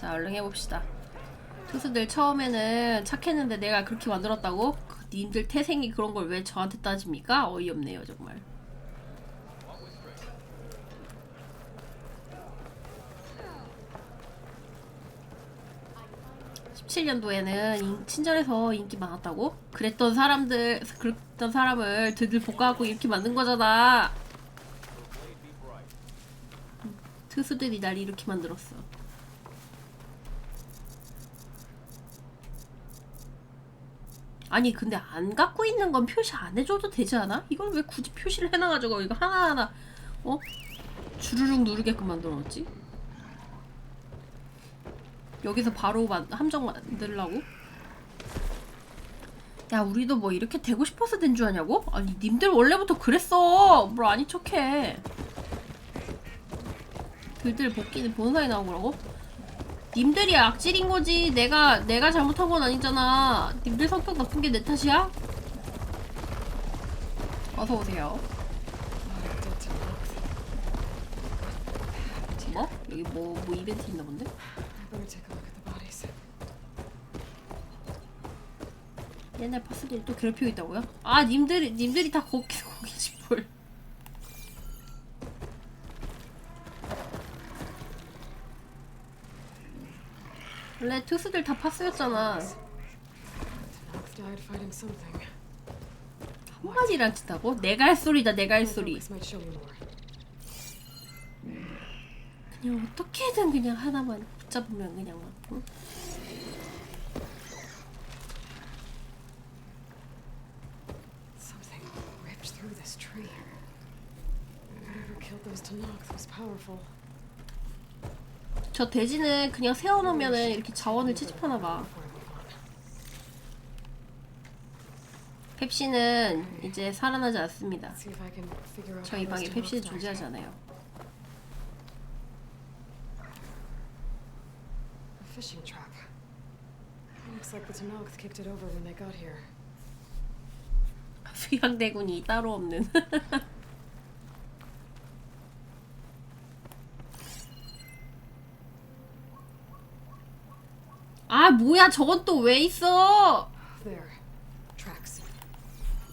자, 얼른 해봅시다. 투수들 처음에는 착했는데 내가 그렇게 만들었다고? 님들 태생이 그런 걸 왜 저한테 따집니까? 어이없네요, 정말. 17년도에는 친절해서 인기 많았다고? 그랬던 사람을 들들 볶아갖고 이렇게 만든 거잖아. 투수들이 날 이렇게 만들었어. 아니 근데 안 갖고 있는 건 표시 안 해줘도 되지 않아? 이걸 왜 굳이 표시를 해놔가지고 이거 하나하나 주르륵 누르게끔 만들어놨지? 여기서 바로 함정 만들라고? 야, 우리도 뭐 이렇게 되고 싶어서 된 줄 아냐고? 아니 님들 원래부터 그랬어. 뭘 아닌 척해. 들들 복귀는 본사에 나온 거라고? 님들이 악질인 거지. 내가 잘못한 건 아니잖아. 님들 성격 나쁜 게 내 탓이야? 어서 오세요. 뭐? 여기 뭐 이벤트 있나 본데? 옛날 파스들 또 괴롭히고 있다고요? 아, 님들이 다 거기지 뭘. 원래 투수들 다 파스였잖아. 한마디를 친다고? 내가 할 소리다, 내가 할 소리. 그냥 어떻게든 그냥 하나만 붙잡으면 그냥 막, 응? 저 돼지는 그냥 세워놓으면은 이렇게 자원을 채집하나봐. 펩시는 이제 살아나지 않습니다. 저희 방에 펩시는 존재하지 않아요. 수양대군이 따로 없는. 아, 뭐야, 저건 또 왜 있어?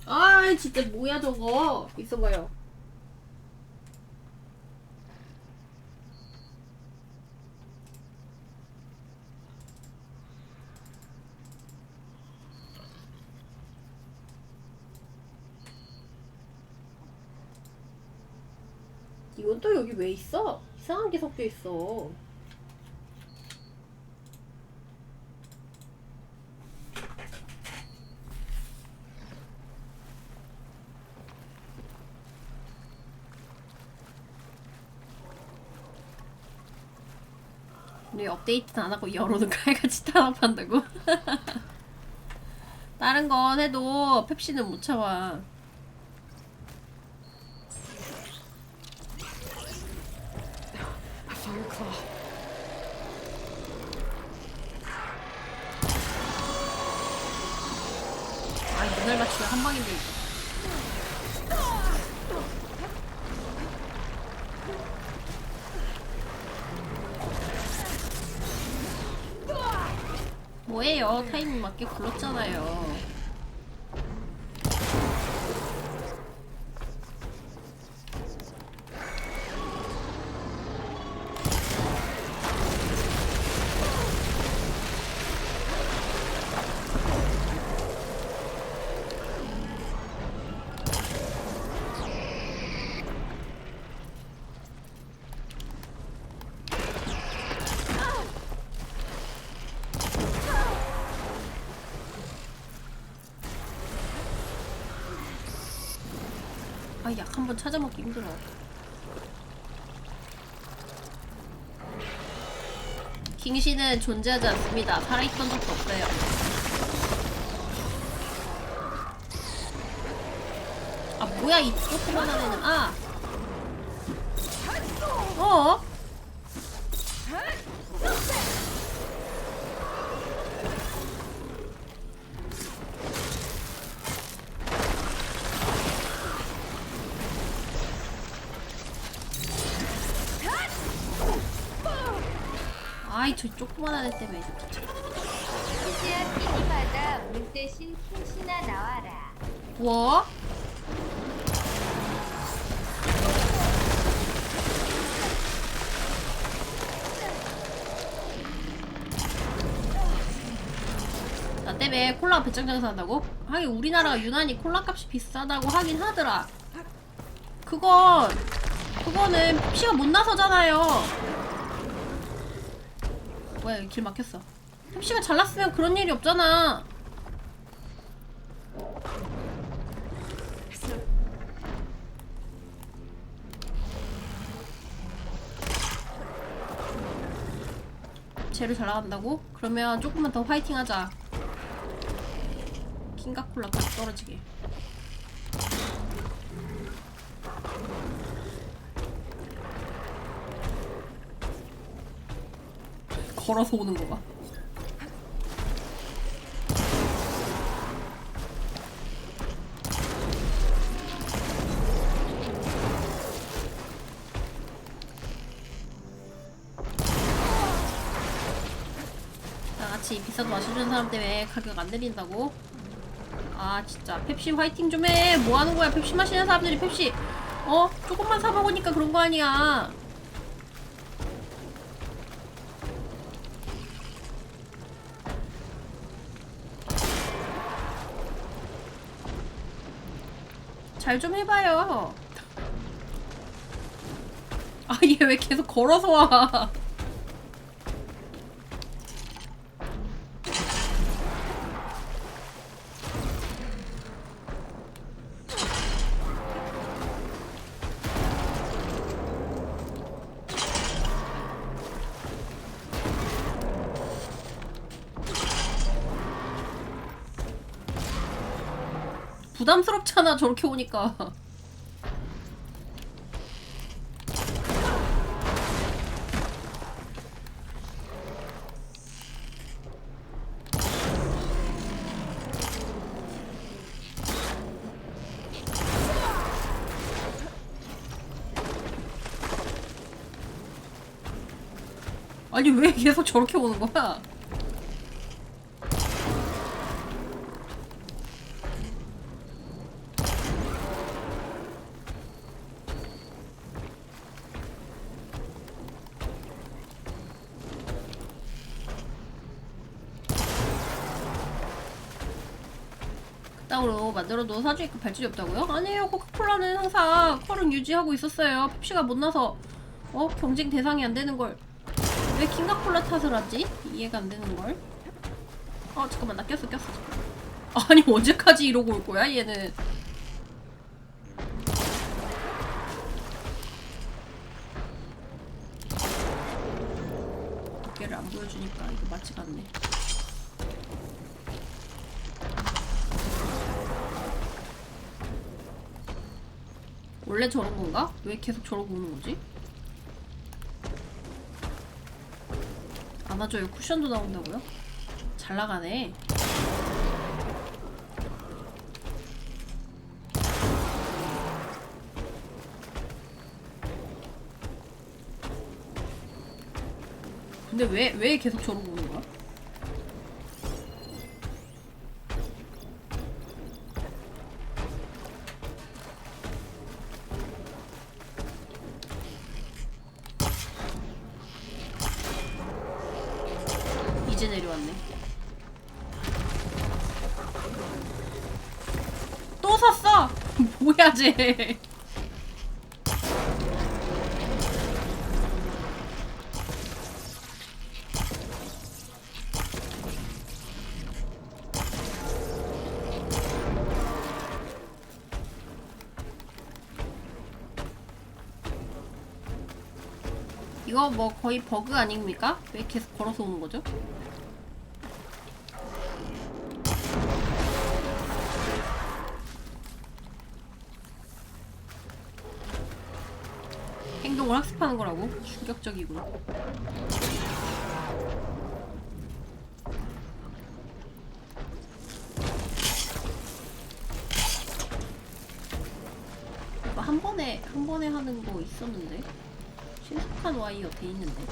아, 진짜 뭐야 저거. 있어봐요. 이건 또 여기 왜 있어? 이상한 게 섞여 있어. 왜 업데이트는 안 하고 열어놓은 칼같이 탄압한다고? 다른 건 해도 펩시는 못 참아. 아, 눈을 맞추면 한 방인데 이거. 뭐예요? 타이밍 맞게 굴렀잖아요. 아, 약 한번 찾아먹기 힘들어. 킹씨는 존재하지 않습니다. 살아있던 적도 없어요. 아, 뭐야 이 조그만한 애는. 아! 어? 아이, 저 조그만한 애 때문에 진짜. 휴지야 피니마다 물 대신 킹시나 나와라. 뭐? 나 때문에 콜라 배짱 장사한다고? 하긴 우리나라가 유난히 콜라 값이 비싸다고 하긴 하더라. 그거는 펩시가 못 나서잖아요. 뭐야, 여기 길 막혔어. 펩시가 잘났으면 그런 일이 없잖아. 쟤를 잘 나간다고? 그러면 조금만 더 화이팅 하자. 킹가콜라까지 떨어지게. 걸어서 오는 거 봐. 나같이 비싸도 마셔주는 사람 때문에 가격 안 내린다고? 아 진짜 펩시 화이팅 좀 해. 뭐 하는 거야? 펩시 마시는 사람들이 펩시 조금만 사 먹으니까 그런 거 아니야. 잘 좀 해봐요. 아, 얘 왜 계속 걸어서 와? 부담스럽잖아, 저렇게 오니까. 아니, 왜 계속 저렇게 오는 거야? 땅으로 만들어도 사주니까 발전이 없다고요? 아니에요. 코카콜라는 항상 컬은 유지하고 있었어요. 펩시가 못나서 경쟁 대상이 안 되는 걸 왜 킹가콜라 탓을 하지? 이해가 안 되는 걸. 잠깐만, 나 꼈어. 아니, 언제까지 이러고 올 거야, 얘는. 어깨를 안 보여주니까 이거 맞지가 않네. 원래 저런 건가? 왜 계속 저러고 오는 거지? 안아줘요. 쿠션도 나온다고요? 잘 나가네. 근데 왜 계속 저러고 오는 거야? 이제 내려왔네. 또 샀어! 뭐야, 쟤. 이거 뭐 거의 버그 아닙니까? 왜 계속 걸어서 오는 거죠? 행동을 학습하는 거라고? 충격적이군. 이거 한 번에 하는 거 있었는데? 신속한 와이어 돼 있는데?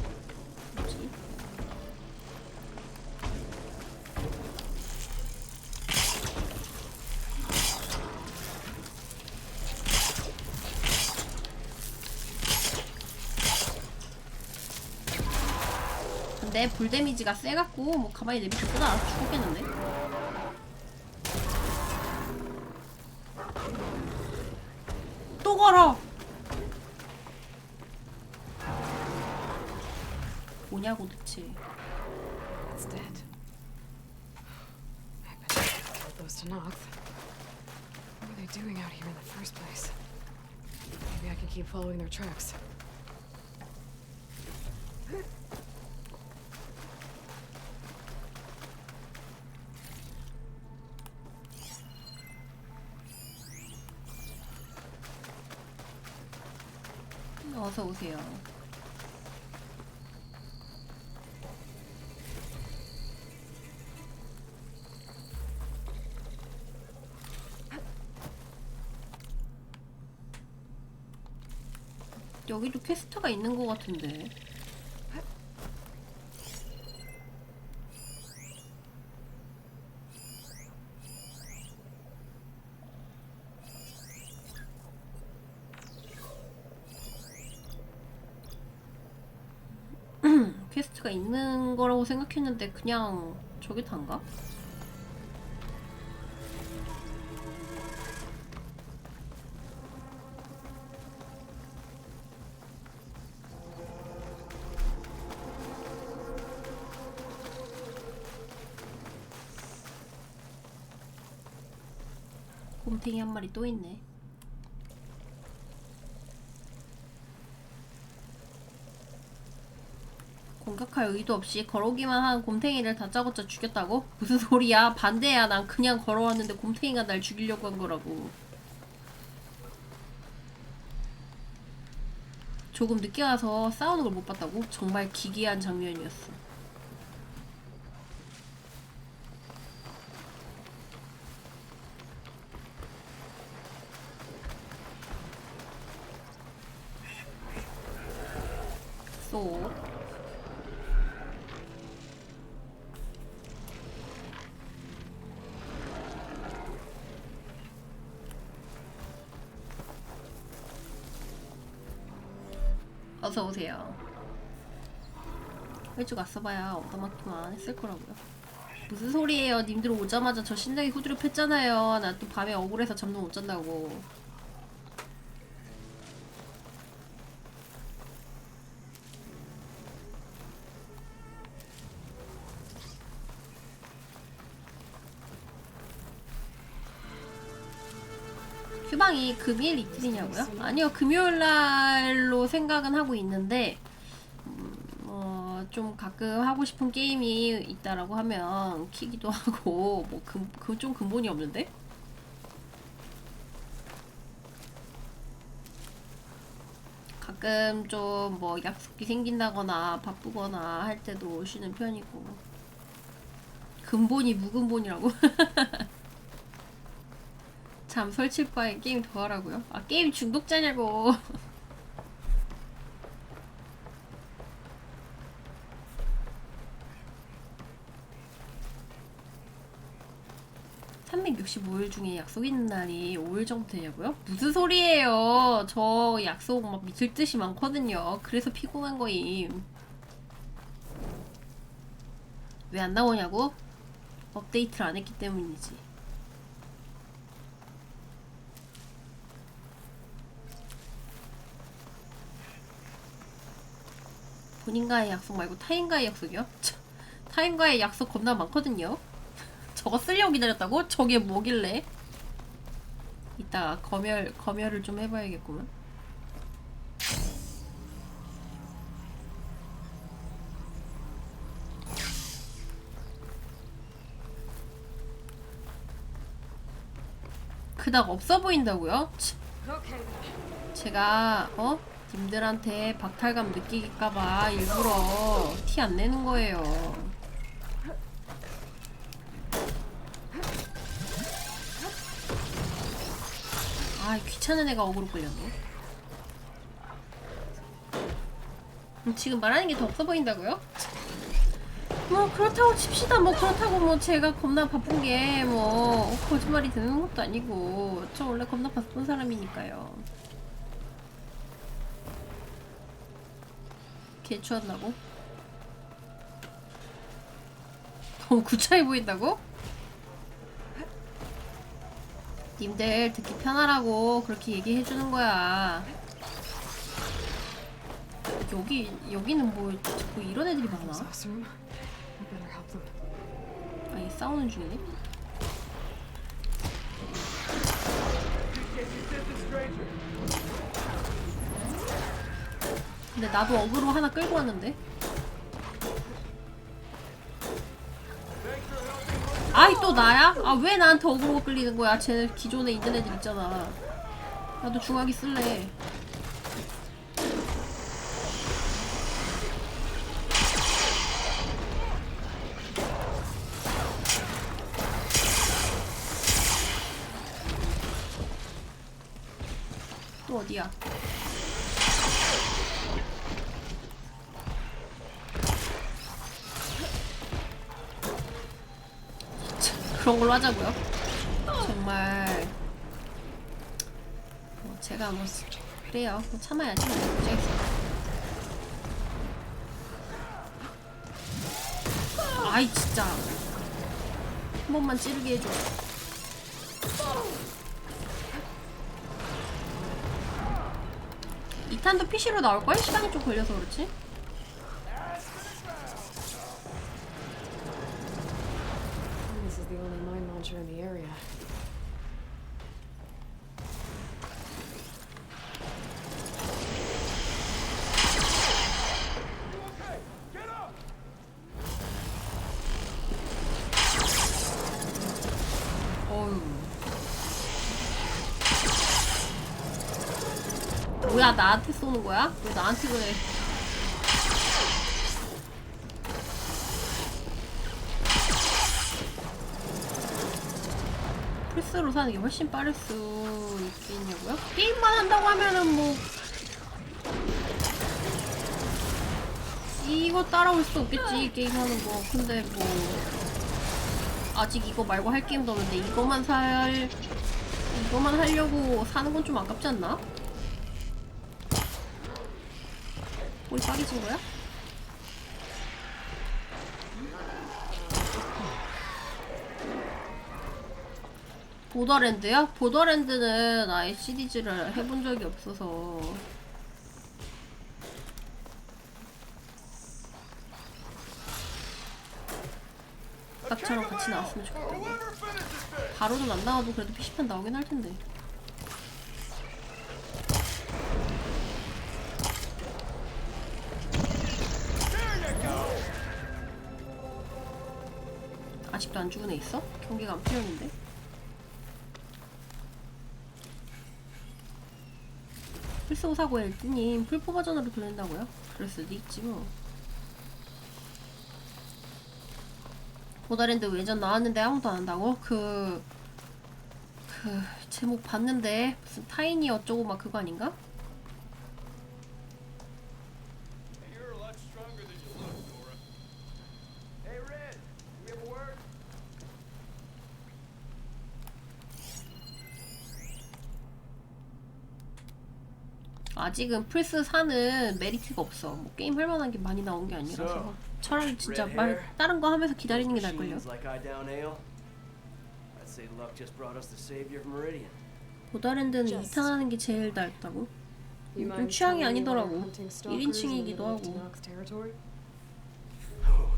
뭐지? 근데 불 데미지가 세갖고 뭐 가만히 내비뒀구나 알아서 죽었겠는데. 또 걸어! 뭐냐고 대체. It's dead. I bet they told those to knock. What were they doing out here in the first place? Maybe I can keep following their tracks. 어서 오세요. 여기도 퀘스트가 있는 것 같은데. 퀘스트가 있는 거라고 생각했는데 그냥 저게 단가? 곰탱이 한 마리 또 있네. 공격할 의도 없이 걸어오기만 한 곰탱이를 다짜고짜 죽였다고? 무슨 소리야? 반대야. 난 그냥 걸어왔는데 곰탱이가 날 죽이려고 한 거라고. 조금 늦게 와서 싸우는 걸 못 봤다고? 정말 기괴한 장면이었어. 쏘. 어서오세요. 일찍 왔어봐야 얻어맞기만 했을 거라고요. 무슨 소리예요. 님들 오자마자 저 신나게 후드려 팼잖아요. 나 또 밤에 억울해서 잠도 못 잔다고. 휴방이 금일 이틀이냐고요? 아니요, 금요일날로 생각은 하고 있는데 좀 가끔 하고 싶은 게임이 있다라고 하면 키기도 하고 뭐 그 좀 근본이 없는데? 가끔 좀 뭐 약속이 생긴다거나 바쁘거나 할 때도 쉬는 편이고. 근본이 무근본이라고? 잠 설칠 바에 게임 더 하라고요? 아, 게임 중독자냐고. 365일 중에 약속 있는 날이 5일 정도 되냐고요? 무슨 소리예요. 저 약속 막 미칠 듯이 많거든요. 그래서 피곤한 거임. 왜 안 나오냐고? 업데이트를 안 했기 때문이지. 본인과의 약속 말고 타인과의 약속이요? 타인과의 약속 겁나 많거든요. 저거 쓰려고 기다렸다고? 저게 뭐길래? 이따 검열을 좀 해봐야겠구만. 그닥 없어 보인다고요? 제가 님들한테 박탈감 느끼길까봐 일부러 티 안 내는 거예요. 아, 귀찮은 애가 어그로 끌렸네. 지금 말하는 게 더 없어 보인다고요? 뭐 그렇다고 칩시다. 뭐 그렇다고 뭐 제가 겁나 바쁜 게 뭐 거짓말이 되는 것도 아니고 저 원래 겁나 바쁜 사람이니까요. 개 추웠나고? 너무 구차해 보인다고? 님들 듣기 편하라고 그렇게 얘기해주는 거야. 여기는 뭐 자꾸 이런 애들이 많아? Exhaust room. We better help them. 아얘 싸우는 중이네? 근데 나도 어그로 하나 끌고 왔는데? 아이 또 나야? 아 왜 나한테 어그로가 끌리는 거야? 쟤 기존에 있는 애들 있잖아. 나도 중화기 쓸래. 또 어디야? 그런 걸로 하자고요. 정말 제가 뭐 그래요. 뭐 참아야지. 어쩌겠어. 아이 진짜 한 번만 찌르게 해줘. 2탄도 PC로 나올걸? 시간이 좀 걸려서 그렇지? This is the only mine launcher in the area. 어휴. 뭐야 나한테 쏘는 거야? 왜 나한테 그래? 플스로 사는 게 훨씬 빠를 수 있겠냐고요? 게임만 한다고 하면은 뭐 이거 따라올 수 없겠지 게임하는 거. 근데 뭐 아직 이거 말고 할 게임도 없는데 이거만 하려고 사는 건 좀 아깝지 않나? 꼬리 빠개진 거야? 보더랜드야? 보더랜드는 아예 시리즈를 해본 적이 없어서 딱처럼 같이 나왔으면 좋겠다고. 바로는 안 나와도 그래도 PC판 나오긴 할 텐데. 아직도 안 죽은 애 있어? 경기가 안 풀렸는데? 플스5 사고 엘드님 풀포 버전으로 돌린다고요? 그럴 수도 있지 뭐. 보더랜드 외전 나왔는데 아무도 안 한다고? 그 제목 봤는데 무슨 타이니 어쩌고 막 그거 아닌가? 아직은 플스4는 메리트가 없어. 뭐 게임 할 만한 게 많이 나온 게 아니라서 차라리 진짜 다른 거 하면서 기다리는 게 나을걸요. 보더랜드는 2탄 하는 게 제일 낫다고. 좀 취향이 아니더라고. 1인칭이기도 하고.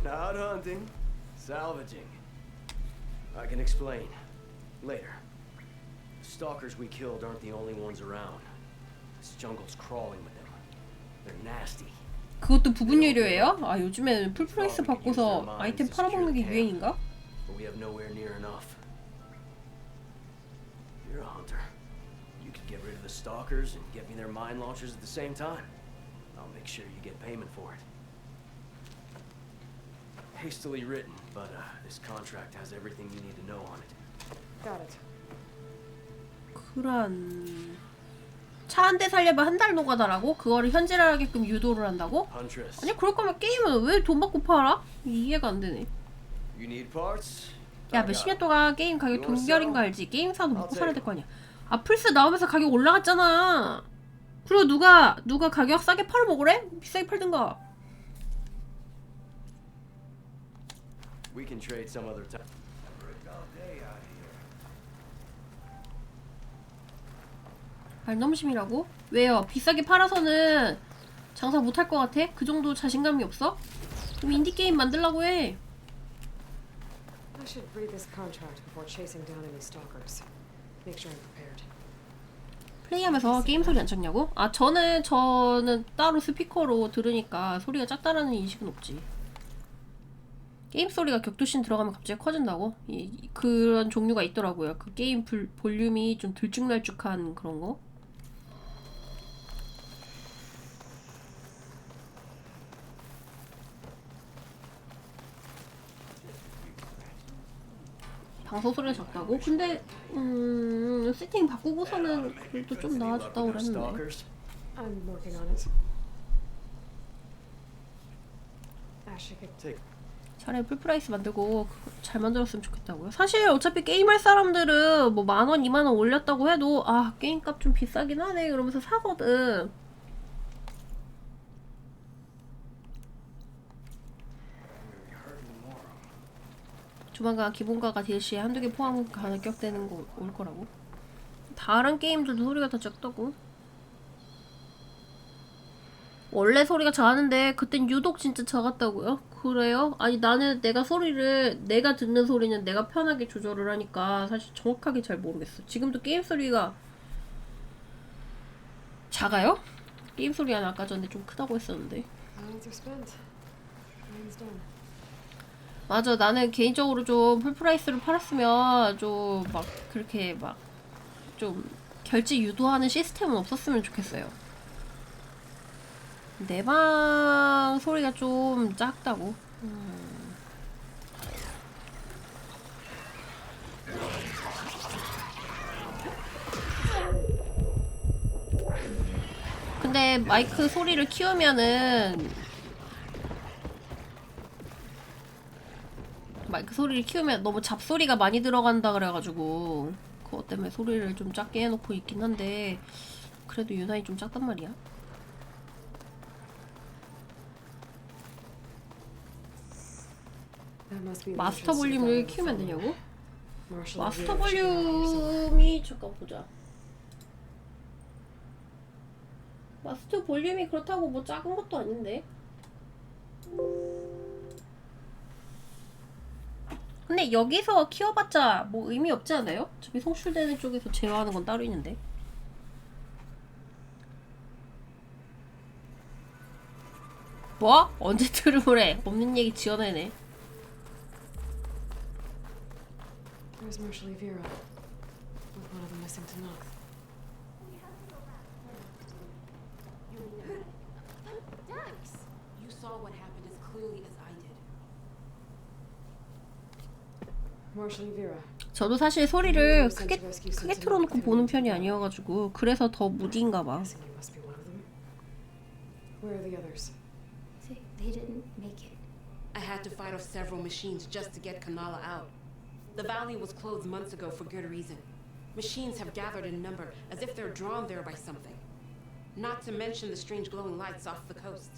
Not hunting, salvaging. I can explain later. The stalkers we killed aren't the only ones around. This jungle's crawling with them. They're nasty. 그것도 부분 유료예요? 아 요즘에는 풀프라이스 받고서 아이템 팔아먹는 게 유행인가? But we have nowhere near enough. You're a hunter. You could get rid of the stalkers and get me their mine launchers at the same time. I'll make sure you get payment for it. Hastily written, but this contract has everything you need to know on it. Got it. 그란 차 한 대 살려면 한 달 노가다라고? 그거를 현질하게끔 유도를 한다고? Huntress. 아니 그럴 거면 게임은 왜 돈 받고 팔아? 이해가 안 되네. You need parts? 야 몇십 년 동안 게임 가격 동결인 거 알지? 게임사도 먹고 살아야 될 거 아니야. 아 플스 나오면서 가격 올라갔잖아. 그리고 누가 가격 싸게 팔아먹으래? 비싸게 팔든가. We can trade some other time. 말넘심이라고? 왜요? 비싸게 팔아서는 장사 못할 것 같아? 그 정도 자신감이 없어? 그럼 인디게임 만들라고 해. I should read this contract before chasing down any stalkers. Make sure I'm prepared. 플레이하면서 게임 소리 안 작냐고? 아 저는 따로 스피커로 들으니까 소리가 작다라는 인식은 없지. 게임 소리가 격투신 들어가면 갑자기 커진다고? 그런 종류가 있더라고요. 그 게임 볼륨이 좀 들쭉날쭉한 그런 거. 방송 소리가 작다고? 근데 세팅 바꾸고서는 그래도 좀 나아졌다고 그랬는데. I'm working on it. Actually, could Take. 차라리 풀프라이스 만들고 그거 잘 만들었으면 좋겠다고요. 사실 어차피 게임할 사람들은 뭐 10,000원, 20,000원 올렸다고 해도 아 게임값 좀 비싸긴 하네 그러면서 사거든. 조만간 기본가가 DLC에 한두 개 포함 가격되는 거 올 거라고. 다른 게임들도 소리가 다 작다고. 원래 소리가 작았는데 그땐 유독 진짜 작았다고요? 그래요? 아니 나는 내가 듣는 소리는 내가 편하게 조절을 하니까 사실 정확하게 잘 모르겠어. 지금도 게임 소리가 작아요? 게임 소리가 아까 전에 좀 크다고 했었는데. Rounds are spent. Rounds done. 맞아, 나는 개인적으로 좀 풀프라이스를 팔았으면 좀 막 그렇게 막 좀 결제 유도하는 시스템은 없었으면 좋겠어요. 내 방 소리가 좀 작다고. 근데 마이크 소리를 키우면은 너무 잡소리가 많이 들어간다 그래가지고 그것 때문에 소리를 좀 작게 해놓고 있긴 한데 그래도 유난히 좀 작단 말이야. That must be the 마스터 entrance to the 볼륨을 gallery 키우면 below. 되냐고? Marshall 마스터 Revere should be around here somewhere. 볼륨이 잠깐 보자. 마스터 볼륨이 그렇다고 뭐 작은 것도 아닌데. 근데 여기서 키워봤자 뭐 의미 없지 않아요? 저기 송출되는 쪽에서 제어하는 건 따로 있는데. 뭐? 언제 트름을 해? 없는 얘기 지어내네. Where's Marshall Revere? With one of them missing tonight. Thanks. You saw what happened as clearly as I did. Marshall Revere. 저도 사실 소리를 크게 틀어놓고 보는 편이 아니어가지고 그래서 더 무디인가 봐. Guessing you must be one of them. Where are the others? They didn't make it. I had to fight off several machines just to get Kanala out. The valley was closed months ago for good reason. Machines have gathered in number as if they're drawn there by something. Not to mention the strange glowing lights off the coast.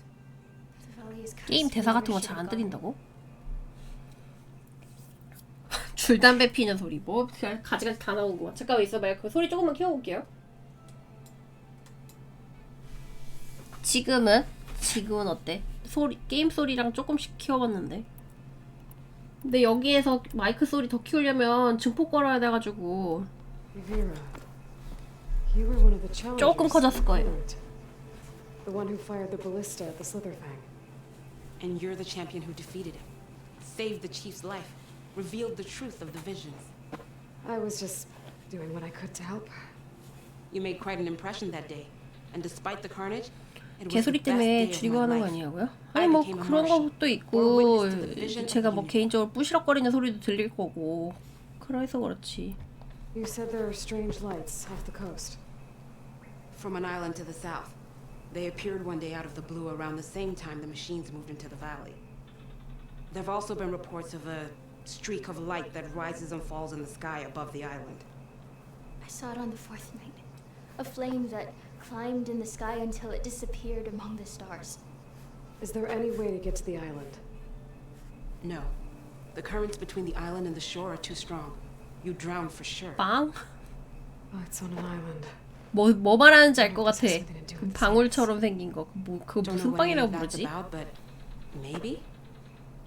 The valley is 게임 대사 같은 거 잘 안 들린다고? 줄담배 피는 소리 뭐 가지가지 다 나오고 와. 잠깐만 있어봐요. 그 소리 조금만 키워볼게요. 지금은 어때? 게임 소리랑 조금씩 키워봤는데. 근데 여기에서 마이크 소리 더 키우려면 증폭 걸어야 돼가지고 Revere. You were one of the challengers. 조금 커졌을 거예요. The one who fired the ballista at the Slitherfang. And you're the champion who defeated him, saved the chief's life, revealed the truth of the visions. I was just doing what I could to help. You made quite an impression that day, and despite the carnage, it was the 개소리 best 때문에 day of 줄이고 my 하는 거 life. 아니냐고요? 아니 뭐 그런 것도 있고 제가 뭐 개인적으로 뿌시럭거리는 소리도 들릴 거고 그래서 그렇지. You said there are strange lights off the coast. From an island to the south. They appeared one day out of the blue around the same time the machines moved into the valley. There have also been reports of a streak of light that rises and falls in the sky above the island. I saw it on the fourth night. A flame that climbed in the sky until it disappeared among the stars. Is there any way to get to the island? No. The currents between the island and the shore are too strong. You drown for sure. 빵? Oh, it's on an island. 뭐 말하는지 알 것 같아. 그 방울처럼 생긴 거. 그거 Don't know 무슨 what any 빵이라고 of that's 부르지? about, but maybe?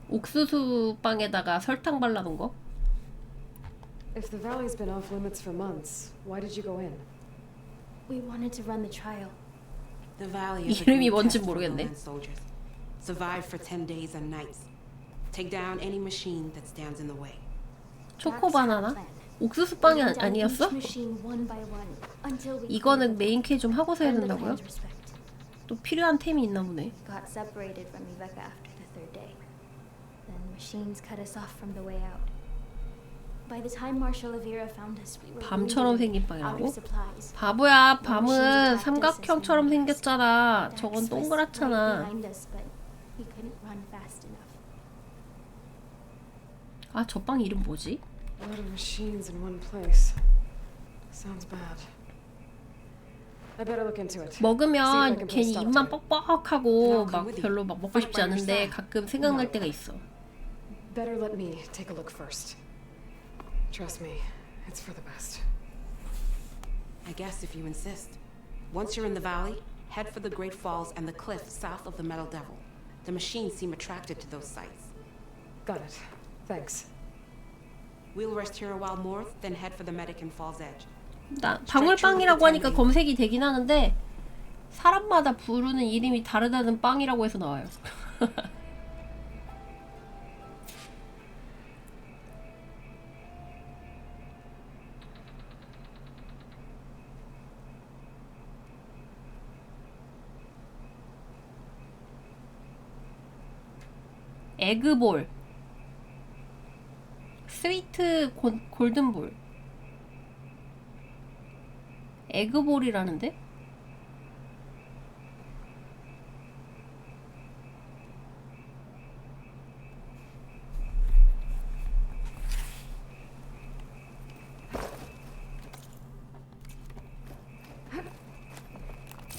옥수수 빵에다가 설탕 발라놓은 거? If the valley's been off limits for months, why did you go in? We wanted to run the trial. The valley is a 이름이 great 뭔지 test for 모르겠네. lowland soldiers. Survive for 10 days and nights. Take down any machine that stands in the way. 초코 That's our 바나나? plan. 옥수수 We 빵이 went down 아니었어? each machine one by one until we 이거는 메인 캐 좀 하고서 해야 earned the 된다고요? clan's respect. 또 필요한 템이 있나 보네. Got separated from Rebecca after the third day. Then machines cut us off from the way out. By the time Marshal Avira found us, we were 밤처럼 wounded 생긴 and out 빵이라고? of supplies. 바보야, 밤은 삼각형처럼 생겼잖아. 저건 Dex was right 동그랗잖아. behind us, but we couldn't run fast enough. 아, 저 빵 이름 뭐지? A lot of machines in one place. Sounds bad. I better look into it. 먹으면 괜히 입만 뻑뻑하고 막 별로 막 먹고 싶지 않은데 가끔 생각날 때가 있어. Better let me take a look first. Trust me, it's for the best. I guess if you insist. Once you're in the valley, head for the Great Falls and the cliff south of the Metal Devil. The machines seem attracted to those sites. Got it. Thanks. We'll rest here a while more, then head for the medic in Falls Edge. 나 방울빵이라고 하니까 검색이 되긴 하는데 사람마다 부르는 이름이 다르다는 빵이라고 해서 나와요. 에그볼, 스위트 골든볼, 에그볼이라는데?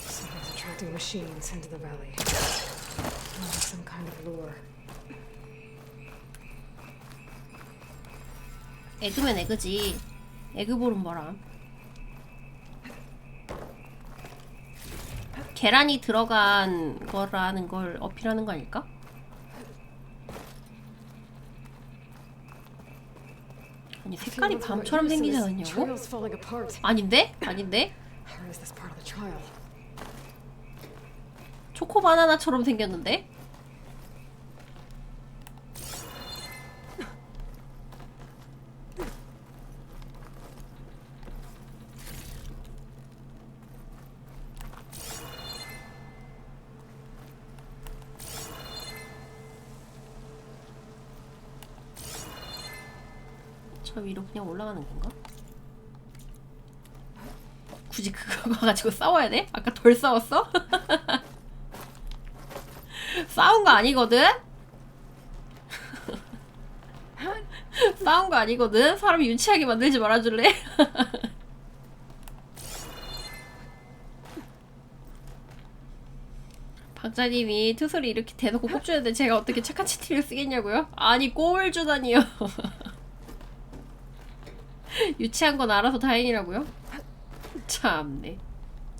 Something's attracting machines into the valley. Some kind of lure. 에그면 에그지. 에그볼은 뭐라? 계란이 들어간 거라는 걸 어필하는 거 아닐까? 아니 색깔이 밤처럼 생기지 않냐고? Trail's falling apart. 아닌데? 아닌데? Or is this part of the trial? 초코 바나나처럼 생겼는데? 저 위로 그냥 올라가는 건가? 굳이 그거 가지고 싸워야 돼? 아까 덜 싸웠어? 싸운 거 아니거든? 싸운 거 아니거든? 사람 유치하게 만들지 말아줄래? 박자님이 투소리 이렇게 대놓고 꼽주는데 제가 어떻게 착한 치티를 쓰겠냐고요? 아니 꼽을 주다니요. 유치한 건 알아서 다행이라고요? 참네.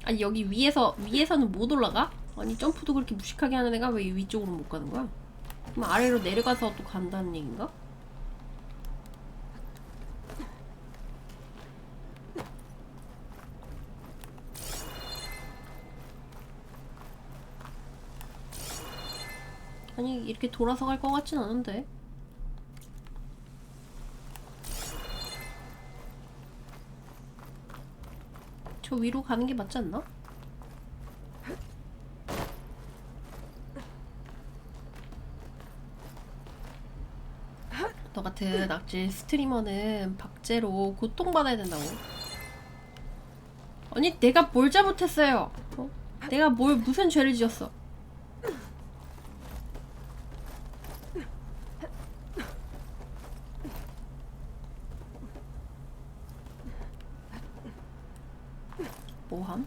아니 여기 위에서는 못 올라가? 아니 점프도 그렇게 무식하게 하는 애가 왜 위쪽으로 못 가는 거야? 그럼 아래로 내려가서 또 간다는 얘긴가? 아니 이렇게 돌아서 갈 것 같진 않은데. 저 위로 가는 게 맞지 않나? 너 같은 악질 스트리머는 박제로 고통받아야 된다고. 아니 내가 뭘 잘못했어요? 어? 내가 무슨 죄를 지었어? 뭐함?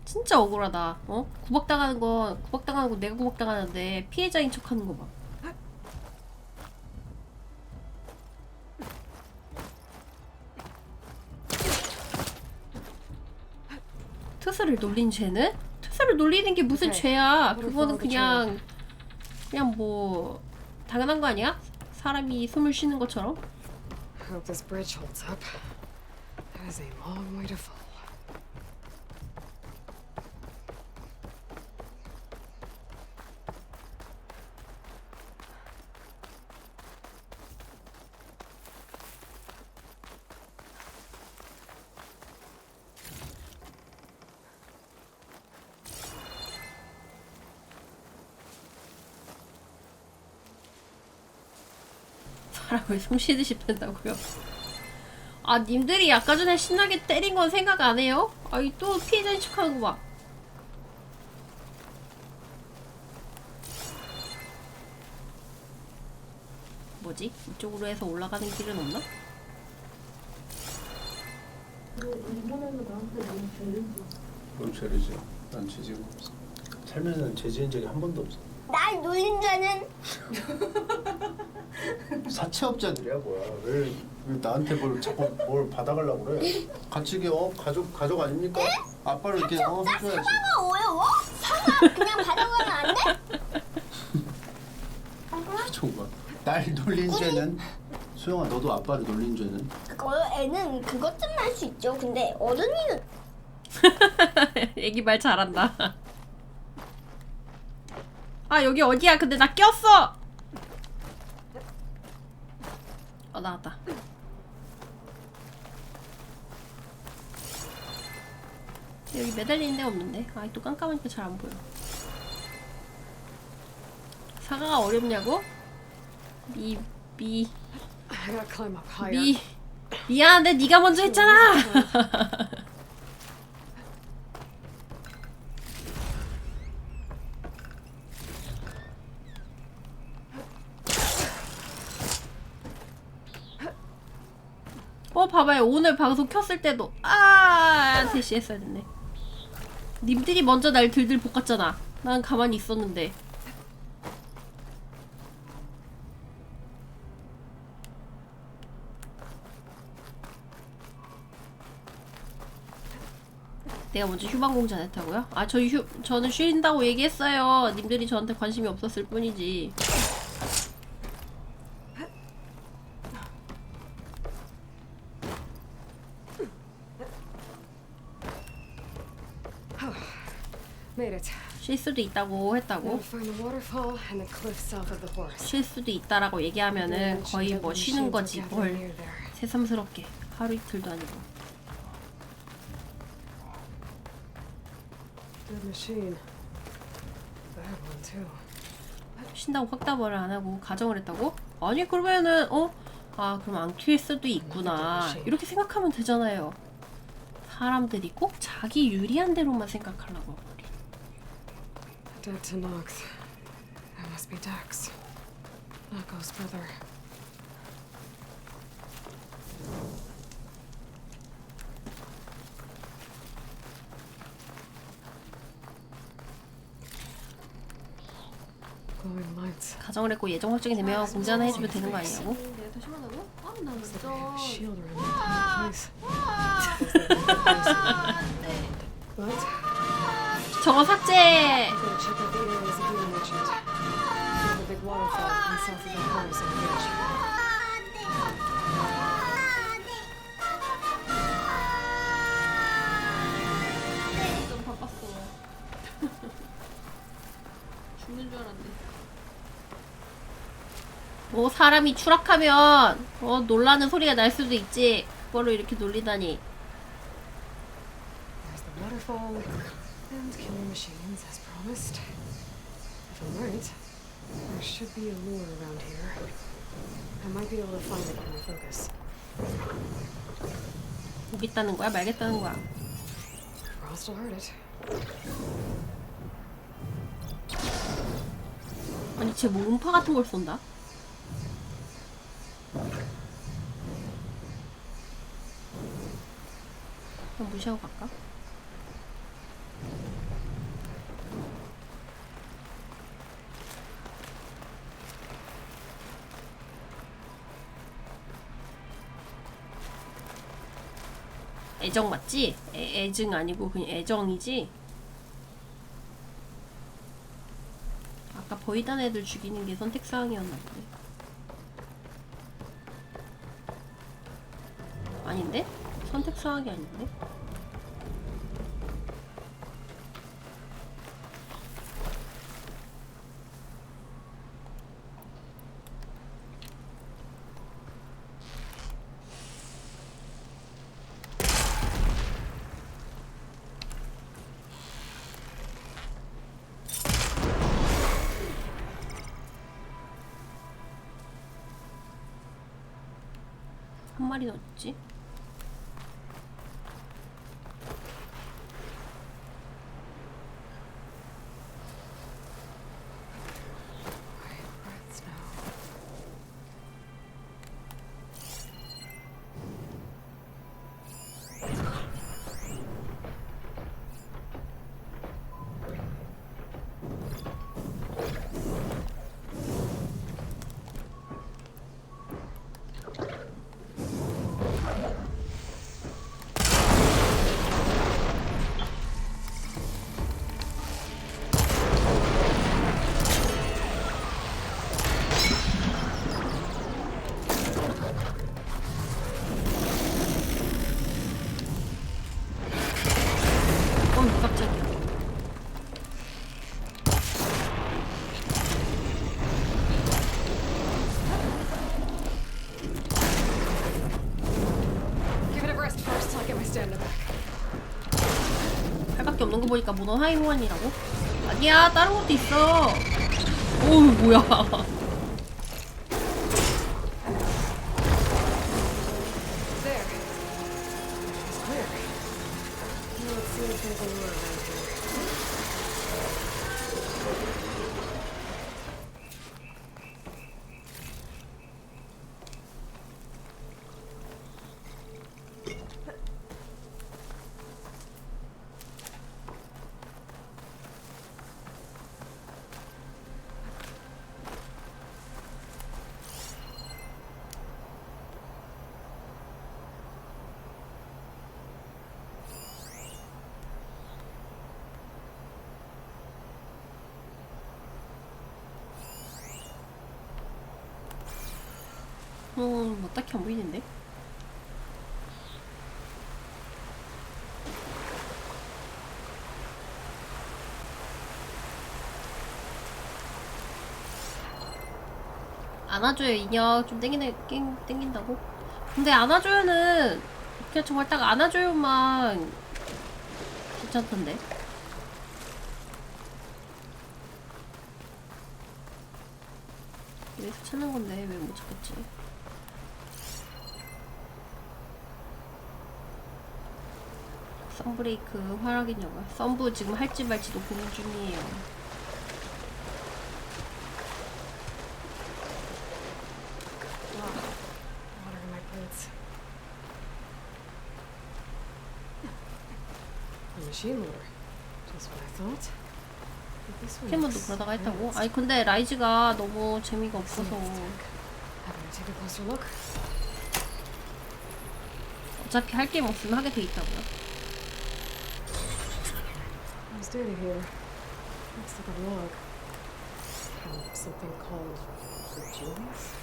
진짜 억울하다. 어? 구박당하는 건 구박당하는 거 내가 구박당하는데 피해자인 척하는 거 봐. 트스를 놀린 죄는? 트스를 놀리는 게 무슨 죄야? 그거는 그냥 뭐 당연한 거 아니야? 사람이 숨을 쉬는 것처럼? Hope this bridge holds up. That is a long way to fall. 사람을 숨 쉬듯이 뺀다고요? 아, 님들이 아까 전에 신나게 때린 건 생각 안 해요? 아이, 또 피해자인 척하는 거 봐. 뭐지? 이쪽으로 해서 올라가는 길은 없나? 뭔 죄리지? 난 죄지은 거 없어. 살면서 죄지은 적이 한 번도 없어. 날 놀린 자는 사채업자들이야 뭐야. 왜 나한테 뭘 자꾸 뭘 받아가려고 그래? 같이 이게 가족 아닙니까? 아빠를 이렇게 해줘야지. 사과가 어려워? 사과 그냥 받아가면 안 돼? 정말. 날 놀린 죄는 수영아 너도 아빠를 놀린 죄는? 애는 그것 좀 할 수 있죠. 근데 어른이는 애기 말 잘한다. 아, 여기 어디야? 근데 나 꼈어! 나왔다. 여기 매달리는 데 없는데? 아, 또 깜깜하니까 잘 안 보여. 사과가 어렵냐고? I gotta climb up higher. 미안한데 네가 먼저 했잖아! 봐봐요. 오늘 방송 켰을 때도 대시했어야 됐네. 님들이 먼저 날 들들 볶았잖아. 난 가만히 있었는데. 내가 먼저 휴방공자 했다고요? 아, 저는 쉰다고 얘기했어요. 님들이 저한테 관심이 없었을 뿐이지. Made it. 쉴 수도 있다고 했다고? Now find the waterfall and the cliff south of the forest. 쉴 수도 있다라고 얘기하면은 거의 뭐 쉬는 거지. 뭘 새삼스럽게. 하루 이틀도 아니고. Good machine. Bad one too. 쉰다고 확답을 안 하고 가정을 했다고? 아니, 그러면은 그럼 안 킬 수도 있구나. 이렇게 생각하면 되잖아요. 사람들이 꼭 자기 유리한 대로만 생각하려고. Dead to Nox. That must be Dex. Knocko's brother. Glowing lights. 가정을 했고 예정 확정이 되면 공지 하나 해주면 되는 거 아니냐고? 내가 다시 만나고? 나 Looks like they 진짜. have a shield around the place. What? 저거 삭제! I'm gonna check out the areas that you mentioned. There's a big waterfall south of the forest on the ridge. 좀 바빴어. 죽는 줄 알았네. 사람이 추락하면 놀라는 소리가 날 수도 있지. 그걸로 이렇게 놀리다니. There's the waterfall and killing machines as promised. If I'm right, there should be a lure around here. I might be able to find it with my focus. 보겠다는 거야? 말겠다는 거야? Frost will hurt it. 아니, 쟤 뭐 음파 같은 걸 쏜다? 그냥 무시하고 갈까? 애정 맞지? 애증 아니고 그냥 애정이지? 아까 보이던 애들 죽이는 게 선택사항이었나 보네. 아닌데? 선택사항이 아닌데? 한 마리 넣었지? Breaths now. 깜짝이야. Give it a rest first. I'll get my stamina back. 팔밖에 없는 거 보니까 문어 하이 호환이라고? 아니야, 다른 것도 있어. 오우, 뭐야. There. It's clear. Now let's see if there's a lure around here. 뭐 딱히 안 보이는데? 안아줘요 인형 좀 땡긴다고? 근데 안아줘요는 그냥 정말 딱 안아줘요만 괜찮던데. 여기서 찾는 건데 왜 못 찾겠지? 썬브레이크 활약이냐고요? 썬브 지금 할지 말지도 고민 중이에요. Water in my boots. A machine loader. Just what I thought. But this one 포켓몬도 looks 그러다가 했다고? advanced. 아니 근데 라이즈가 너무 재미가 없어서 Having to take a closer look. 어차피 할 게임 없으면 하게 돼 있다고요. What's dirty here? Looks like a log. From something called Virginius?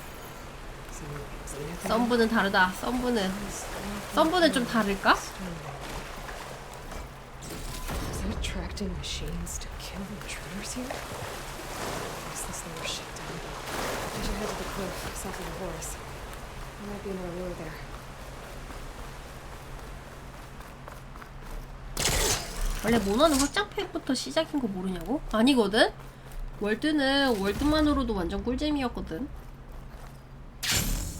썬브는 다르다. 썬브는 좀 다를까? Is it attracting machines to kill intruders here? Is this lower shut down? I should head to the cliff south of the horse. There might be another lure there. 원래 모너는 확장팩부터 시작인 거 모르냐고? 아니거든? 월드는 월드만으로도 완전 꿀잼이었거든.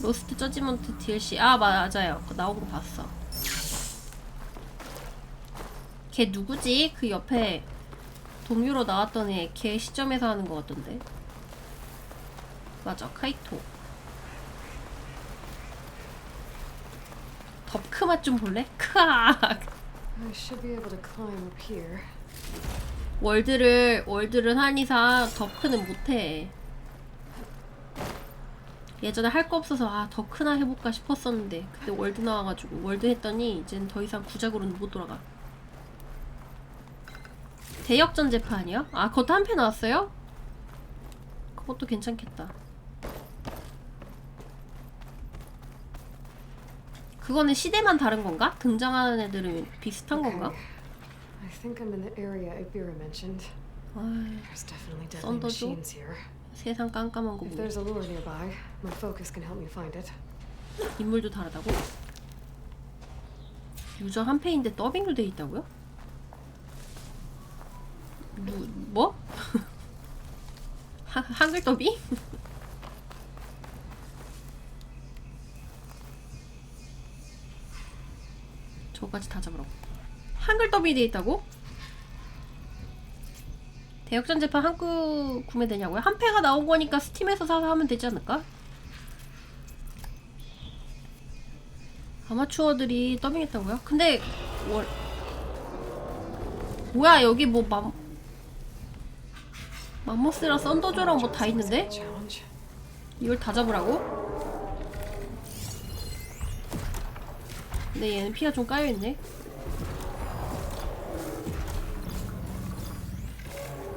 로스트 저지먼트 DLC 아 맞아요. 그거 나온 거 봤어. 걔 누구지? 그 옆에 동유로 나왔던 애 걔 시점에서 하는 거 같던데. 맞아 카이토. 덥크 맛 좀 볼래? 크악. I should be able to climb up here. 월드를 한 이상 덕크는 못해. 예전에 할 거 없어서 아 더 크나 해볼까 싶었었는데 그때 월드 나와가지고 월드 했더니 이젠 더 이상 구작으로는 못 돌아가. 대역전 재판이요? 아 그것도 한 편 나왔어요? 그것도 괜찮겠다. 그거는 시대만 다른 건가? 등장하는 애들은 비슷한 건가? I think I'm in the area Ibira mentioned. 아이, There's definitely deadly 썬더죠? machines here. 세상 깜깜한 거 If 보네. there's a lure nearby, my focus can help me find it. 인물도 다르다고? 유저 한 패인데 더빙도 돼 있다고요? 뭐? 한글 더빙? 저거까지 다 잡으라고. 한글 더빙이 돼 있다고? 대역전 재판 한국 구매되냐고요? 한 패가 나온 거니까 스팀에서 사서 하면 되지 않을까? 아마추어들이 더빙했다고요? 근데 뭐야 여기 뭐 맘모스랑 썬더조랑 뭐 다 있는데? Challenge. 이걸 다 잡으라고? 근데 얘는 피가 좀 까여있네.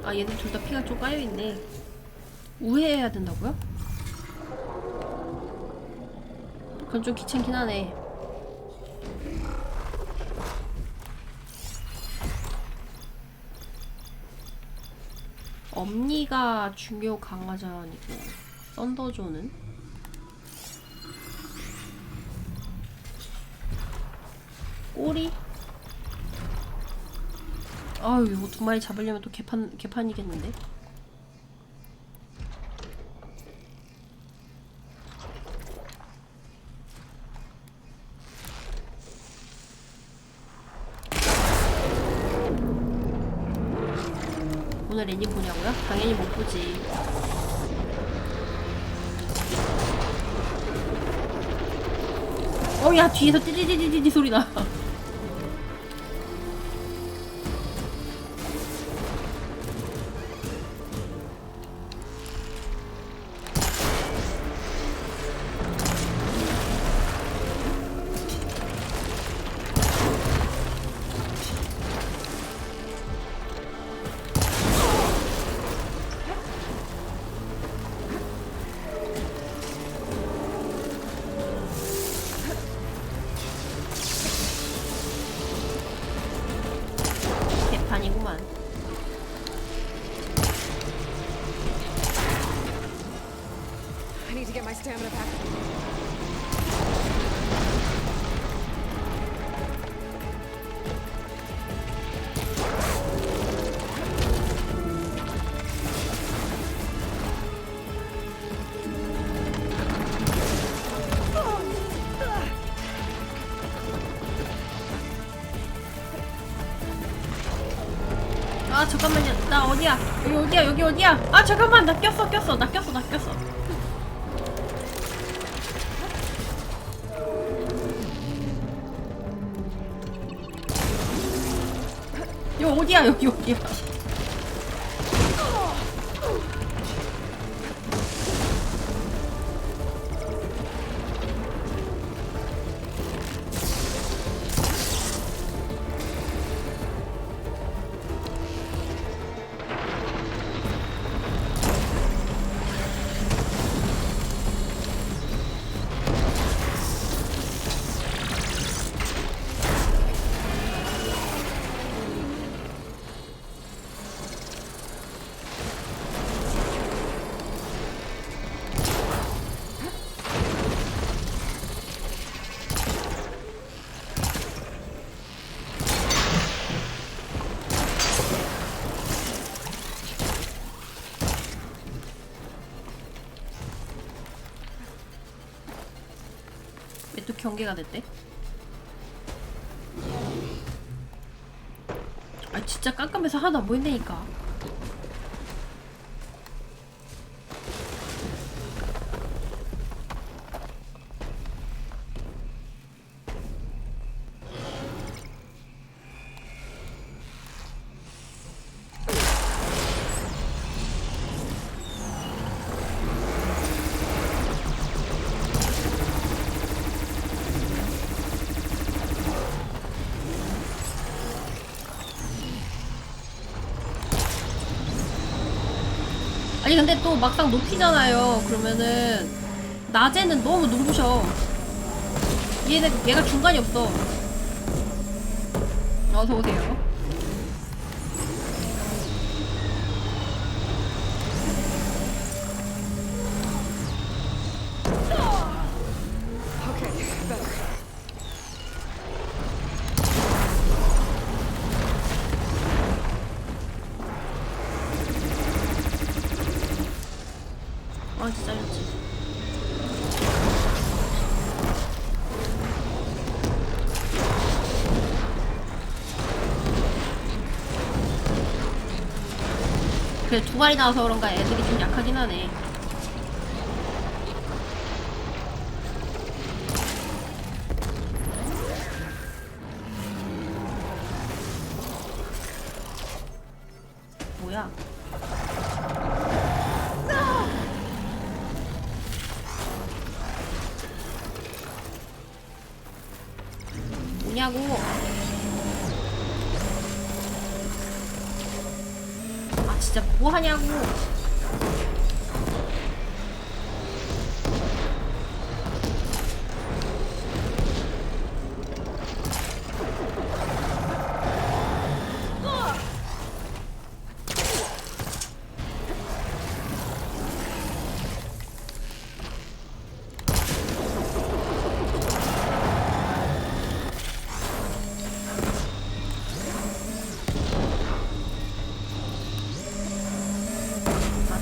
아 얘들 둘 다 피가 좀 까여있네. 우회해야 된다고요? 그건 좀 귀찮긴 하네. 엄니가 중요 강화자니고 썬더조는 꼬리? 아유 이거 두 마리 잡으려면 또 개판이겠는데? 오늘 애니 보냐고요? 당연히 못 보지. 야 뒤에서 띠디디디디 소리 나. 개판이구만. I need to get my stamina back. 아 잠깐만요. 나 어디야? 여기 어디야? 아 잠깐만 나 꼈어. 여기 어디야? 왜 또 경계가 됐대? 아 진짜 깜깜해서 하나도 안 보인다니까. 아니 근데 또 막상 높이잖아요. 그러면은 낮에는 너무 눈부셔. 얘가 중간이 없어. 어서 오세요. Okay, better. 아 진짜 잘렸지. 그래 두 마리 나와서 그런가 애들이 좀 약하긴 하네. 뭐야? 뭐냐고? 아 진짜 뭐 하냐고?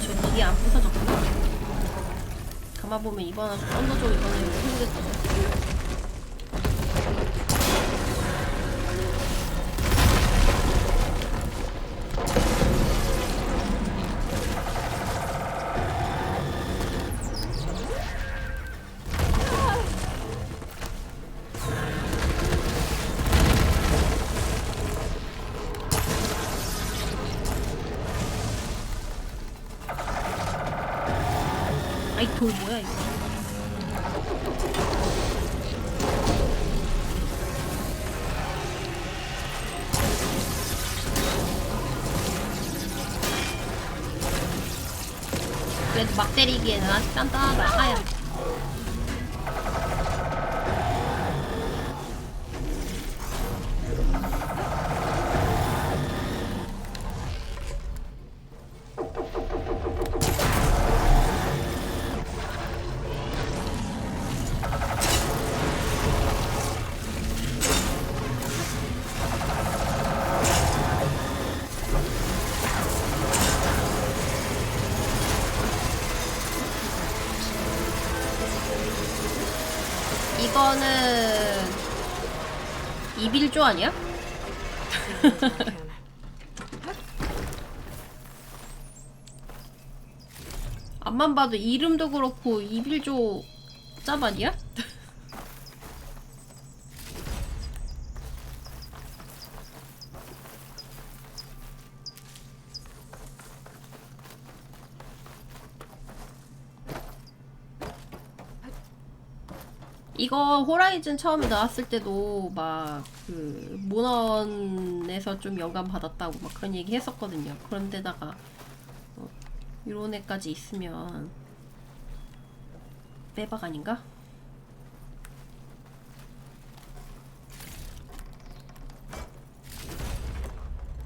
저 뒤에 안 부서졌구나. 가만 보면 이번 썬더족 이번에 힘들었어. 아이 돌 뭐야 이거? 그래도 막 때리기에는 아직 단단하다. 아야. 이거는 2빌조 아니야? 앞만 봐도 이름도 그렇고 2빌조 짭 아니야? 이거 호라이즌 처음에 나왔을 때도 막 그 모넌에서 좀 영감 받았다고 막 그런 얘기 했었거든요. 그런데다가 이런 애까지 있으면 빼박 아닌가?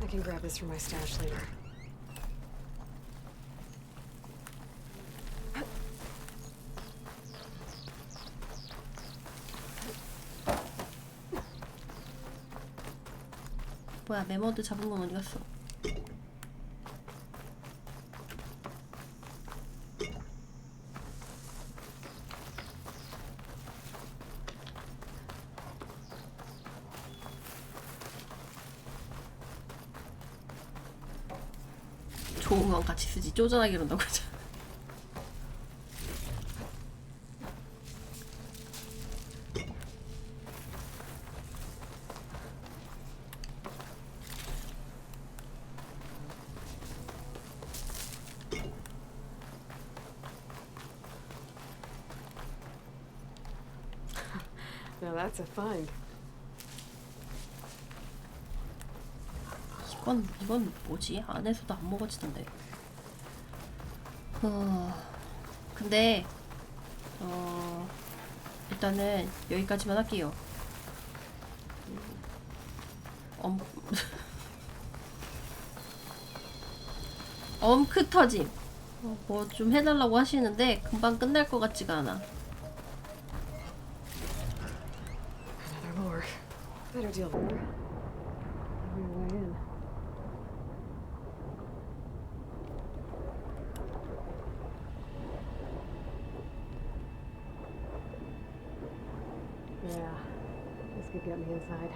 I can grab this from my stash later. 뭐야 메모드 잡은 건 어디 갔어? 좋은 건 같이 쓰지 쪼잔하게 이런다고 하자. Now that's a find. 이건 뭐지? 안에서도 안 먹어지던데. 근데 일단은 여기까지만 할게요. 엄크 터짐. 뭐 좀 해달라고 하시는데 금방 끝날 것 같지가 않아. Another lure. Better deal with her. On your way in. Yeah, this could get me inside.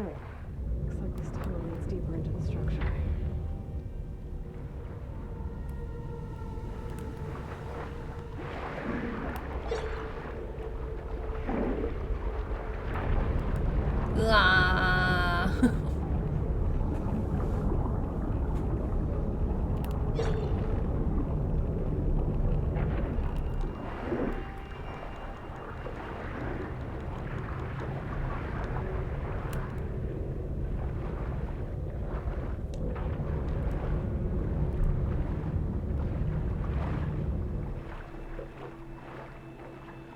Okay, looks like this tunnel leads deeper into the structure. 으아.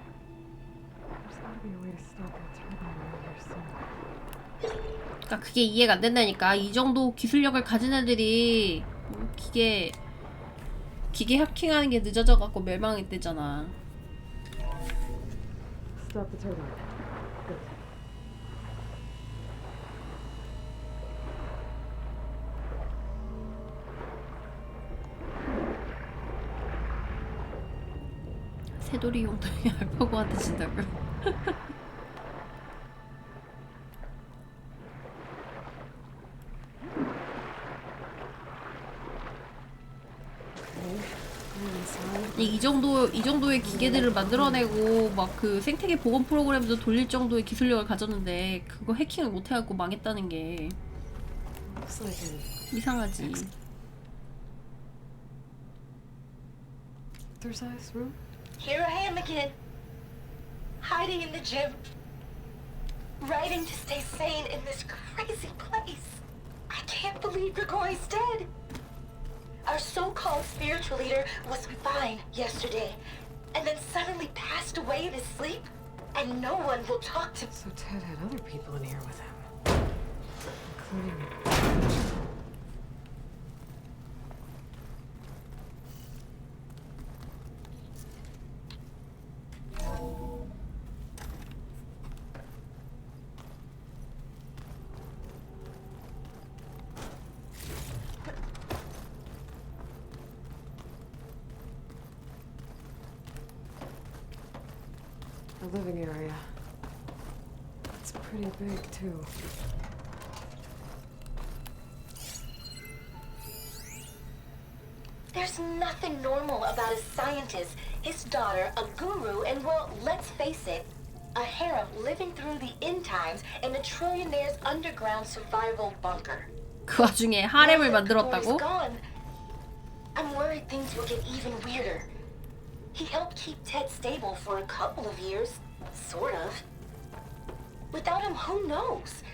There's gotta be a way to stop that turbine around here somewhere. 그러니까 그게 이해가 안 된다니까. 이 정도 기술력을 가진 애들이 기계 해킹하는 게 늦어져 갖고 멸망했대잖아. Stop the turbine. Good. 새돌이 용도에 알파고한테 진다고요? 이 정도의 기계들을 만들어내고 막 그 생태계 보건 프로그램도 돌릴 정도의 기술력을 가졌는데 그거 해킹을 못 해갖고 망했다는 게 Looks like an 이상하지. exercise room? Here I am again, hiding in the gym, writing to stay sane in this crazy place. I can't believe Grigori's dead. Our so-called spiritual leader was fine yesterday, and then suddenly passed away in his sleep, and no one will talk to. So Ted had other people in here with him, including. The living area. It's pretty big, too. There's nothing normal about a scientist, his daughter, a guru, and well, let's face it, a harem living through the end times in a trillionaire's underground survival bunker. 그 와중에 하렘을 Now that 만들었다고? Grigori's gone, I'm worried things will get even weirder. He helped keep Ted stable for a couple of years, sort of. Without him, who knows?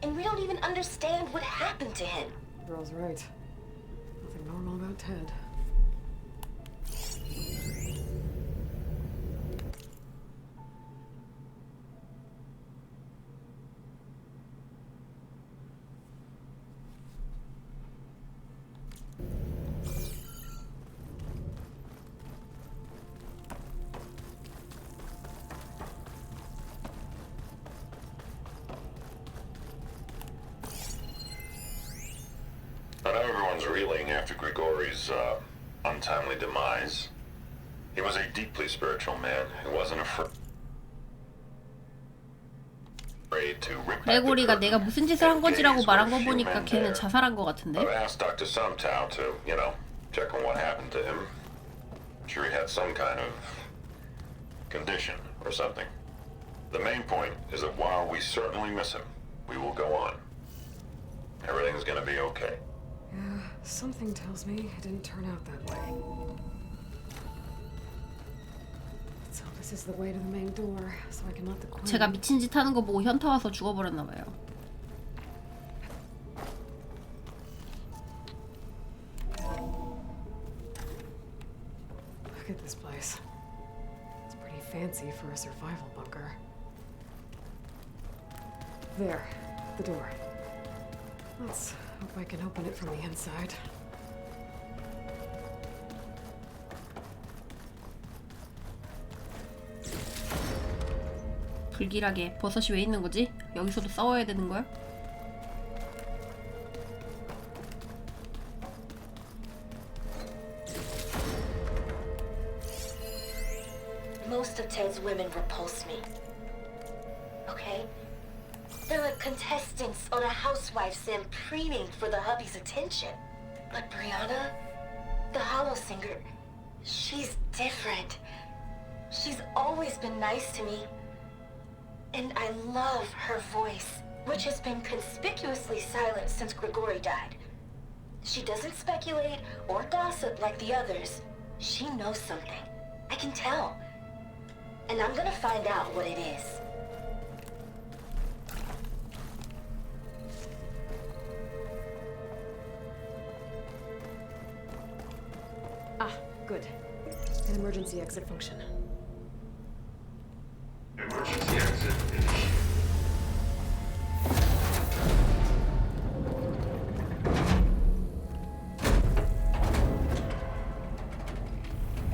And we don't even understand what happened to him. Girl's right. Nothing normal about Ted. I know everyone's reeling after Grigori's untimely demise. He was a deeply spiritual man who wasn't afraid to rip back the 레고리가 내가 curtain 무슨 짓을 한 and 거지라고 gaze 말한 where 거 few 보니까 men 걔는 dare. 자살한 거 같은데? I've asked Dr. Sumtow to, check on what happened to him. Sure he had some kind of condition or something. The main point is that while we certainly miss him, we will go on. Everything's gonna be okay. Yeah, something tells me it didn't turn out that way. Let's hope this is the way to the main door, so I can let the queen. 제가 미친 짓 하는 거 보고 현타 와서 죽어버렸나 봐요. Look at this place. It's pretty fancy for a survival bunker. There, the door. Let's hope I can open it from the inside. 불길하게 버섯이 왜 있는 거지? 여기서도 싸워야 되는 거야? Most of Ted's women repulse me. Okay? They're like contestants on a housewife sim preening for the hubby's attention. But Brianna, the hollow singer, she's different. She's always been nice to me. And I love her voice, which has been conspicuously silent since Grigori died. She doesn't speculate or gossip like the others. She knows something. I can tell. And I'm gonna find out what it is. Ah, good. An emergency exit function. Emergency exit initiated.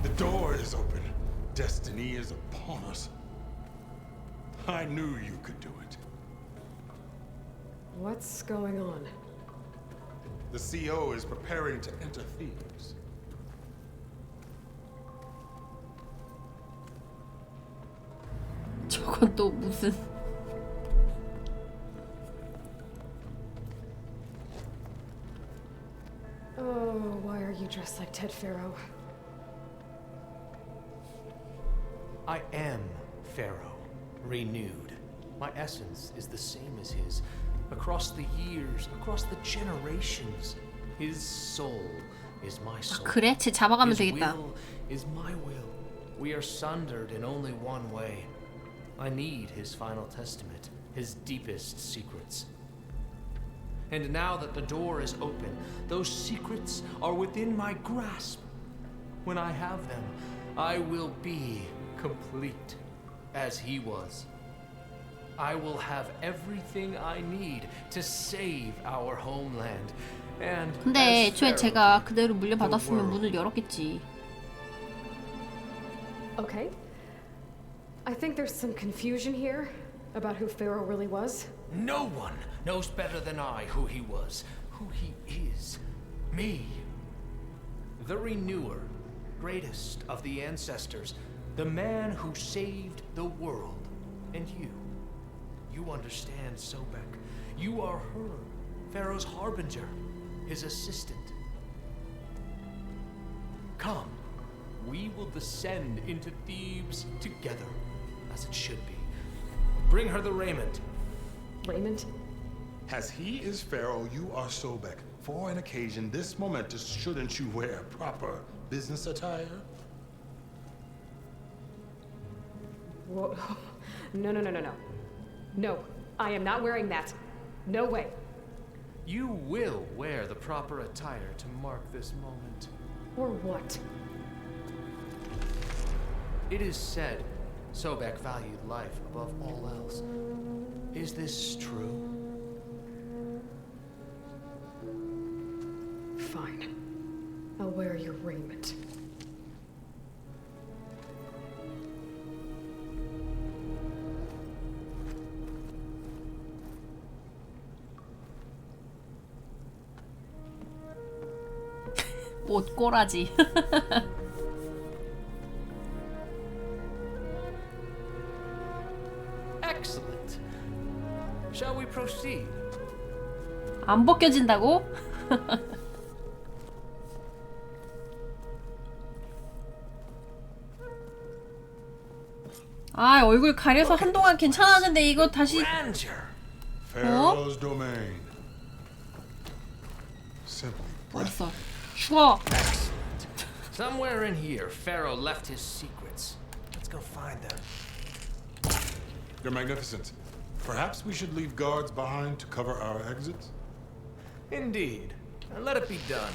The door is open. Destiny is upon us. I knew you could do it. What's going on? The CO is preparing to enter Thebes. 저건 또 무슨... Oh, why are you dressed like Ted Pharaoh? I am Pharaoh, renewed. My essence is the same as his. Across the years, across the generations, his soul is my soul. 그래? 쟤 잡아가면 His 되겠다. will is my will. We are sundered in only one way. I need his final testament, his deepest secrets. And now that the door is open, those secrets are within my grasp. When I have them, I will be complete, as he was. I will have everything I need to save our homeland. And 근데 as 애초에 Pharaoh, 제가 그대로 the 물려받았으면 world. 문을 열었겠지. Okay. I think there's some confusion here about who Pharaoh really was. No one knows better than I who he was, who he is. Me. The Renewer, greatest of the ancestors, the man who saved the world. And you. You understand, Sobek. You are her, Pharaoh's harbinger, his assistant. Come, we will descend into Thebes together, as it should be. Bring her the raiment. Raymond? As he is Pharaoh, you are Sobek. For an occasion this momentous, shouldn't you wear proper business attire? Whoa. No, no, no, no, no. No, I am not wearing that. No way. You will wear the proper attire to mark this moment. Or what? It is said Sobek valued life above all else. Is this true? Fine. I'll wear your raiment. 옷 꼬라지. Excellent. Shall we proceed? 안 벗겨진다고? 아, 얼굴 가려서 한동안 괜찮았는데 이거 다시 Grandeur. Pharaoh's domain. simply 어딨어? breathtaking. 죽어! Somewhere in here, Pharaoh left his secrets. Let's go find them. Your Magnificence, perhaps we should leave guards behind to cover our exits? Indeed. And let it be done.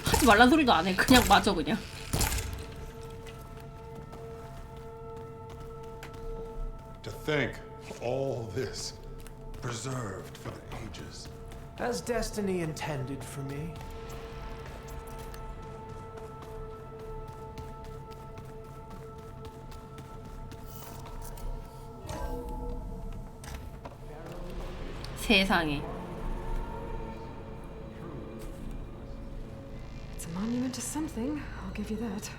하지 말란 소리도 안 해. 그냥 맞아 그냥. To think all this preserved for the ages. As destiny intended for me. 세상에. It's a monument to something, I'll give you that.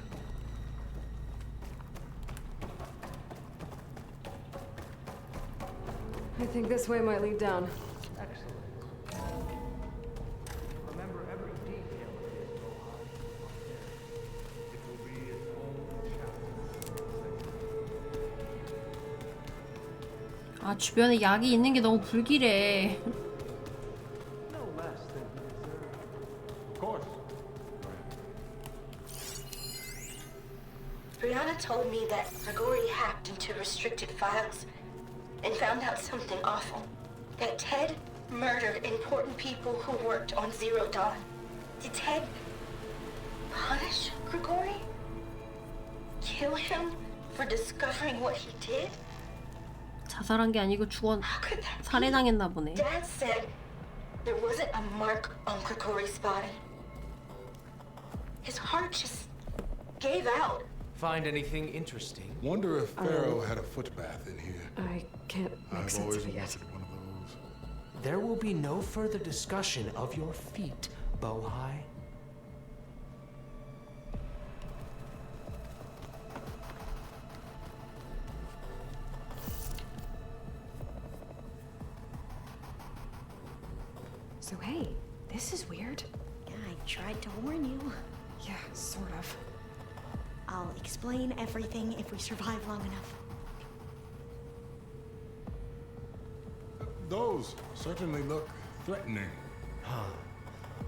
I think this way might lead down. Remember every detail of his It will be its own chapter. 아 주변에 약이 있는 게 너무 불길해. No less than he deserved. Of course. Brianna told me that Grigori hacked into restricted files and found out something awful. That Ted murdered important people who worked on Zero Dawn. Did Ted punish Grigori? Kill him for discovering what he did? 자살한 게 아니고 죽었 How could that be? 살해당했나 보네. Dad said there wasn't a mark on Grigori's body. His heart just gave out. Find anything interesting? Wonder if Pharaoh had a footbath in here. I can't make I've sense always of it yet. wanted one of those. There will be no further discussion of your feet, Bohai. So hey, this is weird. Yeah, I tried to warn you. Yeah, sort of. I'll explain everything if we survive long enough. Those certainly look threatening.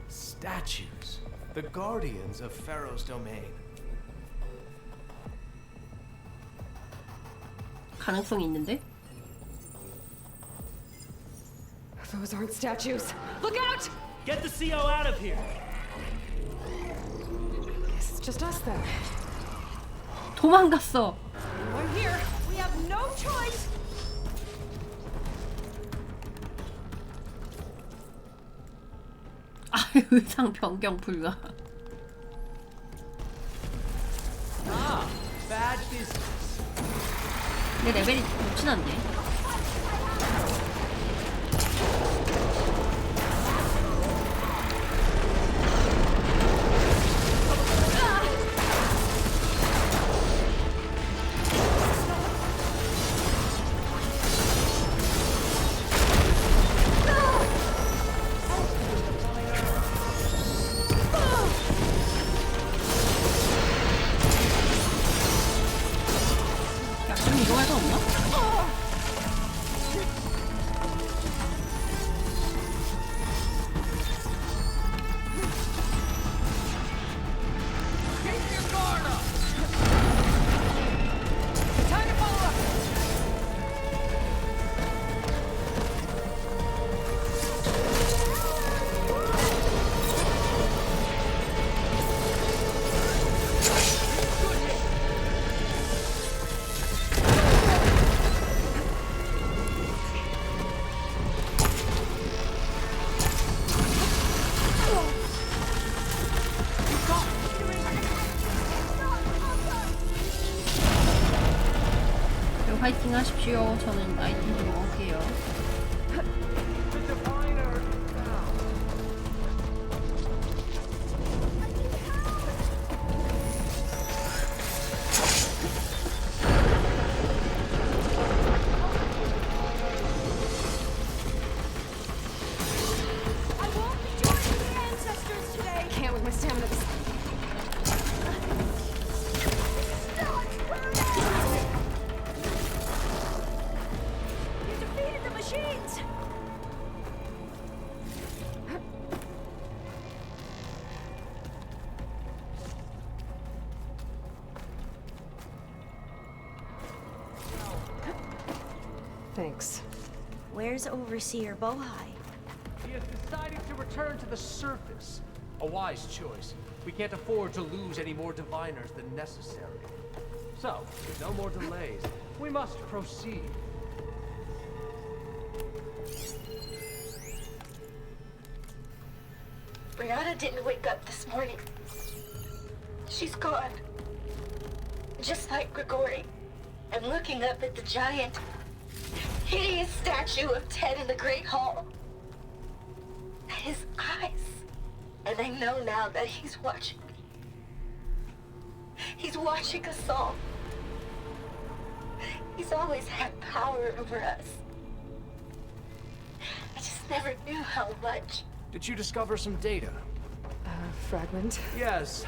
Statues. The guardians of Pharaoh's domain. 가능성이 있는데? Those aren't statues. Look out! Get the CO out of here! Guess it's just us then. 도망갔어. I'm here. We have no choice. 아 의상 변경 불가. Ah, bad business. 내 레벨이 높진 않네. 약간 이동할 수 없나? 파이팅 하십시오. 저는 아이템 좀 먹을게요. I won't be joining the ancestors today. Can't with my stamina. Thanks. Where's Overseer Bohai? He has decided to return to the surface. A wise choice. We can't afford to lose any more diviners than necessary. So, with no more delays, we must proceed. Brianna didn't wake up this morning. She's gone. Just like Grigori. I'm looking up at the giant, hideous statue of Ted in the Great Hall. His eyes. And I know now that he's watching me. He's watching us all. He's always had power over us. I just never knew how much. Did you discover some data? Fragment. Yes.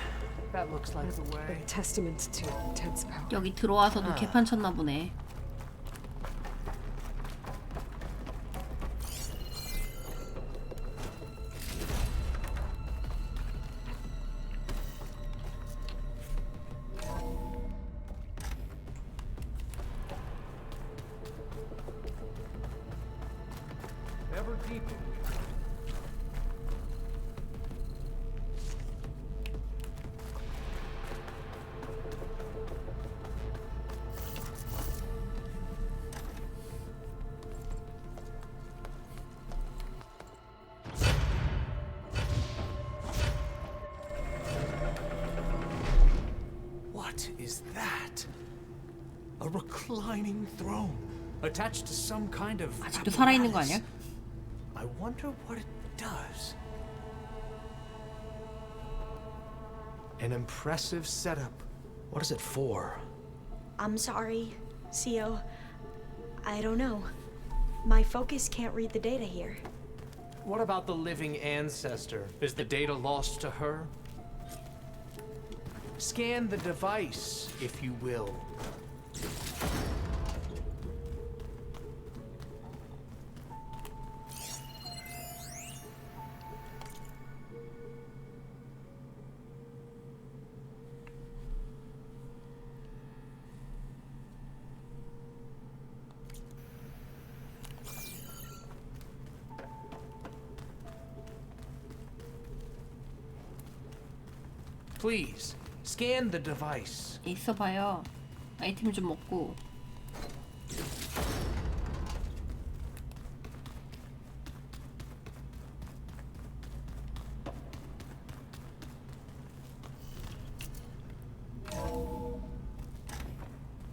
That looks like the way. A testament to Ted's power. 여기 들어와서도 개판 쳤나 보네. Ever deeper. What is that? A reclining throne attached to some kind of 아직도 살아있는 거 아니야? I wonder what it does. An impressive setup. What is it for? I'm sorry, CO. I don't know. My focus can't read the data here. What about the living ancestor? Is the data lost to her? Scan the device, if you will. Please, scan the device. 있어봐요. 아이템 좀 먹고.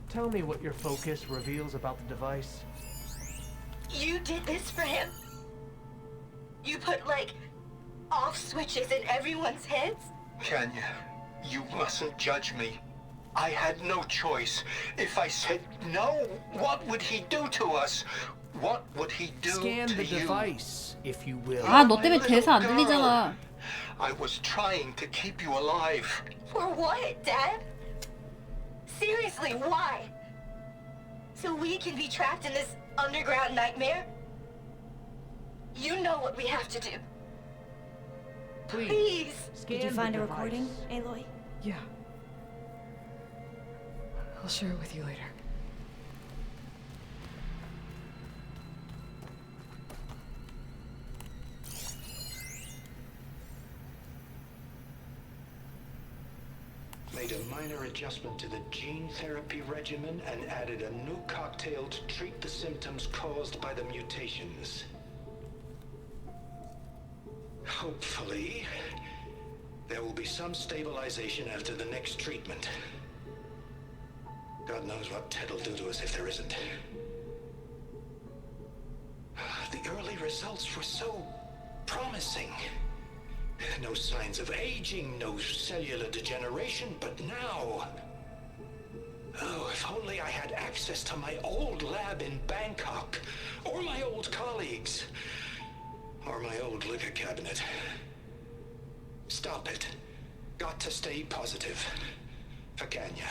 Tell me what your focus reveals about the device. You did this for him? You put, like, off switches in everyone's heads? Kenya, you mustn't judge me. I had no choice. If I said no, what would he do to us? What would he do Scan to the you? device, if you will. 아, 너 때문에 대사 안 들리잖아. I was trying to keep you alive. For what, Dad? Seriously, why? So we can be trapped in this underground nightmare? You know what we have to do. Please. Did you find a recording, Aloy? Yeah. I'll share it with you later. Made a minor adjustment to the gene therapy regimen and added a new cocktail to treat the symptoms caused by the mutations. Hopefully, there will be some stabilization after the next treatment. God knows what Ted will do to us if there isn't. The early results were so promising. No signs of aging, no cellular degeneration, but now... Oh, if only I had access to my old lab in Bangkok, or my old colleagues, or my old liquor cabinet. Stop it. Got to stay positive. For Kenya.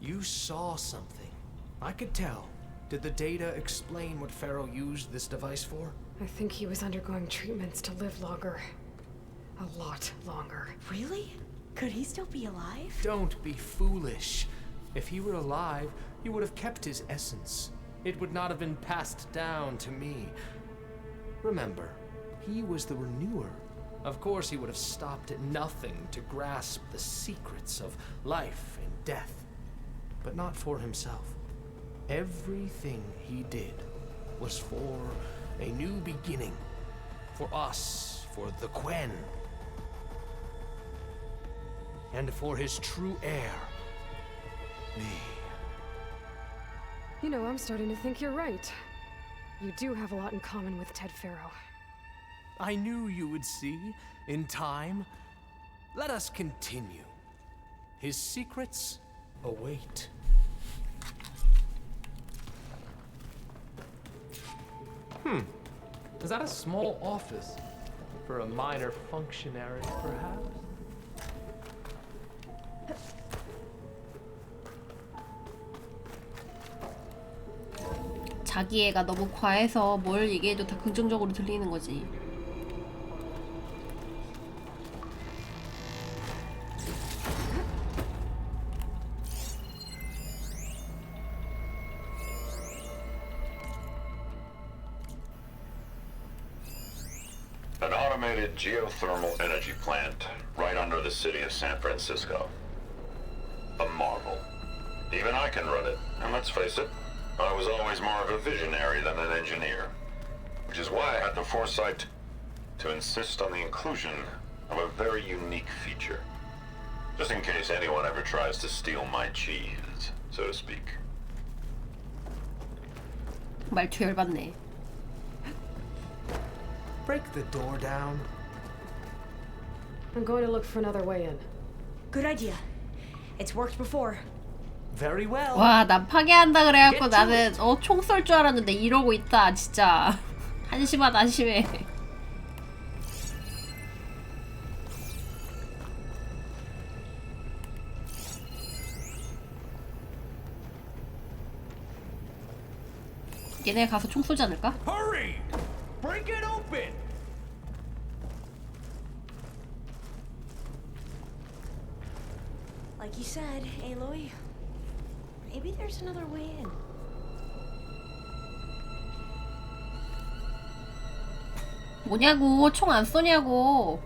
You saw something. I could tell. Did the data explain what Pharaoh used this device for? I think he was undergoing treatments to live longer. A lot longer. Really? Could he still be alive? Don't be foolish. If he were alive, he would have kept his essence. It would not have been passed down to me. Remember, he was the renewer. Of course, he would have stopped at nothing to grasp the secrets of life and death, but not for himself. Everything he did was for a new beginning. For us, for the Quen. And for his true heir, me. You know, I'm starting to think you're right. You do have a lot in common with Ted Farrow. I knew you would see, in time. Let us continue. His secrets await. Is that a small office? For a minor functionary, perhaps? 자기 애가 너무 과해서 뭘 얘기해도 다 긍정적으로 들리는 거지. An automated geothermal energy plant right under the city of San Francisco. A marvel. Even I can run it, and let's face it, I was always more of a visionary than an engineer, which is why I had the foresight to insist on the inclusion of a very unique feature, just in case anyone ever tries to steal my cheese, so to speak. 말투 열받네. Break the door down. I'm going to look for another way in. Good idea. It's worked before. Very well. 와, 난 파괴한다 그래갖고 나는 총 쏠 줄 알았는데 이러고 있다. 진짜 한심하다 한심해. 얘네 가서 총 쏘지 않을까? Hurry! Break it open! Like you said, Aloy, maybe there's another way in. 뭐냐고, 총 안 쏘냐고.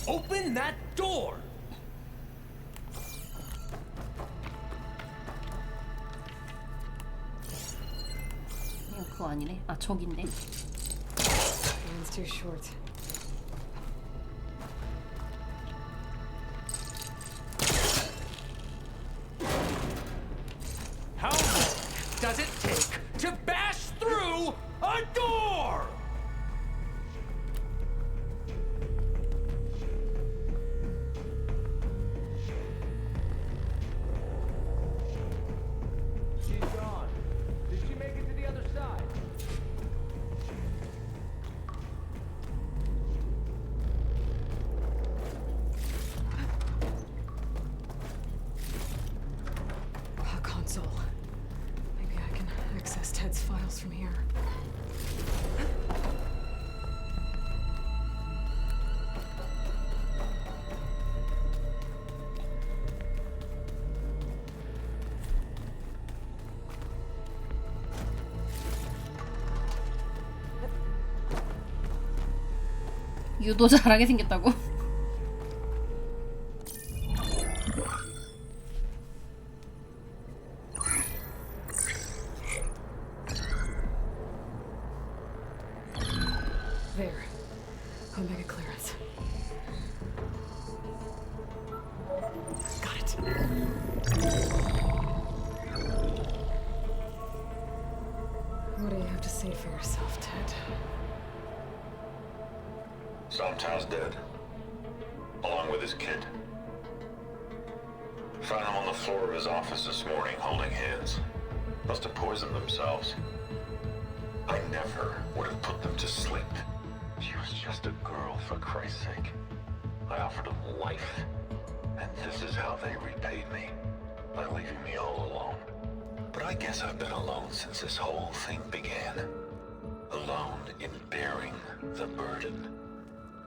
Open that door! 그거 아니네. 아, 저기 있네. Man's too short. How long does it take to bash through a door? She's gone. Did she make it to the other side? A console. Maybe I can access Ted's files from here. 유도 잘하게 생겼다고? There. Omega clearance. Got it. What do you have to say for yourself, Ted? Sometown's dead, along with his kid. Found him on the floor of his office this morning, holding hands. Must have poisoned themselves. I never would have put them to sleep. She was just a girl, for Christ's sake. I offered them life, and this is how they repaid me, by leaving me all alone. But I guess I've been alone since this whole thing began. Alone in bearing the burden.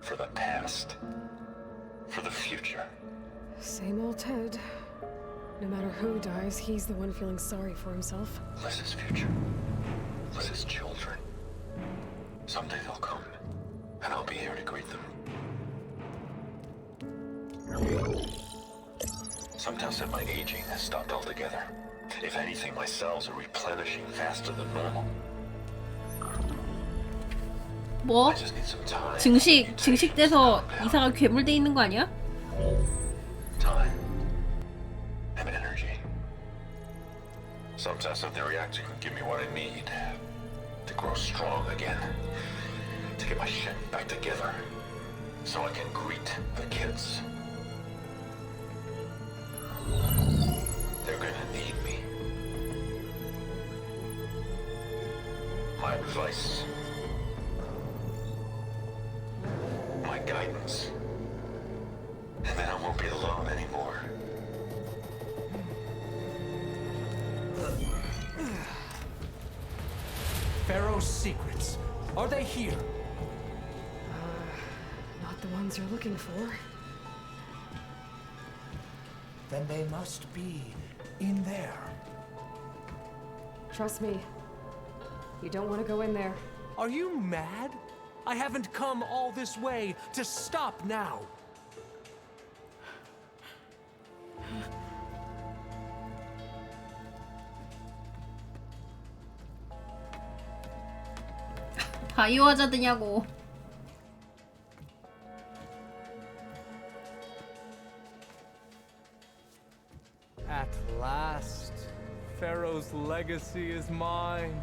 For the past. For for the future. Same old Ted. No matter who dies, he's the one feeling sorry for himself. Liz's future. Liz's children. Someday they'll come, and I'll be here to greet them. Some tests said my aging has stopped altogether. If anything, my cells are replenishing faster than normal. 뭐? I just need some time. 증식돼서 이사가 괴물돼 있는 거 아니야? Time. And energy. Some tests of the reactor can give me what I need to grow strong again. To get my shit back together. So I can greet the kids. They're gonna need me. My advice. My guidance. And then I won't be alone anymore. Pharaoh's secrets. Are they here? Not the ones you're looking for. Then they must be in there. Trust me. You don't want to go in there. Are you mad? I haven't come all this way to stop now. 바이오 하자드냐고. At last, Pharaoh's legacy is mine.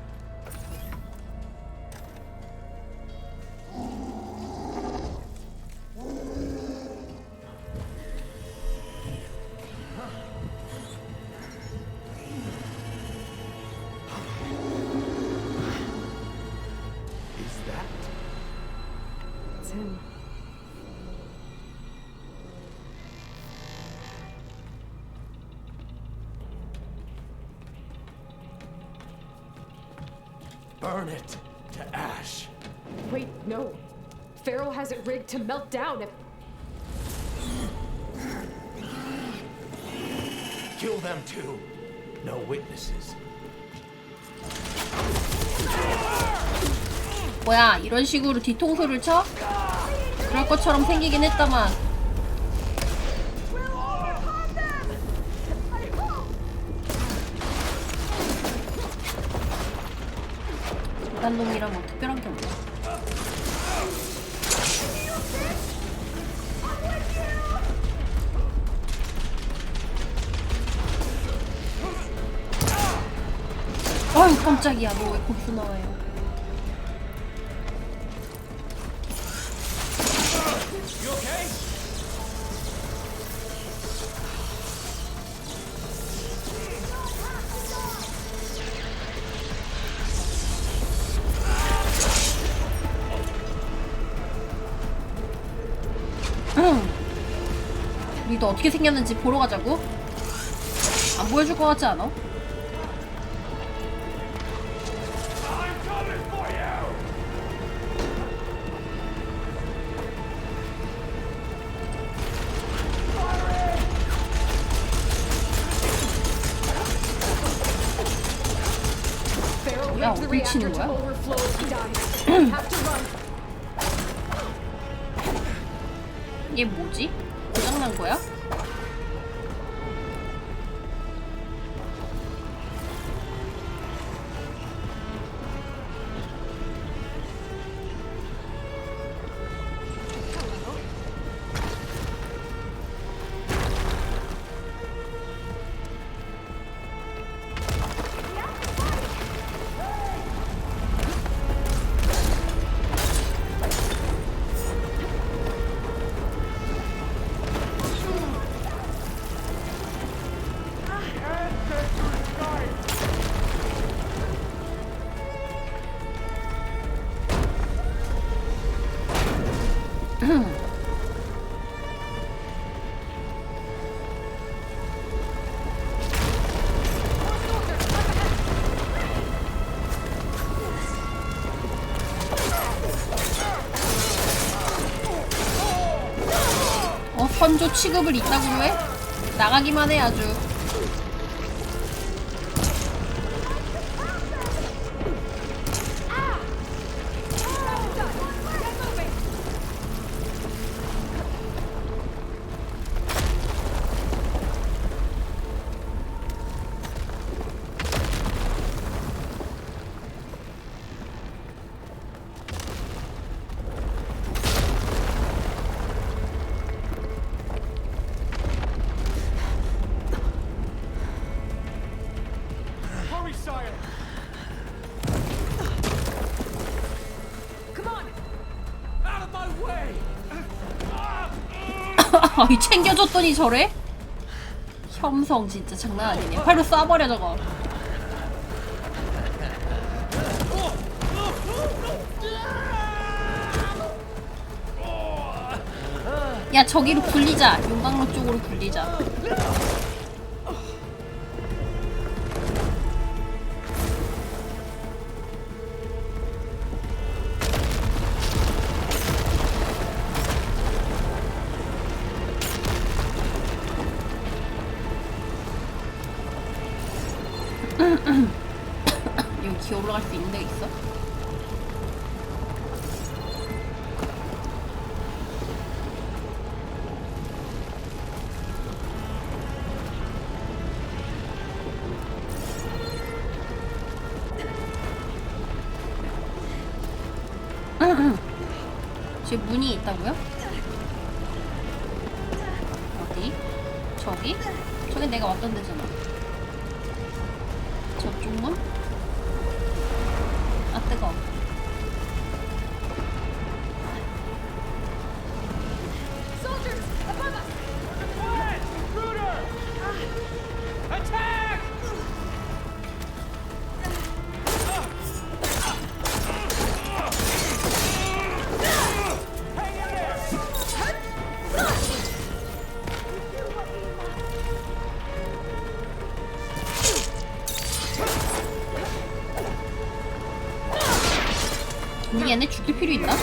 Is that? It's him. Burn it to ash. Wait, no. Pharaoh has it rigged to melt down if... Kill them too. No witnesses. 뭐야, 이런 식으로 뒤통수를 쳐? 그럴 것처럼 생기긴 했다만. 이딴 놈이랑 뭐 특별한 게 없나? 아유 깜짝이야. 너 왜 거기서 나와요? You okay? 우리도 어떻게 생겼는지 보러 가자고? 안 보여줄 것 같지 않아? 야, 어떻게 치는 거야? 이게 뭐지? 고장난 거야? 선조 취급을 이따구로 해? 나가기만 해 아주. 이 챙겨줬더니 저래? 혐성 진짜 장난 아니네. 팔로 쏴버려 저거. 야 저기로 굴리자. 용광로 쪽으로 굴리자. 여기 기어 올라갈 수 있는 데 있어? 지금 문이 있다고요? 어디? 저기? 저기 내가 왔던 데잖아. 저쪽 문? 아 뜨거워. 우리 얘네 죽일 필요 있나?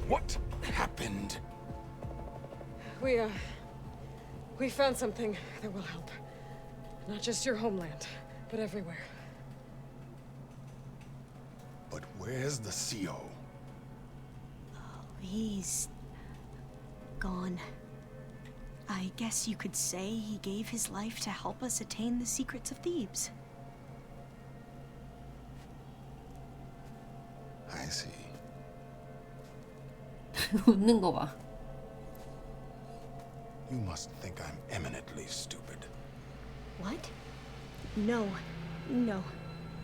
What happened? We found something that will help. Not just your homeland, but everywhere. But where's the CO? He's gone. I guess you could say he gave his life to help us attain the secrets of Thebes. I see. 웃는 거 봐. You must think I'm eminently stupid. What? No.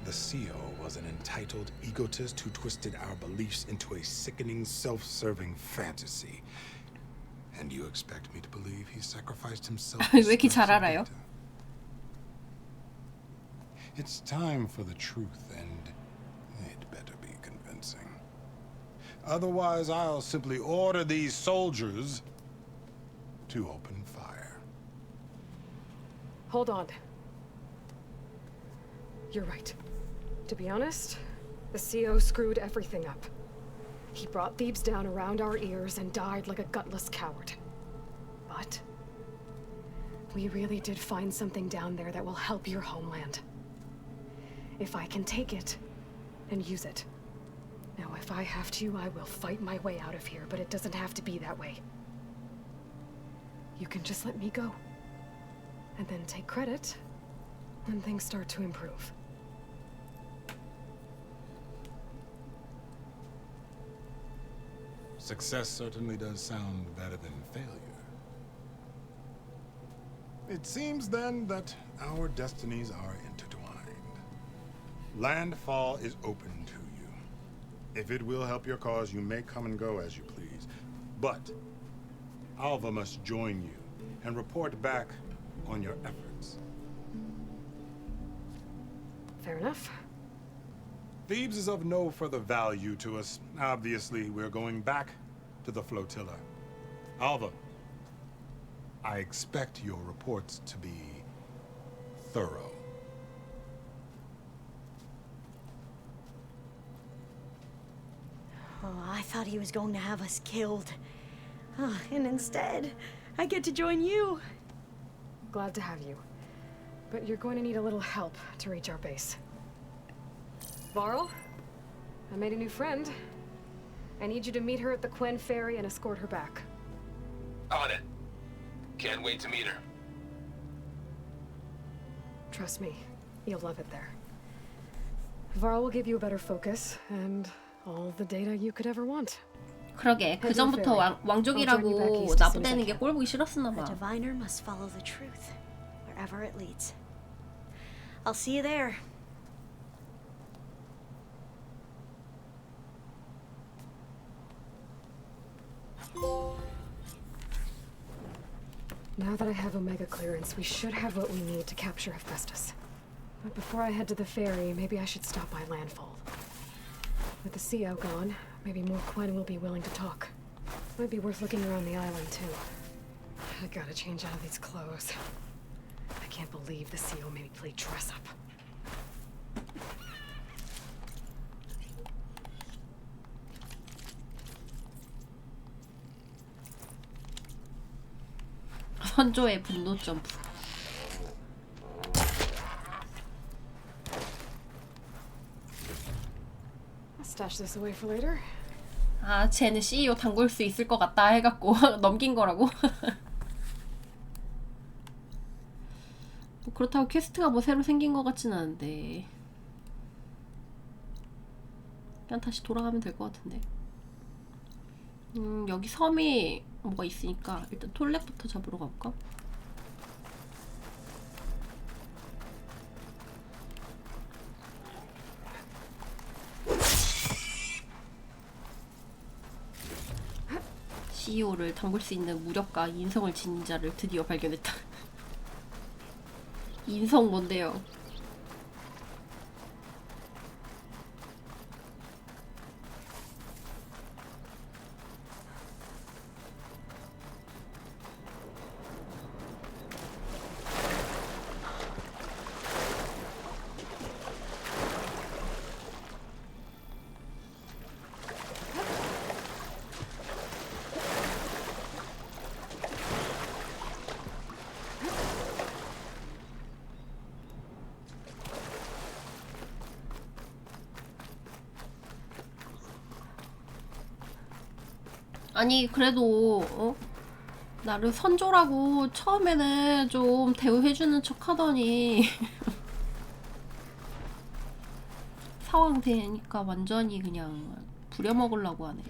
The CO was an entitled egotist who twisted our beliefs into a sickening, self-serving fantasy. And you expect me to believe he sacrificed himself? 왜 이렇게 잘 알아요? It's time for the truth, and it better be convincing. Otherwise, I'll simply order these soldiers to open fire. Hold on. You're right. To be honest, the CO screwed everything up. He brought Thebes down around our ears and died like a gutless coward. But we really did find something down there that will help your homeland. If I can take it and use it. Now, if I have to, I will fight my way out of here, but it doesn't have to be that way. You can just let me go. And then take credit when things start to improve. Success certainly does sound better than failure. It seems then that our destinies are intertwined. Landfall is open to you. If it will help your cause, you may come and go as you please. But Alva must join you and report back on your efforts. Fair enough. Thebes is of no further value to us. Obviously, we're going back to the flotilla. Alva, I expect your reports to be thorough. Oh, I thought he was going to have us killed. Oh, and instead, I get to join you. Glad to have you. But you're going to need a little help to reach our base. Varl, I made a new friend. I need you to meet her at the Quen Ferry and escort her back. On it. Can't wait to meet her. Trust me, you'll love it there. Varl will give you a better focus and all the data you could ever want. 그러게 그 전부터 왕족이라고 나부대는 게 꼴보기 싫었었나 The 봐. diviner must follow the truth, wherever it leads. I'll see you there. Now that I have Omega clearance, we should have what we need to capture Hephaestus. But before I head to the ferry, maybe I should stop by Landfall. With the CO gone, maybe more Quen will be willing to talk. Might be worth looking around the island, too. I gotta change out of these clothes. I can't believe the CO made me play dress up. 선조의 분노 점프. I'll stash this away for later. 아, 쟤는 CEO 담글 수 있을 것 같다 해갖고 넘긴 거라고? 뭐 그렇다고 퀘스트가 뭐 새로 생긴 것 같진 않은데 그냥 다시 돌아가면 될 것 같은데. 여기 섬이 뭐가 있으니까 일단 톨렉부터 잡으러 가볼까? CEO를 담글 수 있는 무력과 인성을 지닌 자를 드디어 발견했다. 인성 뭔데요? 아니 그래도 나를 선조라고 처음에는 좀 대우해주는 척 하더니 상황 되니까 완전히 그냥 부려먹으려고 하네.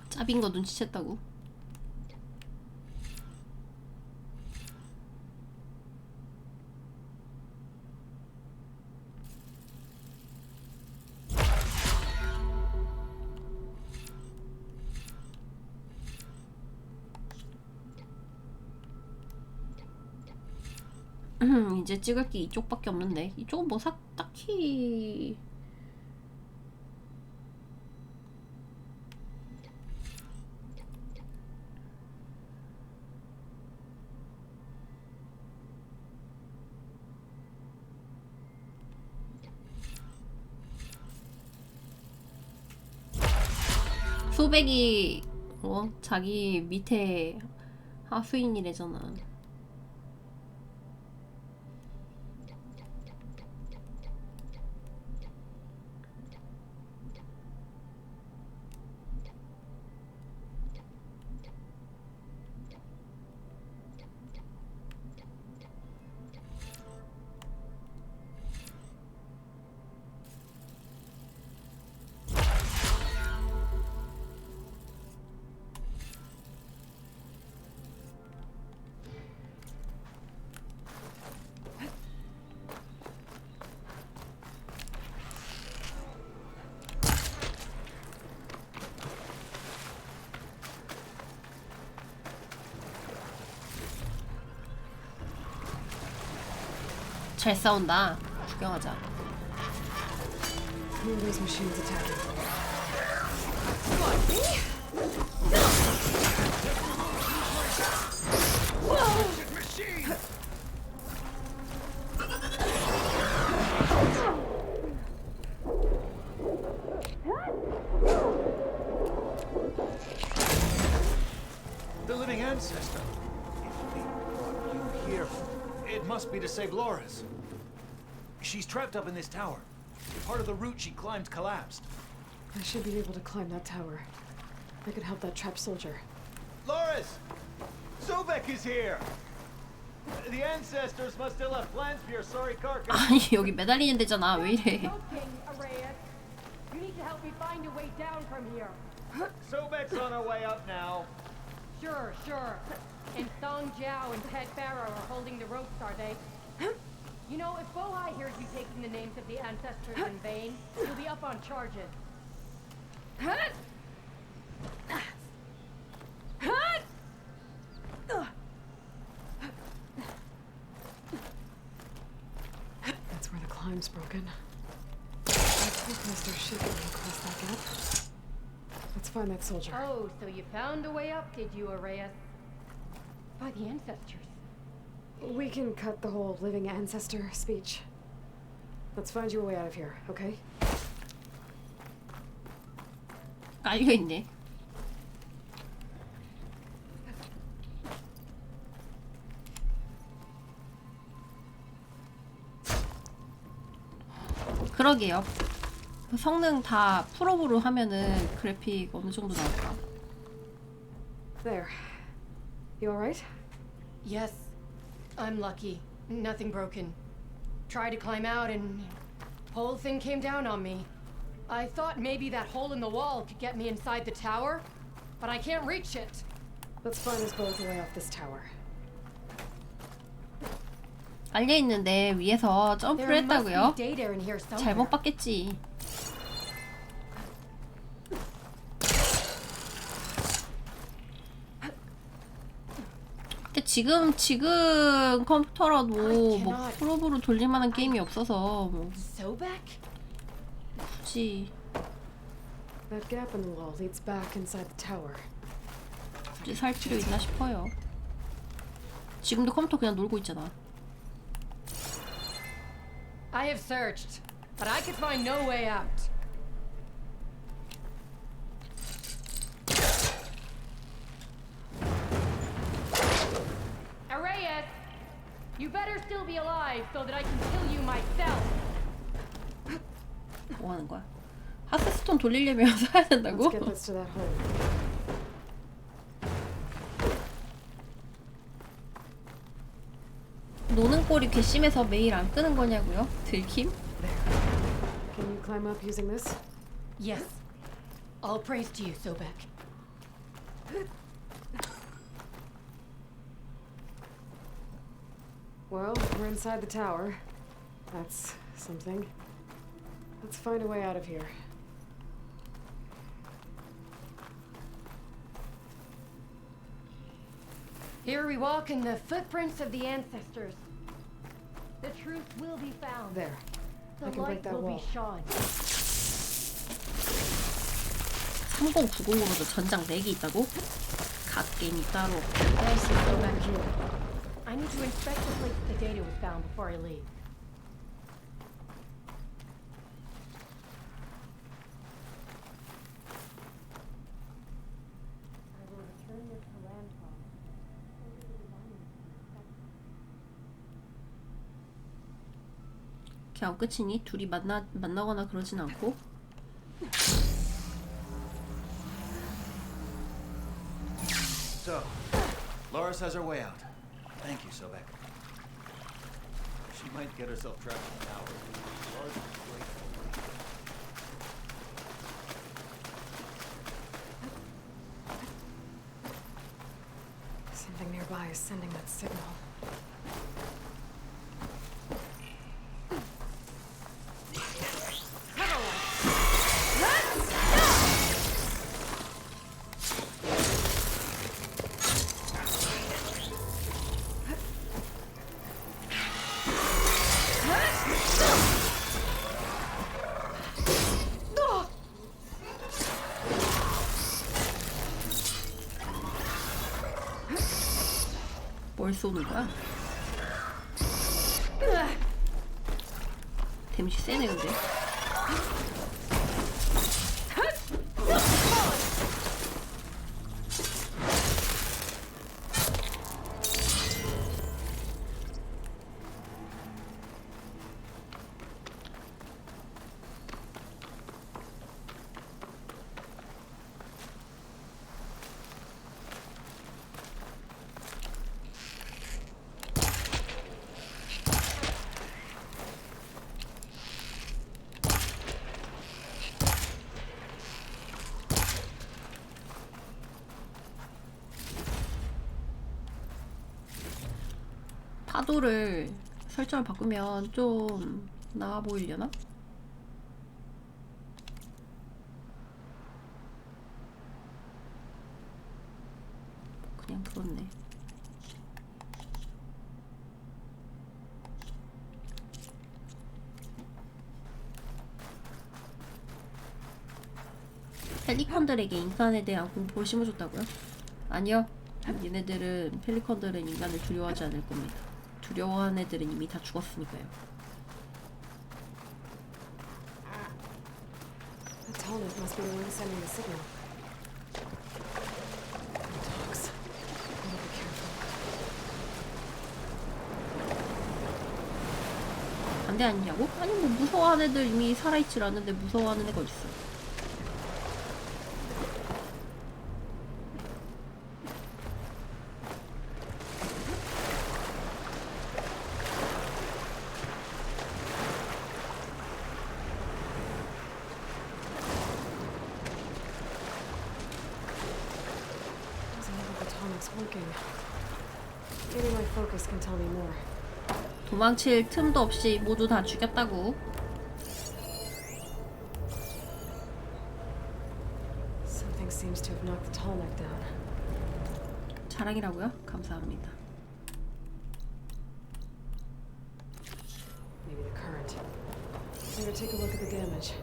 짭인 거 눈치챘다고? 이제 찍을 게 이쪽밖에 없는데 이쪽은 뭐 딱히 소백이 자기 밑에 하수인이래잖아. 잘 싸운다. 구경하자. Who are those machines attacking? The living ancestor. If they brought you here, it must be to save Loris. She's trapped up in this tower. Part of the route she climbed collapsed. I should be able to climb that tower. I could help that trapped soldier. Loris! Sobek is here! The ancestors must still have plans for your sorry carcass. 아니 여기 매달리는 데잖아. 왜 이래? You need to help me find a way down from here. Sobek's on her way up now. Sure. And Song Jiao and Ted Farrow are holding the ropes, are they? You know, if Bohai hears you taking the names of the ancestors in vain, he'll be up on charges. That's where the climb's broken. Mr. shaking across that gap. Let's find that soldier. Oh, so you found a way up, did you, Arrayas? By the ancestors. We can cut the whole living ancestor speech. Let's find you a way out of here, okay? 깔려있네. 그러게요. 성능 다 풀업으로 하면은 그래픽 어느 정도 나올까? There. You alright? Yes. I'm lucky. Nothing broken. Tried to climb out and whole thing came down on me. I thought maybe that hole in the wall could get me inside the tower, but I can't reach it. Let's find us both a way off this tower. 깔려있는데 위에서 점프를 했다고요? Data in here somewhere. 잘못 봤겠지. 근데 지금 컴퓨터라도 뭐 프로브로 돌릴 만한 게임이 없어서 뭐 굳이 That gap in the wall leads back inside the tower. 굳이 살 필요 있나 싶어요. 지금도 컴퓨터 그냥 놀고 있잖아. I have searched, but I could find no way out. Arrayas, you better still be alive so that I can kill you myself. 뭐 하는 거야? 하스스톤 돌리려면 사야 된다고? Let's get this to that hole. 노는 꼴이 괘씸해서 매일 안 끄는 거냐고요? 들킴? Can you climb up using this? Yes. All praise to you, Sobek. Well, we're inside the tower. That's something. Let's find a way out of here. Here we walk in the footprints of the ancestors. The truth will be found. There. The I can break light that will wall. be shone. 3090으로도 전장 4개 있다고? 갓 게임이 따로. Thanks, Sobek. I need to inspect the place the data was found before I leave. I will return this to landfall. 그냥 끝이니? 둘이 만나거나 그러진 않고? So, Loris has her way out. Thank you, Sobek. She might get herself trapped in the tower. Loris is grateful. Something nearby is sending that signal. 뭘 쏘는 거야? 데미지 세네 근데. 파도를 설정을 바꾸면 좀 나아 보이려나? 그냥 그렇네. 펠리컨들에게 인간에 대한 공포를 심어줬다고요? 아니요. 얘네들은 펠리컨들은 인간을 두려워하지 않을 겁니다. 두려워하는 애들은 이미 다 죽었으니까요. The Talmud must be the one sending the signal. Dogs. Gotta be careful. 반대 아니냐고? 아니 뭐 무서워하는 애들 이미 살아있질 않는데 무서워하는 애가 어딨어. Maybe my focus can tell me more. 도망칠 틈도 없이 모두 다 죽였다고. Something seems to have knocked the Tallneck down. 자랑이라고요? 감사합니다. Maybe the current. Better take a look at the damage.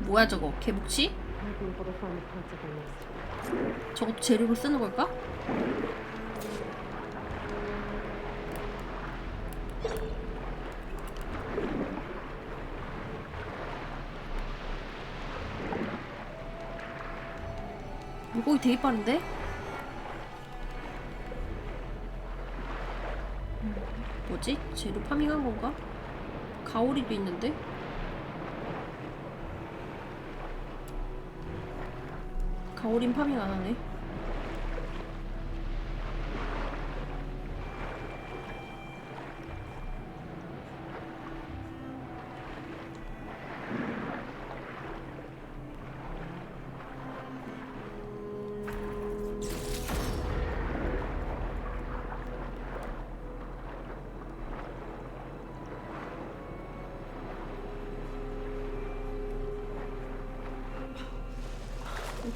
뭐야 저거? 개복치? 저것도 재료로 쓰는 걸까? 물고기 되게 빠른데? 뭐지? 재료 파밍한 건가? 가오리도 있는데? 가오린 파밍 안 하네.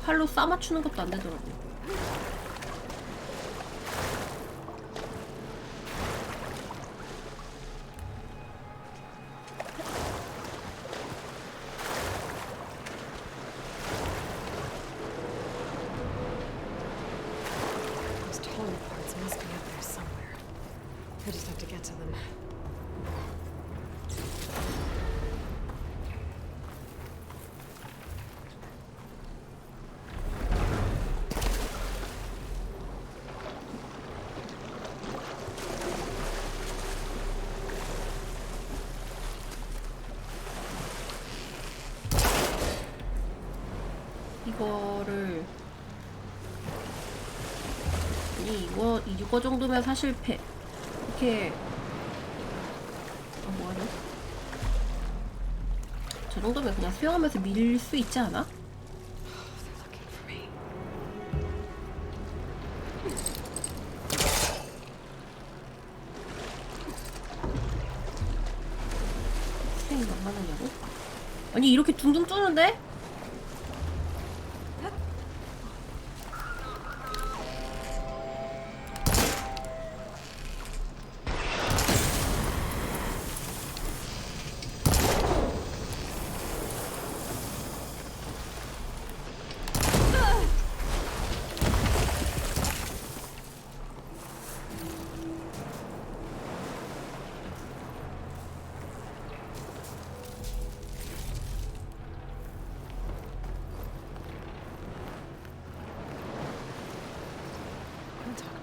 팔로 싸맞추는 것도 안 되더라고. Those Tallneck parts must be up there somewhere. I just have to get to them. 이거를 아니 이거 정도면 사실 이렇게 뭐하냐? 저 정도면 그냥 수영하면서 밀 수 있지 않아? 수영인가 장난하냐고? 아니 이렇게 둥둥 뜨는데?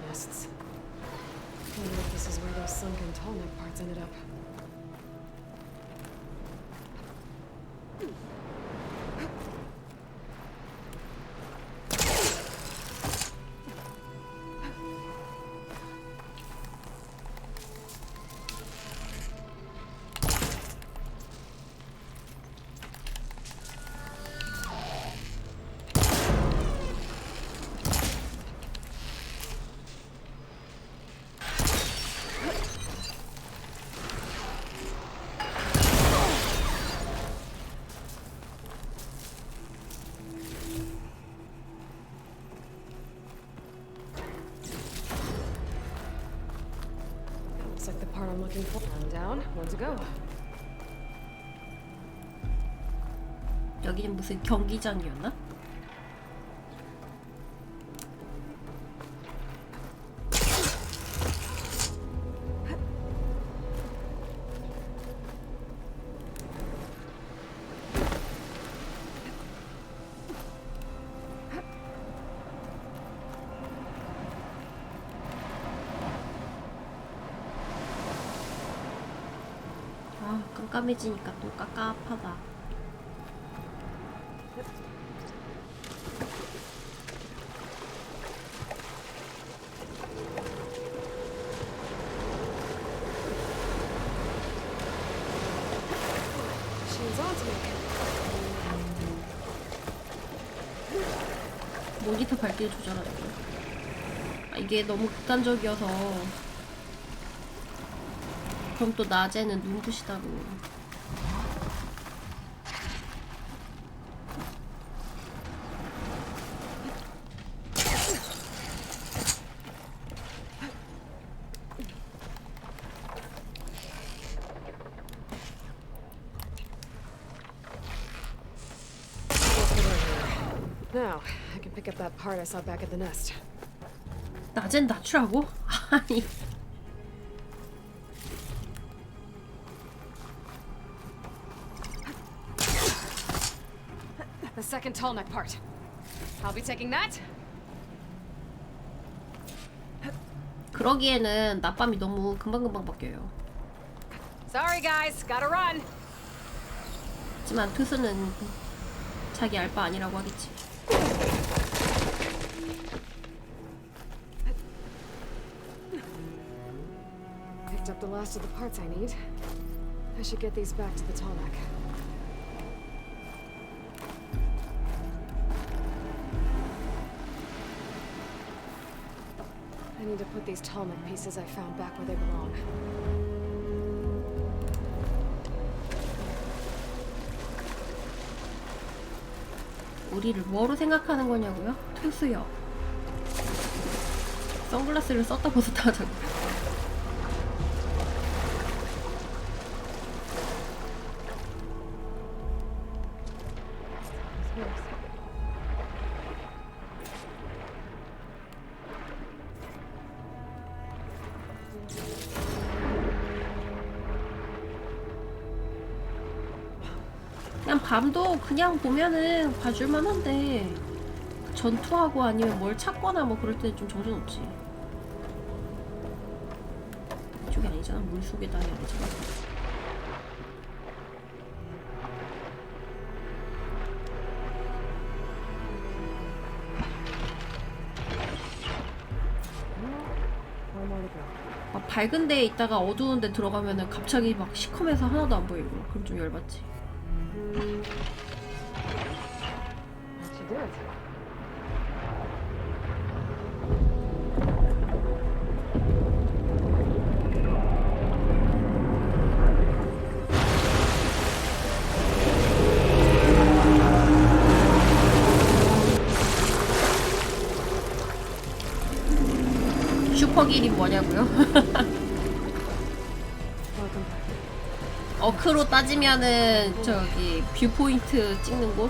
Nests. Wonder if this is where those sunken tall neck parts ended up. Looks like the part I'm looking for. One down, one to go. 여기는 무슨 경기장이었나? 아, 깜깜해지니까 또 깝깝하다. She's on to me. 모니터 밝기를 조절하는 거. 아, 이게 너무 극단적이어서 그럼 또 낮에는 눈부시다고. Now, I can pick up that part I saw back at the nest. 낮엔 낮추라고? 아니. The second tall neck part. I'll be taking that. 그러기에는 낮밤이 너무 금방금방 바뀌어요. Sorry guys, gotta run. 하지만 투수는 자기 알바 아니라고 하겠지. Picked up the last of the parts I need. I should get these back to the tall neck. I need to put these tall neck pieces I found back where they belong. 우리를 뭐로 생각하는 거냐고요? 투수요. 선글라스를 썼다 벗었다 하자고. 그냥 밤도 그냥 보면은 봐줄만 한데 전투하고 아니면 뭘 찾거나 뭐 그럴 때는 좀 정신없지. 이쪽이 아니잖아. 물속에다 해야 되잖아. 막 밝은 데에 있다가 어두운 데 들어가면은 갑자기 막 시커매서 하나도 안 보이고 그럼 좀 열받지. 길이 뭐냐고요? 어크로 따지면은 저기 뷰포인트 찍는 곳?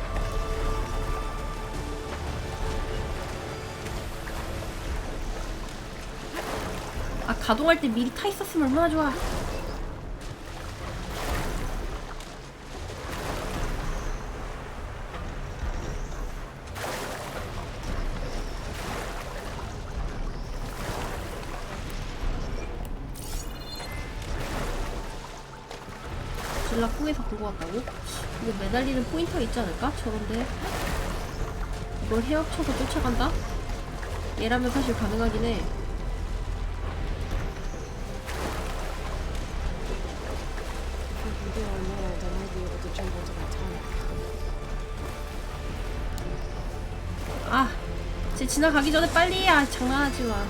아, 가동할 때 미리 타 있었으면 얼마나 좋아. 질라 콩에서 그거 같다고? 이거 매달리는 포인터가 있지 않을까? 저런데 이걸 헤엄쳐서 쫓아간다? 얘라면 사실 가능하긴 해. 아, 쟤 지나가기 전에 빨리. 아, 장난하지 마.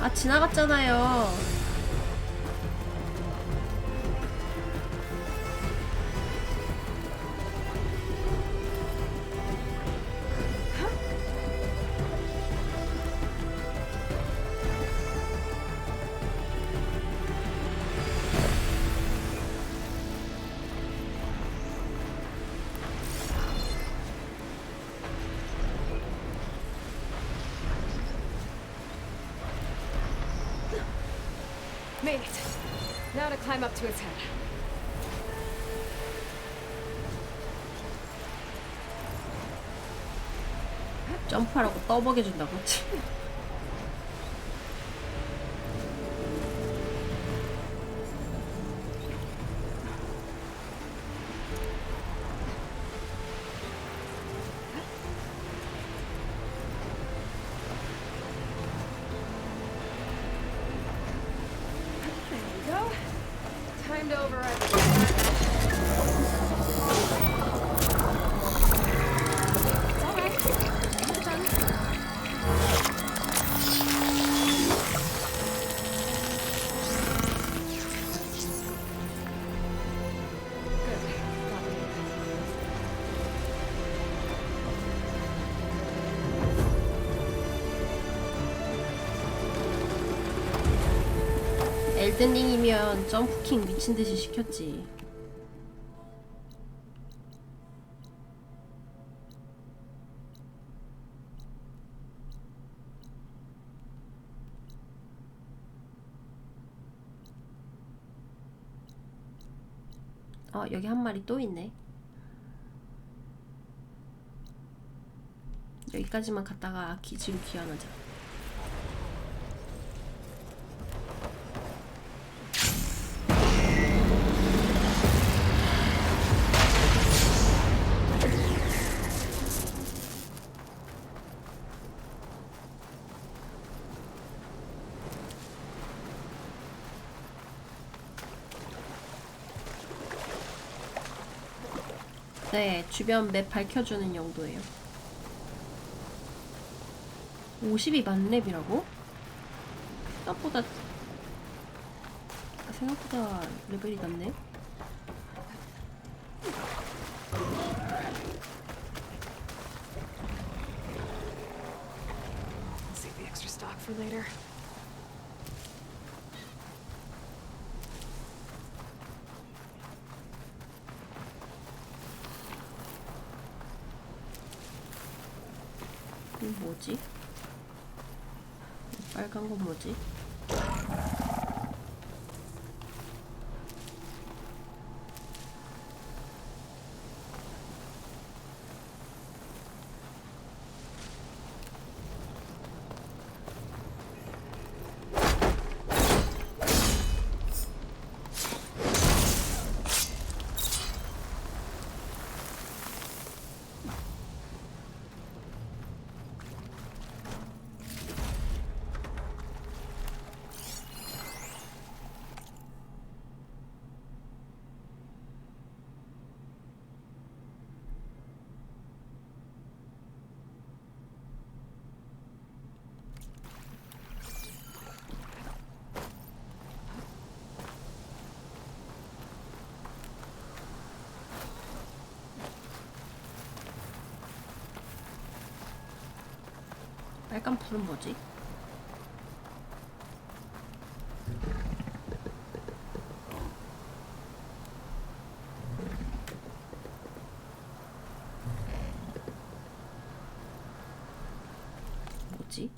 아, 지나갔잖아요. Made it. Now to climb up to its head. 점프하라고 떠먹여준다고. Time to override. It's all right. Almost done. 엘든링이면 점프킹 미친듯이 시켰지. 여기 한 마리 또 있네. 여기까지만 갔다가 지금 귀환하자. 네, 주변 맵 밝혀주는 용도예요. 50이 만렙이라고? 생각보다 레벨이 낮네. Save the extra stock for later. 이거 뭐지? 빨간 건 뭐지? 빨간 불은 뭐지? 뭐지?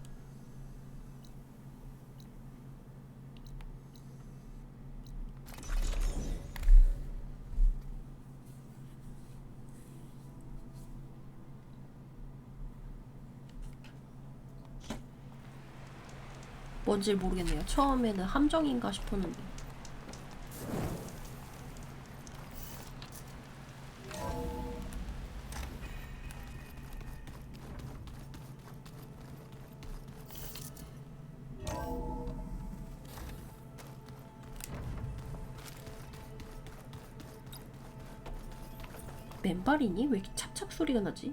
뭔지 모르겠네요. 처음에는 함정인가 싶었는데. 맨발이니? 왜 이렇게 찹찹 소리가 나지?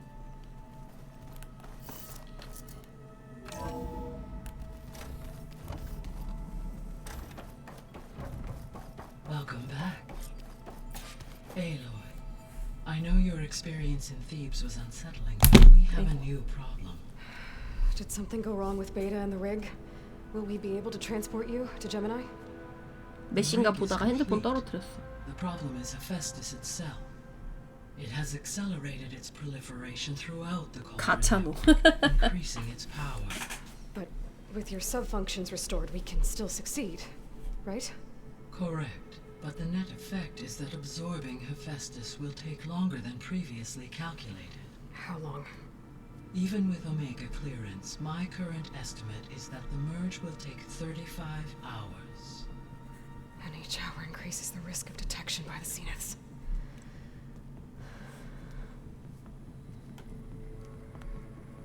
Welcome back. Aloy, I know your experience in Thebes was unsettling, but we have a new problem. Did something go wrong with Beta and the rig? Will we be able to transport you to Gemini? 메신가 보다가 핸드폰 떨어뜨렸어. The problem is Hephaestus itself. It has accelerated its proliferation throughout the 가차노. increasing its power. But with your sub-functions restored, we can still succeed, right? Correct. But the net effect is that absorbing Hephaestus will take longer than previously calculated. How long? Even with Omega clearance, my current estimate is that the merge will take 35 hours. And each hour increases the risk of detection by the Zeniths.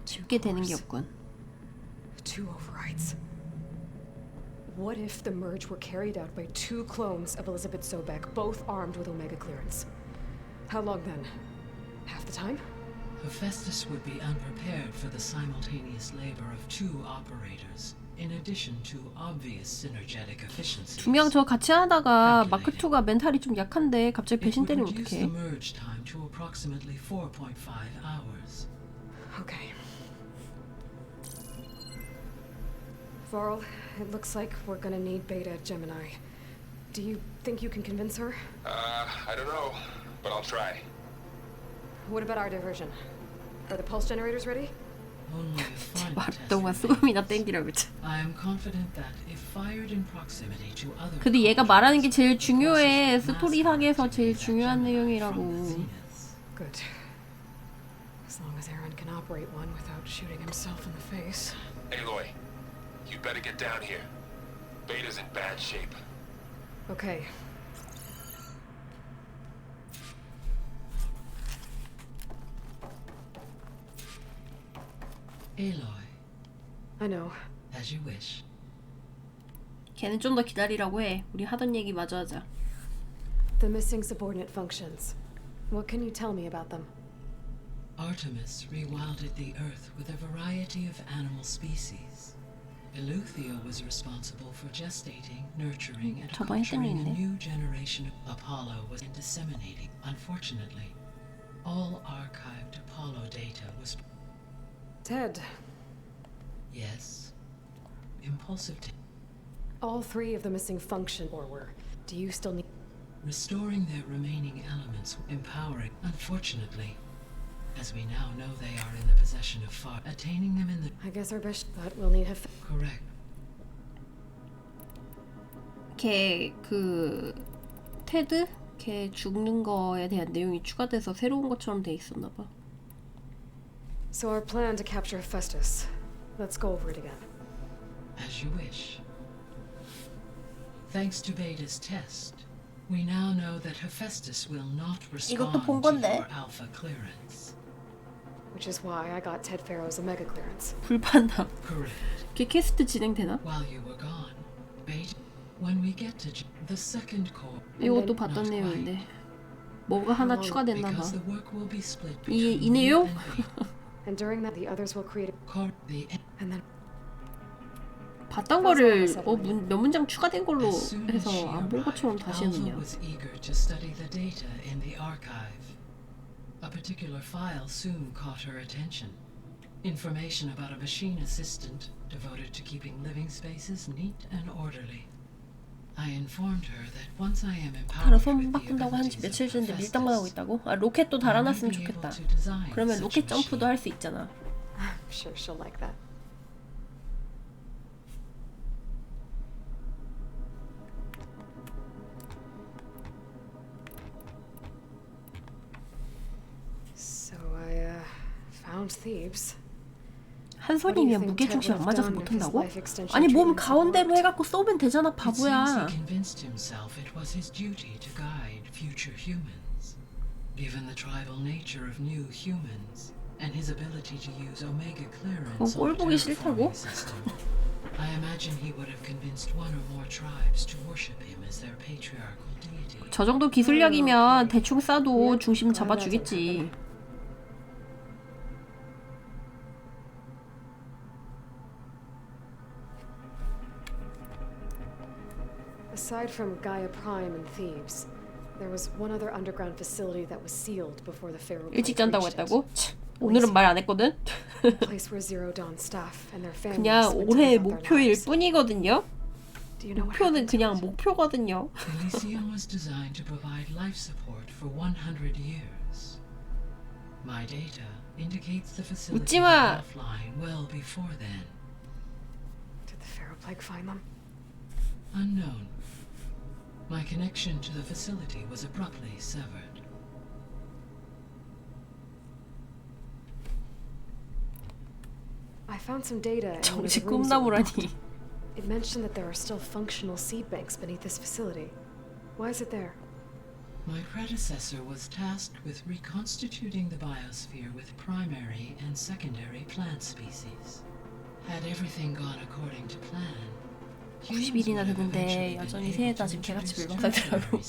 쉽게 되는 게 없군. 2 overrides. What if the merge were carried out by 2 clones of Elizabeth Sobek, both armed with Omega clearance? How long then? Half the time? Hephaestus would be unprepared for the simultaneous labor of 2 operators, in addition to obvious synergetic efficiencies. 2명 저 같이 하다가 마크2가 멘탈이 좀 약한데 갑자기 배신 It would 때리면 reduce 어떡해? the merge time to approximately 4.5 hours. Okay. Varl, it looks like we're gonna need Beta at Gemini. Do you think you can convince her? I don't know, but I'll try. What about our diversion? Are the pulse generators ready? Only a final test 동안 수금이나 땡기라고 했지. I am confident that if fired in proximity to other 근데 얘가 말하는 게 제일 중요해. 스토리상에서 제일 중요한 내용이라고. Good. As long as Aaron can operate one without shooting himself in the face. Aloy, you better get down here. Beta's in bad shape. Okay. Aloy, I know. as you wish. 걔는 좀 더 기다리라고 해. 우리 하던 얘기 마저 하자. The missing subordinate functions. What can you tell me about them? Artemis rewilded the Earth with a variety of animal species. Eleuthia was responsible for gestating, nurturing, and 저번에 했던 게 culturing a 있네. new generation of Apollo was in disseminating. Unfortunately, all archived Apollo data was Ted. yes, impulsive. All 3 of the missing function were. Do you still need... Restoring their remaining elements, empowering. Unfortunately, as we now know, they are in the possession of Far. Attaining them in the... I guess our best, but we'll need Correct. 걔 테드? 걔 죽는 거에 대한 내용이 추가돼서 새로운 것처럼 돼 있었나 봐. So our plan to capture Hephaestus. Let's go over it again. As you wish. Thanks to Beta's test, we now know that Hephaestus will not respond 이것도 본 to 건데. your alpha clearance. Which is why I got Ted Farrow's Omega clearance. 불판다. Correct. 걔 캐스트 진행되나? While you were gone, Beta, when we get to the second core, 이것도 봤던 내용인데 뭐가 하나 추가됐나 봐. because the work will be split 이 between 내용? you and Beta. And during that, the others will create and then 봤던 거를 몇 문장 추가된 걸로 As soon as she 해서 안 본 것처럼 다시 Alpha 했느냐. was eager to study the data in the archive. A particular file soon caught her attention. Information about a machine assistant devoted to keeping living spaces neat and orderly. I informed her that once I am 달아 empowered 손 with the 바꾼다고 한 지 abilities 며칠 of 전인데 밀당만 하고 Hephaestus, 있다고? 아 로켓도 달아놨으면 좋겠다. 그러면 로켓 점프도 할 수 있잖아. I'm sure she'll like that. So I found Thebes. 한 손이면 무게중심 안 맞아서 못한다고? 아니 몸 가운데로 해갖고 쏘면 되잖아 바보야. It seems he convinced himself it was his duty to guide future humans. Given the tribal nature of new humans and his ability to use Omega clearance 꼴 on the 보기 싫다고? terraforming system, I imagine he would have convinced one or more tribes to worship him as their patriarchal deity. 저 정도 기술력이면 대충 쏴도 중심 잡아주겠지. Aside from Gaia Prime and Thebes, there was one other underground facility that was sealed before the Pharaoh 일찍 잔다고 했다고? 오늘은 말 안 했거든. place where Zero Dawn staff and their families 그냥 went to 올해의 live out their 목표일 lives. 뿐이거든요. Do you know what 목표는 happened? 그냥 목표거든요. Elysium was designed to provide life support for 100 years. My data indicates the facility 웃지 마. went offline well before then. Did the Pharaoh plague find them? Unknown. My connection to the facility was abruptly severed. I found some data in one of 정식 the rooms that were 꿈나무라니. locked. It mentioned that there are still functional seed banks beneath this facility. Why is it there? My predecessor was tasked with reconstituting the biosphere with primary and secondary plant species. Had everything gone according to plan, 90일이나 됐는데 여전히 새해다 지금 개같이 불멍살더라고.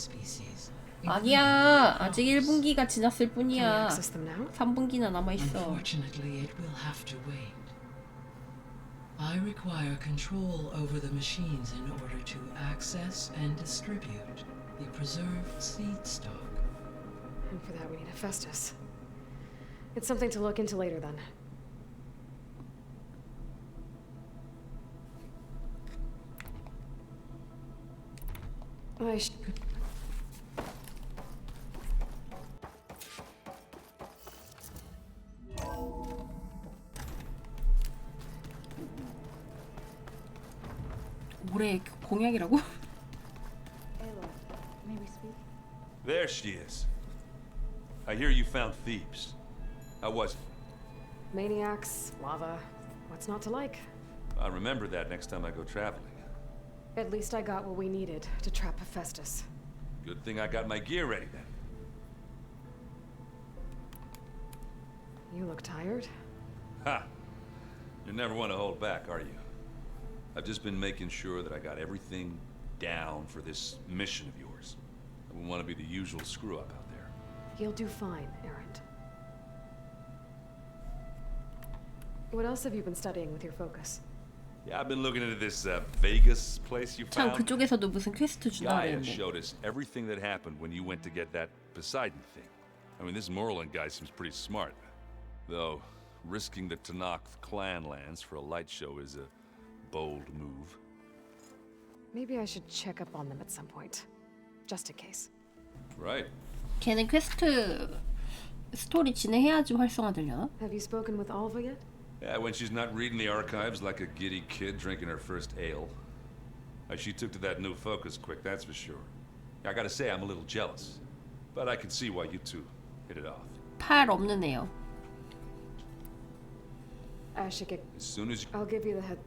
아니야 아직 1분기가 지났을 뿐이야. 3분기나 남아있어. Unfortunately, it will have to wait. I require control over the machines in order to access and distribute the preserved seed stock. And for that we need Hephaestus. It's something to look into later then. I should... 올해 공약이라고? May we speak? There she is. I hear you found Thebes. How was it? Maniacs, lava, what's not to like? I'll remember that next time I go traveling. At least I got what we needed to trap Hephaestus. Good thing I got my gear ready then. You look tired. Ha! You never want to hold back, are you? I've just been making sure that I got everything down for this mission of yours. I wouldn't want to be the usual screw-up out there. You'll do fine, Errant. What else have you been studying with your focus? Yeah, I've been looking into this Vegas place you 참 found. 그쪽에서도 무슨 퀘스트 주나 Gaia 그랬는데. showed us everything that happened when you went to get that Poseidon thing. I mean, this Merlin guy seems pretty smart. Though, risking the Tanakh clan lands for a light show is a bold move. Maybe I should check up on them at some point. Just in case. Right. 걔는 퀘스트 스토리 진행해야지 활성화되려나? Have you spoken with Alva yet? Yeah, when she's not reading the archives like a giddy kid drinking her first ale. She took to that new focus quick, that's for sure. I gotta say, I'm a little jealous. But I can see why you two hit it off. 팔 없는 애요. I should get... As soon as you... I'll give you the head...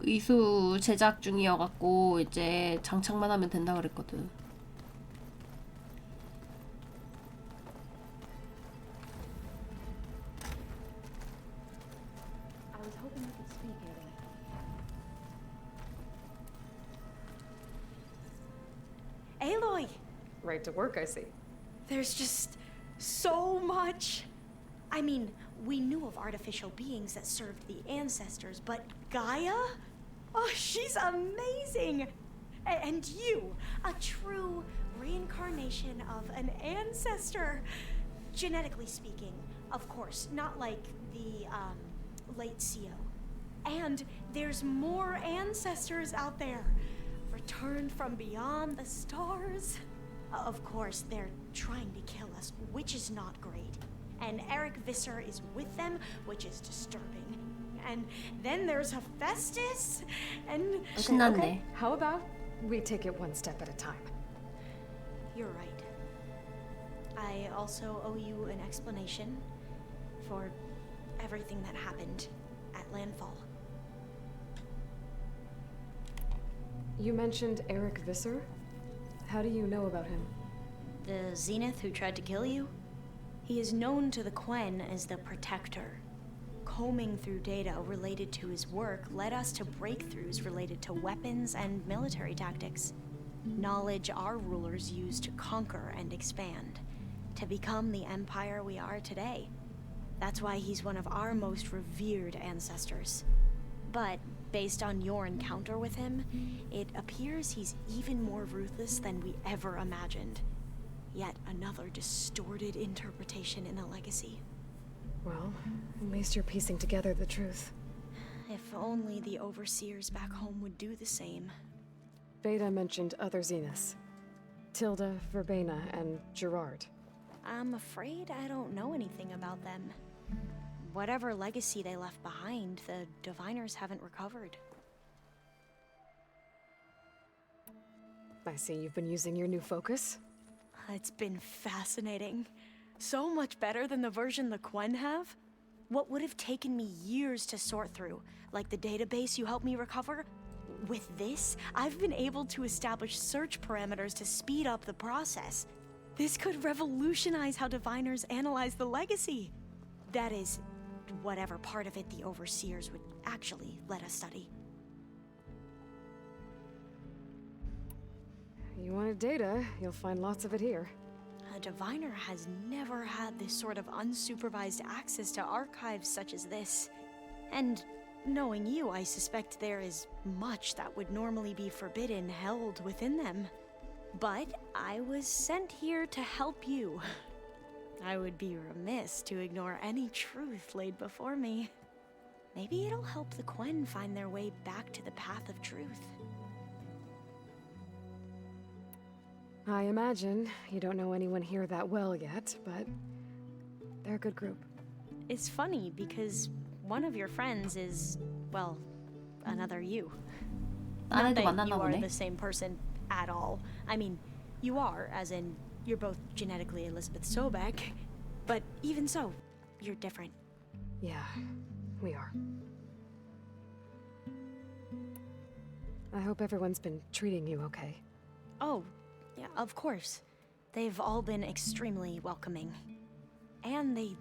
의수 제작 중이어갖고 이제 장착만 하면 된다 그랬거든. I was hoping you could speak, Aloy. Aloy! Right to work, I see. There's just so much. I mean, we knew of artificial beings that served the ancestors, but Gaia? Oh, she's amazing! And you, a true reincarnation of an ancestor. Genetically speaking, of course, not like the late CO. And there's more ancestors out there, returned from beyond the stars. Of course, they're trying to kill us, which is not great. And Eric Visser is with them, which is disturbing. And then there's Hephaestus, and... Okay. How about we take it one step at a time? You're right. I also owe you an explanation for everything that happened at Landfall. You mentioned Eric Visser? How do you know about him? The Zenith who tried to kill you? He is known to the Quen as the Protector. Combing through data related to his work led us to breakthroughs related to weapons and military tactics. Knowledge our rulers used to conquer and expand, to become the empire we are today. That's why he's one of our most revered ancestors. But based on your encounter with him, it appears he's even more ruthless than we ever imagined. Yet another distorted interpretation in the legacy. Well, at least you're piecing together the truth. If only the overseers back home would do the same. Beta mentioned other Zeniths. Tilda, Verbena, and Gerard. I'm afraid I don't know anything about them. Whatever legacy they left behind, the Diviners haven't recovered. I see you've been using your new focus. It's been fascinating. So much better than the version the Quen have. What would have taken me years to sort through, like the database you helped me recover, with this, I've been able to establish search parameters to speed up the process. This could revolutionize how Diviners analyze the legacy. That is, whatever part of it the Overseers would actually let us study. You wanted data, you'll find lots of it here. A Diviner has never had this sort of unsupervised access to archives such as this. And knowing you, I suspect there is much that would normally be forbidden held within them. But I was sent here to help you. I would be remiss to ignore any truth laid before me. Maybe it'll help the Quen find their way back to the path of truth. I imagine you don't know anyone here that well yet, but they're a good group. It's funny because one of your friends is, well, another you. Not that you are the same person at all. I mean, you are, as in, you're both genetically Elizabeth Sobek, but even so, you're different. Yeah, we are. I hope everyone's been treating you okay. Oh, yeah, of course. They've all been extremely welcoming. And they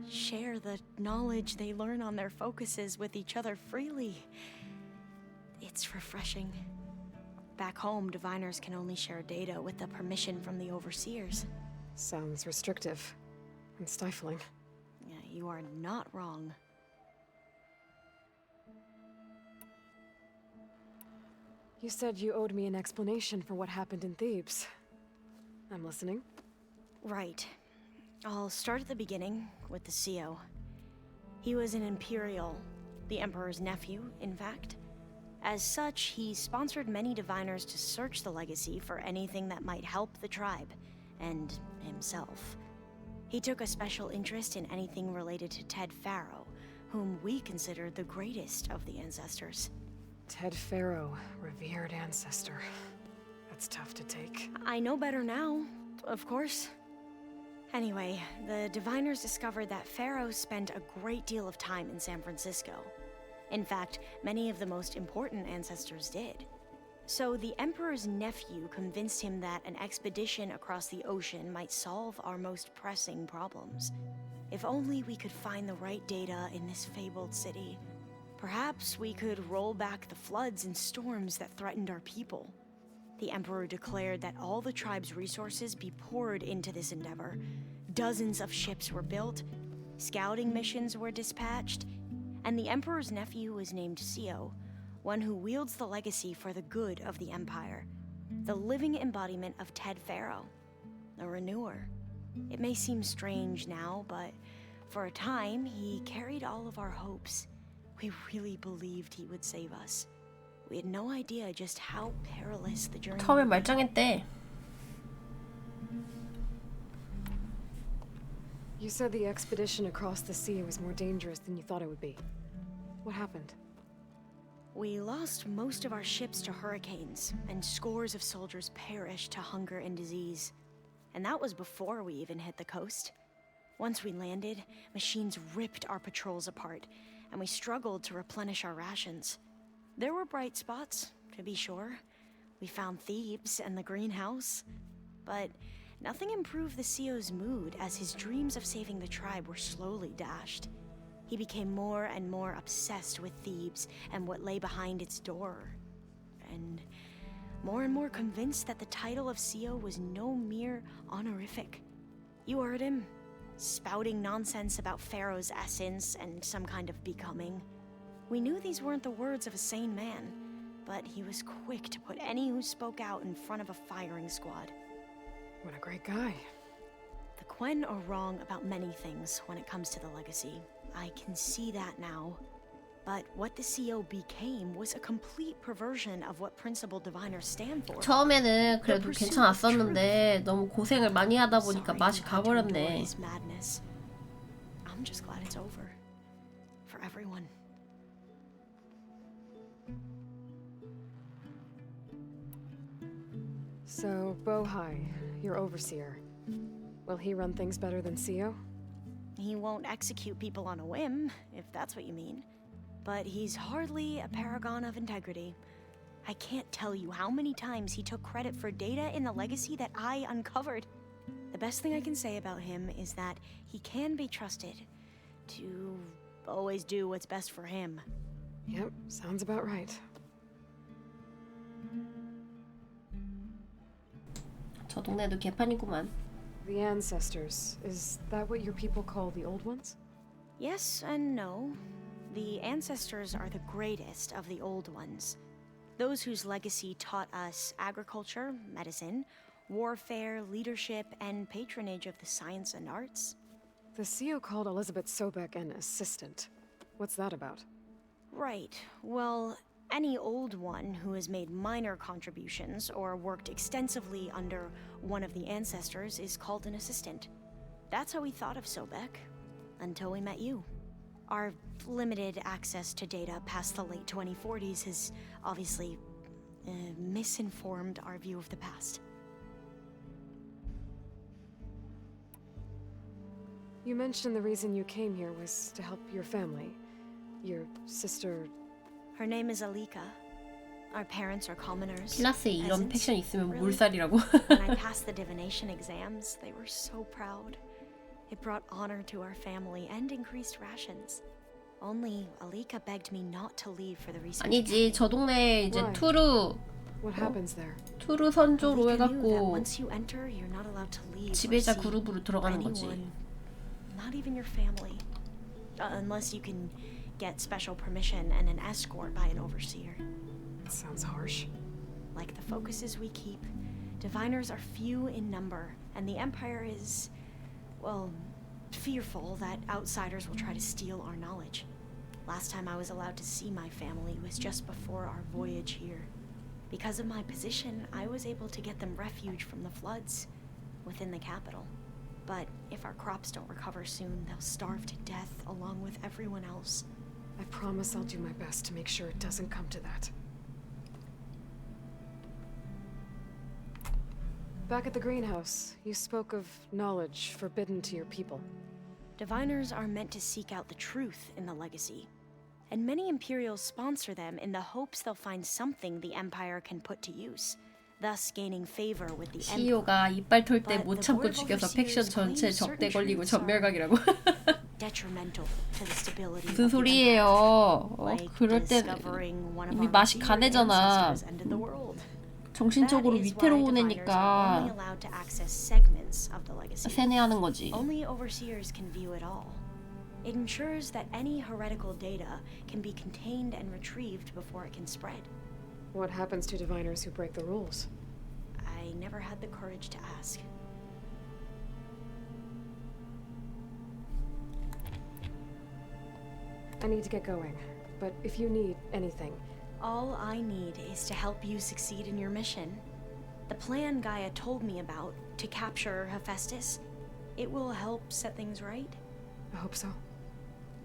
share the knowledge they learn on their focuses with each other freely. It's refreshing. Back home, Diviners can only share data with the permission from the Overseers. Sounds restrictive and stifling. Yeah, you are not wrong. You said you owed me an explanation for what happened in Thebes. I'm listening. Right. I'll start at the beginning with the CO. He was an Imperial, the Emperor's nephew, in fact. As such, he sponsored many Diviners to search the legacy for anything that might help the tribe, and himself. He took a special interest in anything related to Ted Faro, whom we consider the greatest of the ancestors. Ted Faro, revered ancestor. That's tough to take. I know better now, of course. Anyway, the Diviners discovered that Faro spent a great deal of time in San Francisco. In fact, many of the most important ancestors did. So the Emperor's nephew convinced him that an expedition across the ocean might solve our most pressing problems. If only we could find the right data in this fabled city. Perhaps we could roll back the floods and storms that threatened our people. The Emperor declared that all the tribe's resources be poured into this endeavor. Dozens of ships were built, scouting missions were dispatched, and the Emperor's nephew was named CO, one who wields the legacy for the good of the Empire, the living embodiment of Ted Faro, a renewer. It may seem strange now, but For a time, he carried all of our hopes. We really believed he would save us. We had no idea just how perilous the journey 처음에 would be. 말짱했대. You said the expedition across the sea was more dangerous than you thought it would be. What happened? We lost most of our ships to hurricanes, and scores of soldiers perished to hunger and disease. And that was before we even hit the coast. Once we landed, machines ripped our patrols apart, and we struggled to replenish our rations. There were bright spots, to be sure. We found Thebes and the greenhouse. But nothing improved the CEO's mood as his dreams of saving the tribe were slowly dashed. He became more and more obsessed with Thebes and what lay behind its door. And more convinced that the title of CEO was no mere honorific. You heard him, spouting nonsense about Pharaoh's essence and some kind of becoming. We knew these weren't the words of a sane man, but he was quick to put any who spoke out in front of a firing squad. What a great guy. The Quen are wrong about many things when it comes to the legacy. I can see that now. But what the CEO became was a complete perversion of what principled diviners stand for. 처음에는 그래도 괜찮았었는데 너무 고생을 많이 하다 보니까 맛이 가버렸네. Madness. I'm just glad it's over. For everyone. So, Bohai, your overseer. Will he run things better than CEO? He won't execute people on a whim, if that's what you mean. But he's hardly a paragon of integrity. I can't tell you how many times he took credit for data in the legacy that I uncovered. The best thing I can say about him is that he can be trusted to always do what's best for him. Yep, sounds about right. 저 동네도 개판이구만. The ancestors, is that what your people call the old ones? Yes and no. The ancestors are the greatest of the old ones. Those whose legacy taught us agriculture, medicine, warfare, leadership, and patronage of the science and arts. The CEO called Elizabeth Sobek an assistant. What's that about? Right. Well, any old one who has made minor contributions or worked extensively under one of the ancestors is called an assistant. That's how we thought of Sobek, until we met you. Our limited access to data past the late 2040s has obviously misinformed our view of the past. You mentioned the reason you came here was to help your family. Your sister... Her name is Alika. Our parents are commoners. 클라스에 이런 팩션 있으면 물살이라고. When I passed the divination exams, they were so proud. It brought honor to our family and increased rations. Only Alika begged me not to leave for the research. 아니지, 저 동네 이제 What happens there? 투르 선조로 Alika knew that 해갖고 once you enter, you're not allowed to leave. 지배자 or see 그룹으로 들어가는 거지. anyone, not even your family, unless you can get special permission and an escort by an overseer. That sounds harsh. Like the focuses we keep, diviners are few in number, and the Empire is, well, fearful that outsiders will try to steal our knowledge. Last time I was allowed to see my family was just before our voyage here. Because of my position, I was able to get them refuge from the floods within the capital. But if our crops don't recover soon, they'll starve to death along with everyone else. I promise I'll do my best to make sure it doesn't come to that. Back at the greenhouse, you spoke of knowledge forbidden to your people. Diviners are meant to seek out the truth in the legacy. And many Imperials sponsor them in the hopes they'll find something the Empire can put to use, thus gaining favor with the Emperor. CEO가 이빨 털 때 못 참고 죽여서 팩션 전체 적대 걸리고 전멸각이라고. Detrimental to the stability 무슨 of the 소리예요? Empire, 그럴 때 discovering one of 이미 our 맛이 revered 가네잖아. ancestors ended the world. 정신적으로 That is why 위태로운 diviners are only 애니까 allowed to access segments of the legacy. 세뇌하는 거지. Only overseers can view it all. It ensures that any heretical data can be contained and retrieved before it can spread. What happens to diviners who break the rules? I never had the courage to ask. I need to get going, but if you need anything... All I need is to help you succeed in your mission. The plan Gaia told me about to capture Hephaestus, it will help set things right. I hope so.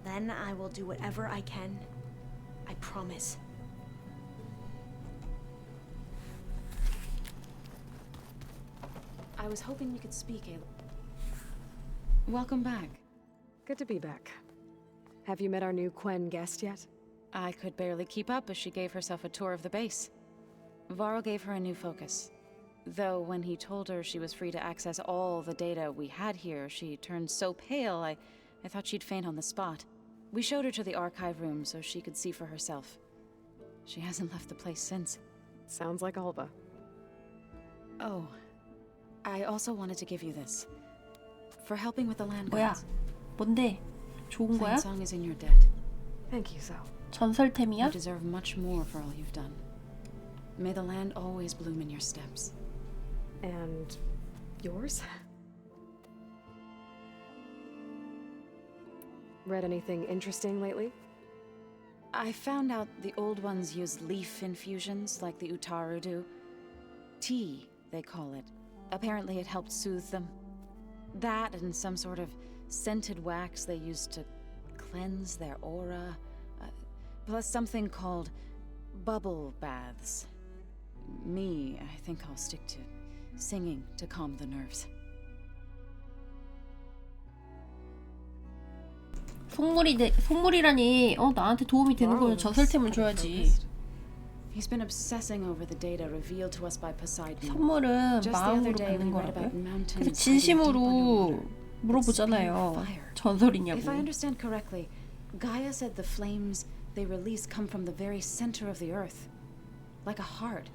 Then I will do whatever I can. I promise. I was hoping you could speak, Ayla. Welcome back. Good to be back. Have you met our new Quen guest yet? I could barely keep up as she gave herself a tour of the base. Varl gave her a new focus. Though when he told her she was free to access all the data we had here, she turned so pale I thought she'd faint on the spot. We showed her to the archive room so she could see for herself. She hasn't left the place since. Sounds like Alba. Oh, I also wanted to give you this. For helping with the land 뭐야? gods. 뭔데? 좋은 거야? Song is in your debt. Thank you, so. 전설템이야? You deserve much more for all you've done. May the land always bloom in your steps. And yours? Read anything interesting lately? I found out the old ones use leaf infusions like the Utaru do. Tea, they call it. Apparently it helped soothe them. That and some sort of scented wax they used to cleanse their aura. Plus something called bubble baths. Me, I think I'll stick to singing to calm the nerves. 속물이라니. 나한테 도움이 되는 거면 저설템을 줘야지. He's been obsessing over the data revealed to us by Poseidon. 선물은 마음으로 받는 거라고요? 그래서 진심으로 물어보잖아요. 전설이냐고. If I understand correctly, Gaia said the flames they release come from the very center of the earth, like a heart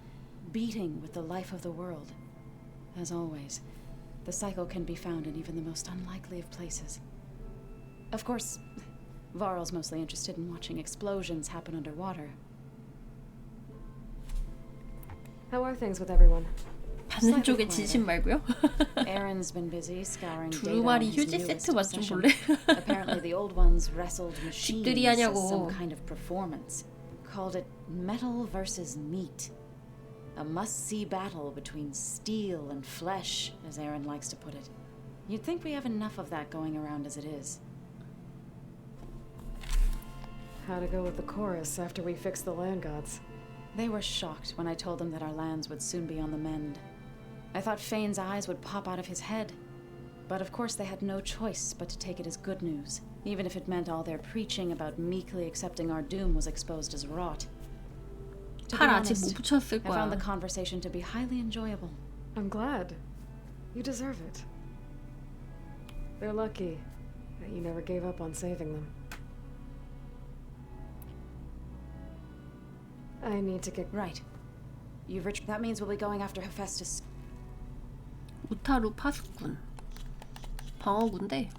beating with the life of the world. As always, the cycle can be found in even the most unlikely of places. Of course, Varl's mostly interested in watching explosions happen underwater. How are things with everyone? 받는 쪽에 진심 말고요. Aaron's been busy scouring data on 두루마리 his 휴지 newest 세트 맛 좀 obsession. 볼래? Apparently the old ones wrestled machines 집들이 as 하냐고. some kind of performance. Called it metal versus meat. A must-see battle between steel and flesh, as Aaron likes to put it. You'd think we have enough of that going around as it is. How to go with the chorus after we fix the land gods? They were shocked when I told them that our lands would soon be on the mend. I thought Fane's eyes would pop out of his head. But of course they had no choice but to take it as good news, even if it meant all their preaching about meekly accepting our doom was exposed as rot. To be 팔 아직 honest, 못 붙였을 I found the 거야. conversation to be highly enjoyable. I'm glad. You deserve it. They're lucky that you never gave up on saving them. I need to get... Right. You've reached... That means we'll be going after Hephaestus. 우타루 파수꾼. 방어군데.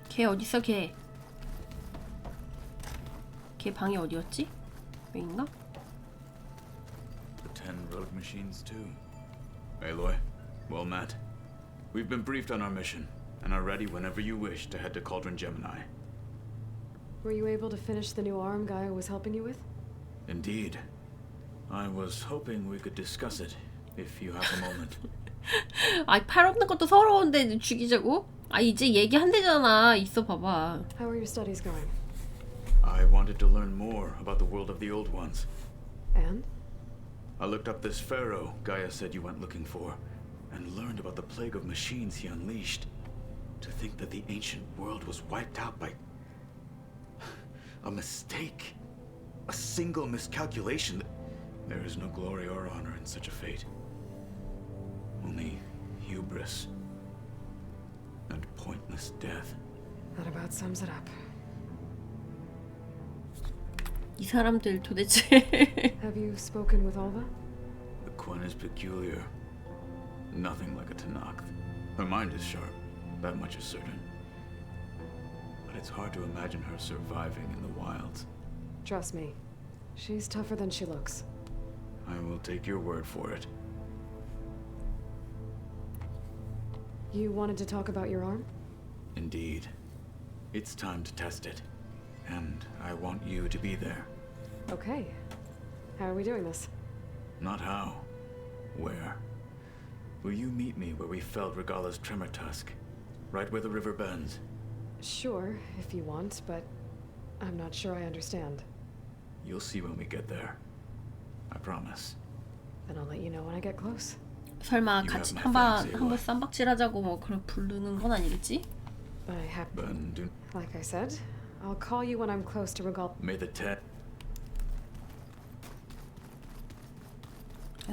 걔 어딨어 걔? 걔 방이 어디였지? 여긴가? The 10 rogue machines too. Aloy, well met. We've been briefed on our mission, and are ready whenever you wish to head to Cauldron Gemini. Were you able to finish the new arm Gaia was helping you with? Indeed. I was hoping we could discuss it, if you have a moment. 아, 팔 없는 것도 서러운데 죽이자고? 아, 이제 얘기한대잖아. 있어 봐봐. How are your studies going? I wanted to learn more about the world of the Old Ones. And? I looked up this pharaoh Gaia said you went looking for, and learned about the plague of machines he unleashed. To think that the ancient world was wiped out by... a mistake. A single miscalculation. There is no glory or honor in such a fate. Only hubris. And pointless death. That about sums it up. 이 사람들 도대체. Have you spoken with Alba? The Quen is peculiar. Nothing like a Tanakh. Her mind is sharp, that much is certain. But it's hard to imagine her surviving in the wilds. Trust me, she's tougher than she looks. I will take your word for it. You wanted to talk about your arm? Indeed. It's time to test it. And I want you to be there. Okay. How are we doing this? Not how. Where? Will you meet me where we felled Regala's tremor tusk? Right where the river bends? Sure, if you want, but I'm not sure I understand. You'll see when we get there. I promise. Then I'll let you know when I get close. 설마 같이 한번 쌈박질하자고 뭐 그런 부르는 건 아니겠지? I have been. Like I said, I'll call you when I'm close to Regal. May the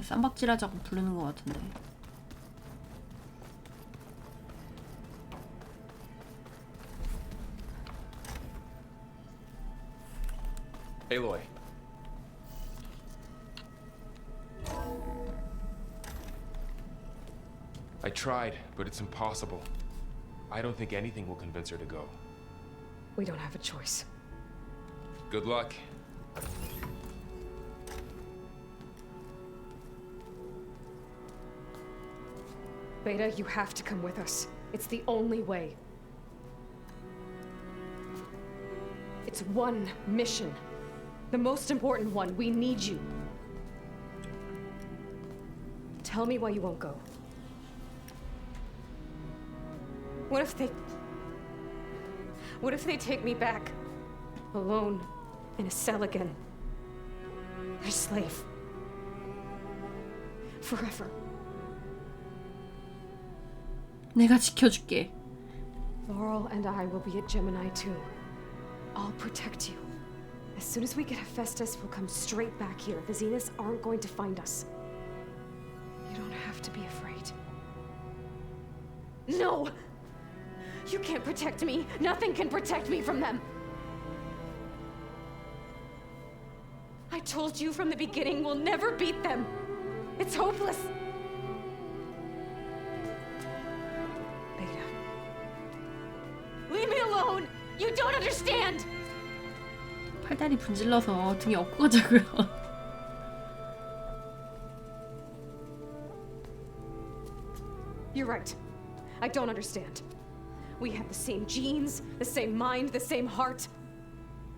쌈박질하자고 부르는 것 같은데. Aloy. I tried, but it's impossible. I don't think anything will convince her to go. We don't have a choice. Good luck. Beta, you have to come with us. It's the only way. It's one mission. The most important one. We need you. Tell me why you won't go. What if they take me back? Alone, in a cell again. A slave. Forever. 내가 지켜줄게. Laurel and I will be at Gemini too. I'll protect you. As soon as we get Hephaestus, we'll come straight back here. The Zeniths aren't going to find us. You don't have to be afraid. No! You can't protect me. Nothing can protect me from them. I told you from the beginning we'll never beat them. It's hopeless. Beta. Leave me alone! You don't understand! 팔다리 분질러서 등에 업고 가자고요. You're right. I don't understand. We have the same genes, the same mind, the same heart.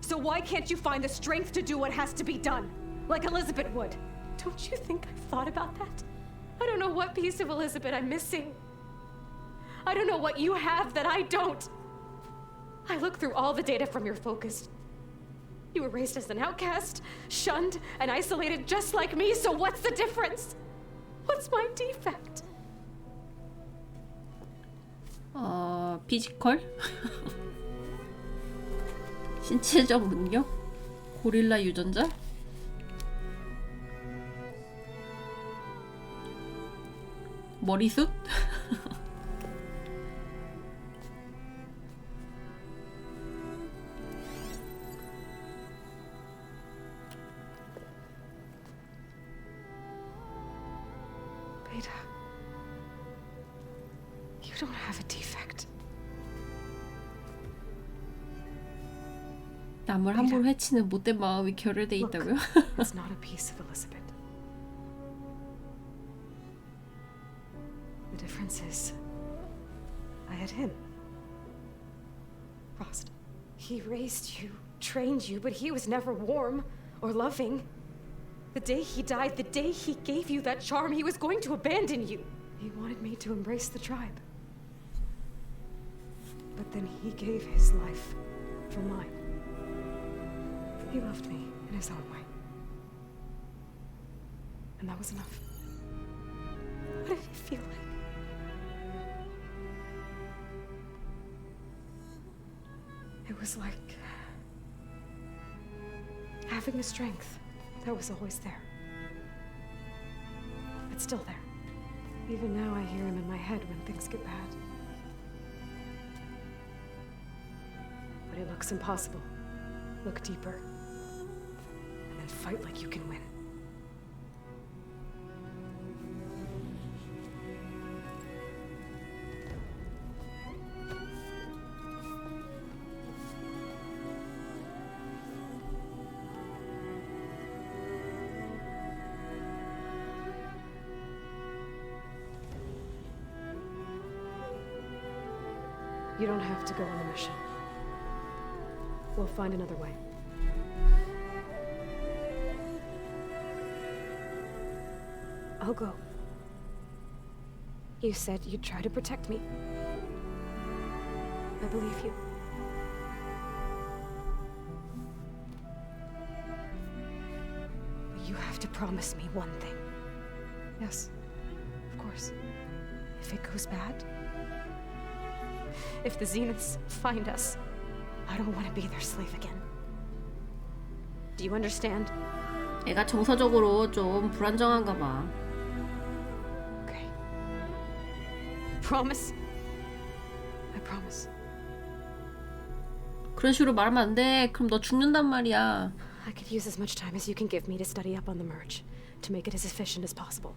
So why can't you find the strength to do what has to be done? Like Elizabeth would. Don't you think I've thought about that? I don't know what piece of Elizabeth I'm missing. I don't know what you have that I don't. I look through all the data from your focus. You were raised as an outcast, shunned, and isolated just like me, so what's the difference? What's my defect? 피지컬? 신체적 능력? 고릴라 유전자? 머리숱? Beta, you don't have a defect. 남을 함부로 해치는 못된 마음이 결여돼 있다고요? It's not a piece of Elizabeth. The difference is, I had him. Frost. He raised you, trained you, but he was never warm or loving. The day he died, the day he gave you that charm, he was going to abandon you. He wanted me to embrace the tribe. But then he gave his life for mine. He loved me in his own way. And that was enough. What did it feel like? It was like having a strength that was always there. It's still there. Even now I hear him in my head when things get bad. But it looks impossible. Look deeper. And then fight like you can win. You don't have to go on the mission. We'll find another way. I'll go. You said you'd try to protect me. I believe you. You have to promise me one thing. Yes, of course. If it goes bad, if the Zeniths find us, I don't want to be their slave again. Do you understand? 애가 정서적으로 좀 불안정한가 봐. Okay. Promise? I promise. 그런 식으로 말하면 안 돼. 그럼 너 죽는단 말이야. I could use as much time as you can give me to study up on the merge, to make it as efficient as possible.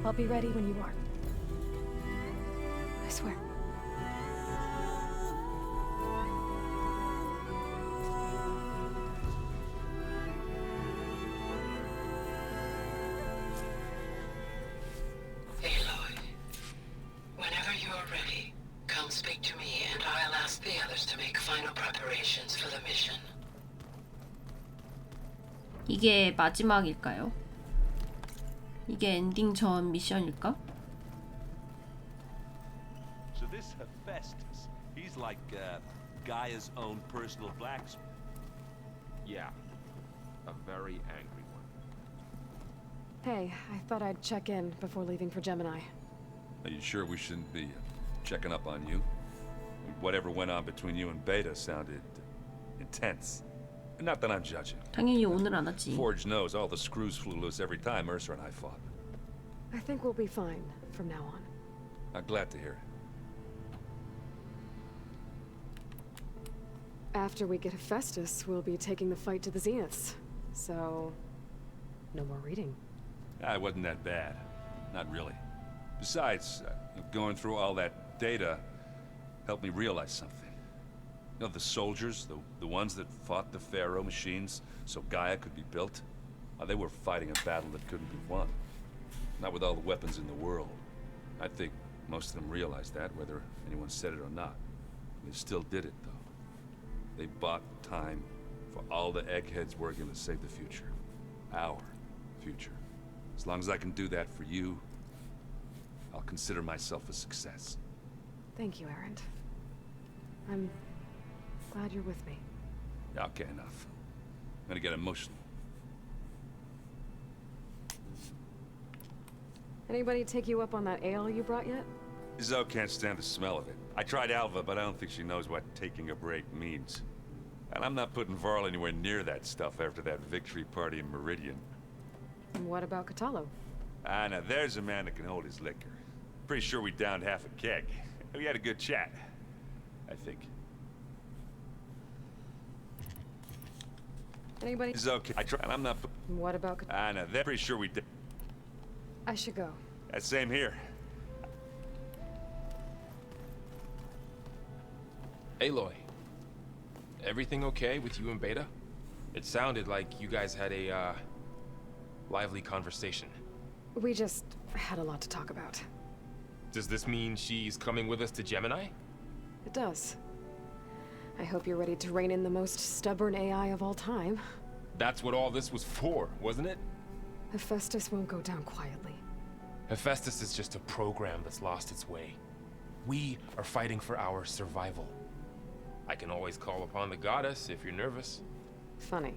I'll be ready when you are. I swear. Aloy, whenever you're ready, come speak to me and I'll ask the others to make final preparations for the mission. 이게 마지막일까요? 이게 엔딩 전 미션일까? So this Hephaestus, he's like Gaia's own personal blacksmith. Yeah, a very angry one. Hey, I thought I'd check in before leaving for Gemini. Are you sure we shouldn't be checking up on you? Whatever went on between you and Beta sounded intense. Not that I'm judging. 당연히 오늘 안 왔지. Forge knows all the screws flew loose every time Mercer and I fought. I think we'll be fine from now on. I'm glad to hear it. After we get Hephaestus, we'll be taking the fight to the Zeniths. So, no more reading. It wasn't that bad. Not really. Besides, going through all that data helped me realize something. You know, the soldiers, the ones that fought the Pharaoh machines so Gaia could be built, they were fighting a battle that couldn't be won. Not with all the weapons in the world. I think most of them realized that, whether anyone said it or not. They still did it, though. They bought time for all the eggheads working to save the future. Our future. As long as I can do that for you, I'll consider myself a success. Thank you, Erend. I'm glad you're with me. Okay, enough. I'm gonna get emotional. Anybody take you up on that ale you brought yet? Zoe can't stand the smell of it. I tried Alva, but I don't think she knows what taking a break means. And I'm not putting Varl anywhere near that stuff after that victory party in Meridian. And what about Catalo? Ah, now there's a man that can hold his liquor. Pretty sure we downed half a keg. We had a good chat, I think. Anybody? It's okay. I tried. I'm not. What about Catalo? Ah, no, they're pretty sure we did. I should go. Same here. Aloy, everything okay with you and Beta? It sounded like you guys had a, lively conversation. We just had a lot to talk about. Does this mean she's coming with us to Gemini? It does. I hope you're ready to rein in the most stubborn AI of all time. That's what all this was for, wasn't it? Hephaestus won't go down quietly. Hephaestus is just a program that's lost its way. We are fighting for our survival. I can always call upon the goddess if you're nervous. Funny.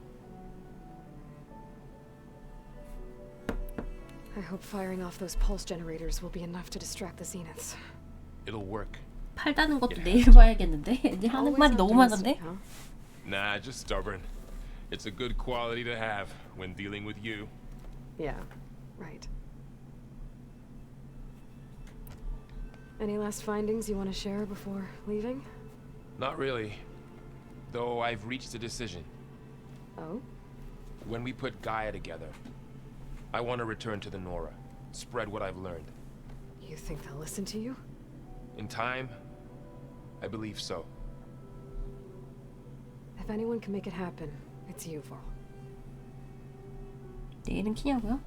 I hope firing off those pulse generators will be enough to distract the Zeniths. It'll work. 팔다는 것도 내일 봐야겠는데? 이제 하는 말이 너무 많은데? Nah, just stubborn. It's a good quality to have when dealing with you. Yeah, right. Any last findings you want to share before leaving? Not really. Though I've reached a decision. Oh? When we put Gaia together, I want to return to the Nora. Spread what I've learned. You think they'll listen to you? In time, I believe so. If anyone can make it happen, it's you, Varl. 내일은 키냐고요?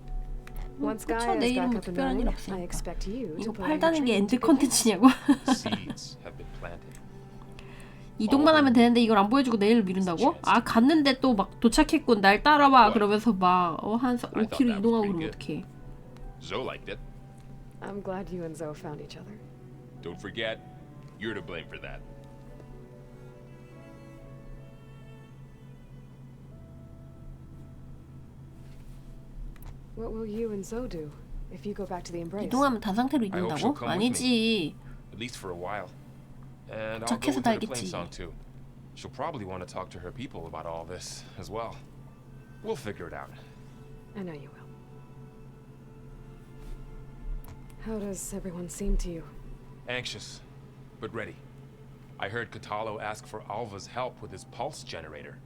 Once 그쵸, Gaia's 내일은 back 뭐 up and 특별한 일 running, I 없으니까. expect you 이거 to put on your 팔다는 게 training 엔드 to good use. 컨텐츠냐고? Seeds have been planted. 이동만 하면 되는데 이걸 안 보여주고 내일 미룬다고? 아 갔는데 또 막 도착했군 날 따라와 그러면서 막 한 5km 이동하고 그러면 어떡해. Zoe liked it. I'm glad you and Zoe found each other. Don't forget, you're to blame for that. What will you and Zoe do if you go back to the Embrace? 이동하면 단 상태로 I hope she'll 이동다고? come with 아니지. me. At least for a while. And I'll go 도착해서 with her to 달겠지. Plainsong too. She'll probably want to talk to her people about all this as well. We'll figure it out. I know you will. How does everyone seem to you? Anxious, but ready. I heard Katalo ask for Alva's help with his pulse generator.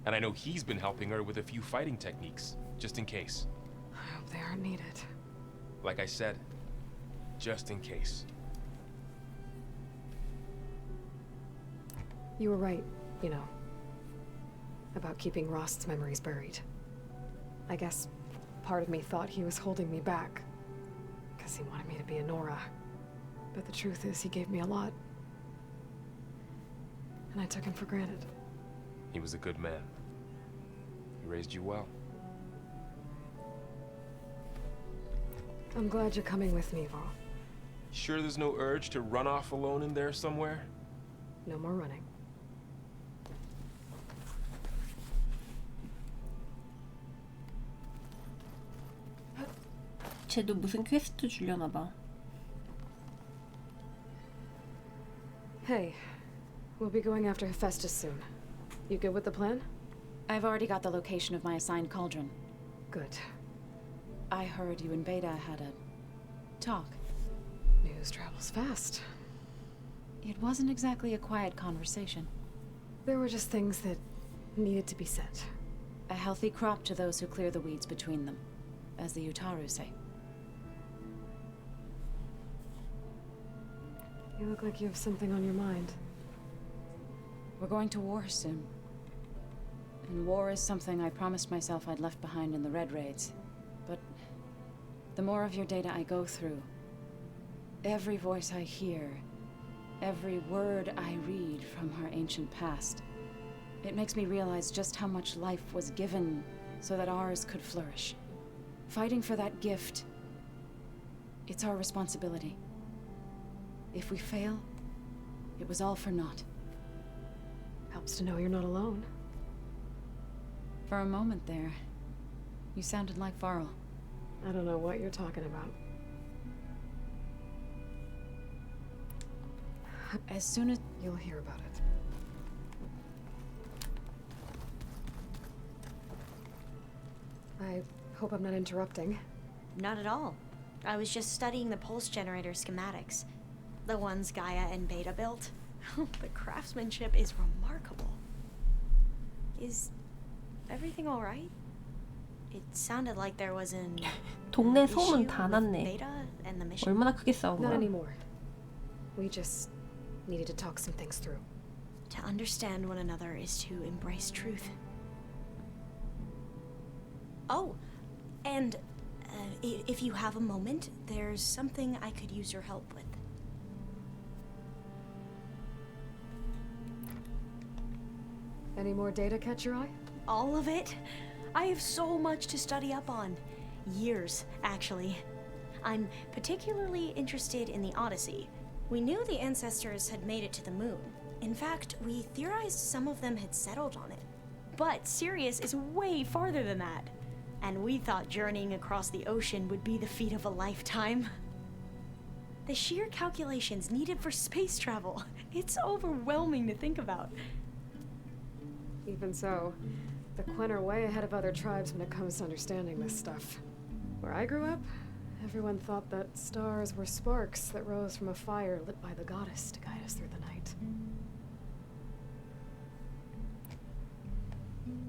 And I know he's been helping her with a few fighting techniques, just in case. I hope they aren't needed. Like I said, just in case. You were right, you know, about keeping Rost's memories buried. I guess part of me thought he was holding me back, because he wanted me to be a Nora. But the truth is, he gave me a lot. And I took him for granted. He was a good man. He raised you well. I'm glad you're coming with me, Varl. Sure there's no urge to run off alone in there somewhere? No more running. 쟤도 무슨 퀘스트 주려나 봐. Hey, we'll be going after Hephaestus soon. You good with the plan? I've already got the location of my assigned cauldron. Good. I heard you and Beta had a talk. News travels fast. It wasn't exactly a quiet conversation. There were just things that needed to be said. A healthy crop to those who clear the weeds between them, as the Utaru say. You look like you have something on your mind. We're going to war soon. And war is something I promised myself I'd left behind in the Red Raids. But the more of your data I go through, every voice I hear, every word I read from our ancient past, it makes me realize just how much life was given so that ours could flourish. Fighting for that gift, it's our responsibility. If we fail, it was all for naught. Helps to know you're not alone. For a moment there, you sounded like Varl. I don't know what you're talking about. As soon as you'll hear about it. I hope I'm not interrupting. Not at all. I was just studying the pulse generator schematics. The ones Gaia and Beta built. The craftsmanship is remarkable. Is everything all right? It sounded like there was an 동네 issue 소문 다 with 났네. Beta and the mission. 얼마나 크게 싸운 Not 거야? anymore. We just needed to talk some things through. To understand one another is to embrace truth. Oh, and if you have a moment, there's something I could use your help with. Any more data catch your eye? All of it? I have so much to study up on. Years, actually. I'm particularly interested in the Odyssey. We knew the ancestors had made it to the moon. In fact, we theorized some of them had settled on it. But Sirius is way farther than that. And we thought journeying across the ocean would be the feat of a lifetime. The sheer calculations needed for space travel. It's overwhelming to think about. Even so, the Quen are way ahead of other tribes when it comes to understanding this stuff. Where I grew up, everyone thought that stars were sparks that rose from a fire lit by the goddess to guide us through the night.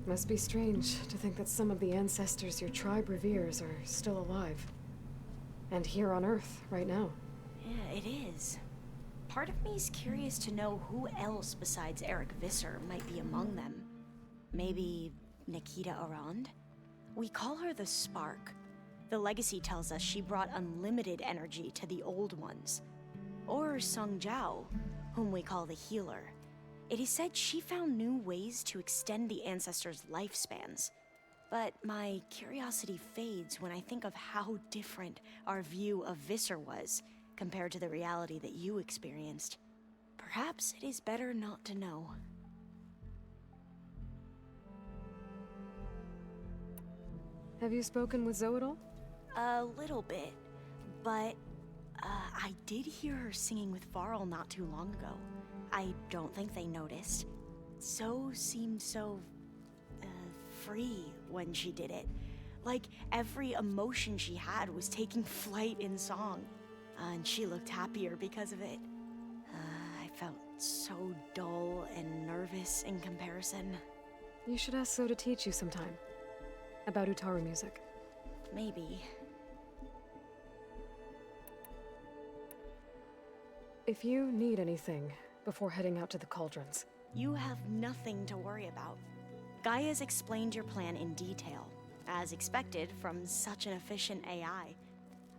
Must be strange to think that some of the ancestors your tribe reveres are still alive. And here on Earth, right now. Yeah, it is. Part of me is curious to know who else besides Eric Visser might be among them. Maybe Nikita Arand? We call her the Spark. The legacy tells us she brought unlimited energy to the old ones. Or Sung Jiao, whom we call the Healer. It is said she found new ways to extend the ancestors' lifespans. But my curiosity fades when I think of how different our view of Visser was compared to the reality that you experienced. Perhaps it is better not to know. Have you spoken with Zoe at all? A little bit, but I did hear her singing with Varl not too long ago. I don't think they noticed. Zoe seemed so free when she did it. Like every emotion she had was taking flight in song. And she looked happier because of it. I felt so dull and nervous in comparison. You should ask Zoe to teach you sometime. About Utaru music. Maybe. If you need anything before heading out to the cauldrons. You have nothing to worry about. Gaia's explained your plan in detail, as expected from such an efficient AI.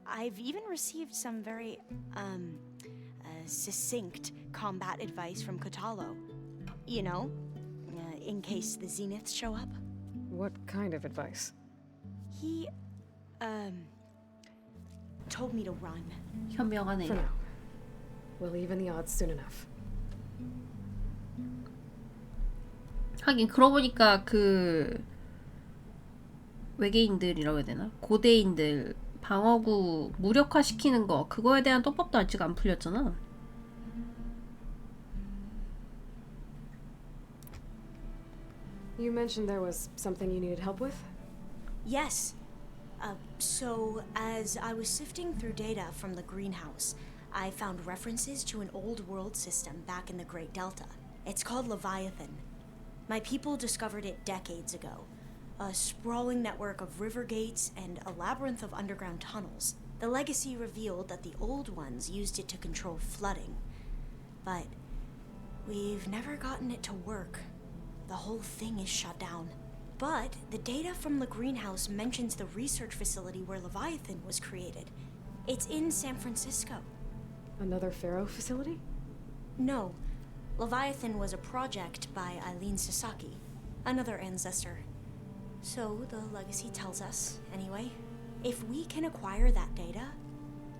I've even received some very, succinct combat advice from Kotalo. You know, in case the Zeniths show up. What kind of advice? He, told me to run. 현명하네. For now. We'll even the odds soon enough. 하긴 그러고 보니까 그 외계인들이라고 해야 되나? 고대인들 방어구 무력화시키는 거 그거에 대한 떡밥도 아직 안 풀렸잖아. You mentioned there was something you needed help with? Yes. So, as I was sifting through data from the greenhouse, I found references to an old world system back in the Great Delta. It's called Leviathan. My people discovered it decades ago. A sprawling network of river gates and a labyrinth of underground tunnels. The legacy revealed that the old ones used it to control flooding. But we've never gotten it to work. The whole thing is shut down. But the data from the greenhouse mentions the research facility where Leviathan was created. It's in San Francisco. Another Pharaoh facility? No. Leviathan was a project by Eileen Sasaki, another ancestor. So the legacy tells us, anyway. If we can acquire that data,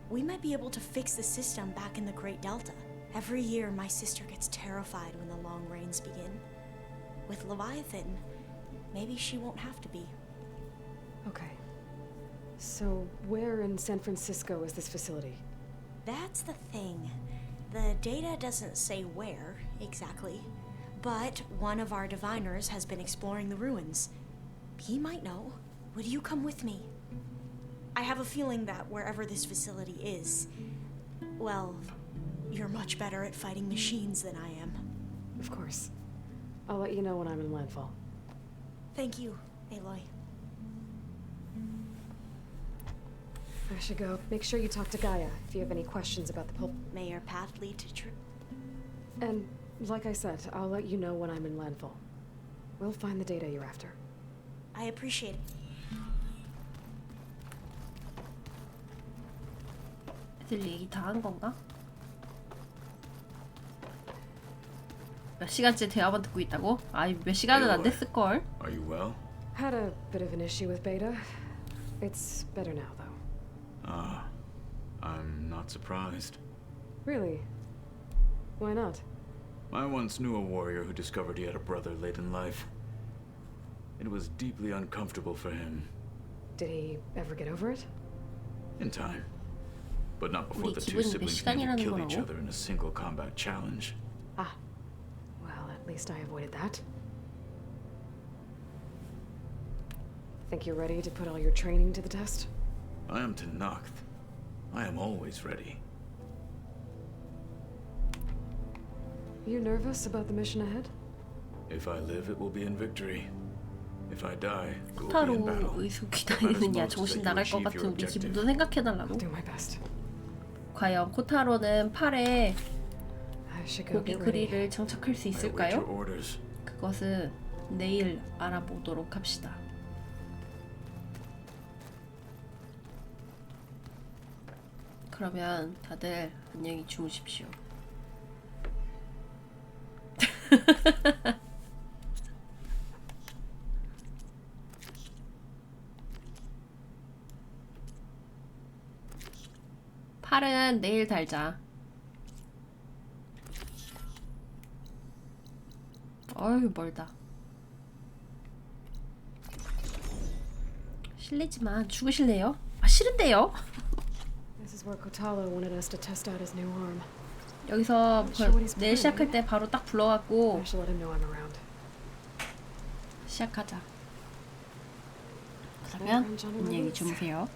we might be able to fix the system back in the Great Delta. Every year, my sister gets terrified when the long rains begin. With Leviathan, maybe she won't have to be. Okay. So, where in San Francisco is this facility? That's the thing. The data doesn't say where, exactly. But one of our diviners has been exploring the ruins. He might know. Would you come with me? I have a feeling that wherever this facility is, well, you're much better at fighting machines than I am. Of course. I'll let you know when I'm in landfall. Thank you, Aloy. I should go. Make sure you talk to Gaia if you have any questions about the pulp. May your path lead to truth. And, like I said, I'll let you know when I'm in landfall. We'll find the data you're after. I appreciate it. 애들 얘기 다 한 건가? 몇 시간째 대화만 듣고 있다고? 아이 몇 시간은 안 됐을걸? Are you well? Had a bit of an issue with Beta. It's better now, though. I'm not surprised. Really? Why not? I once knew a warrior who discovered he had a brother late in life. It was deeply uncomfortable for him. Did he ever get over it? In time. But not before the two 기분이 몇 siblings nearly killed each 시간이라는 other in a single combat challenge. Ah. Well, at least I avoided that. Think you're ready to put all your training to the test? I am to Nacht. I am always ready. You nervous about the mission ahead? If I live, it will be in victory. If I die, it will be in battle. 코타로 의수 기다리느냐 정신 나갈 것 같은 우리 기분도 생각해달라고. Do my best. 과연 코타로는 팔에 고기 그릴을 장착할 수 있을까요? 그것은 내일 알아보도록 합시다. 그러면 다들 안녕히 주무십시오. 팔은 내일 달자. 어휴 멀다. 실례지만 죽으실래요? 아 싫은데요? This is where Kotalo wanted us to test out his new arm. 여기서 내일 시작할 때 바로 딱 불러갖고 I should let him know I'm around. 시작하자. 그러면 안녕히 주무세요.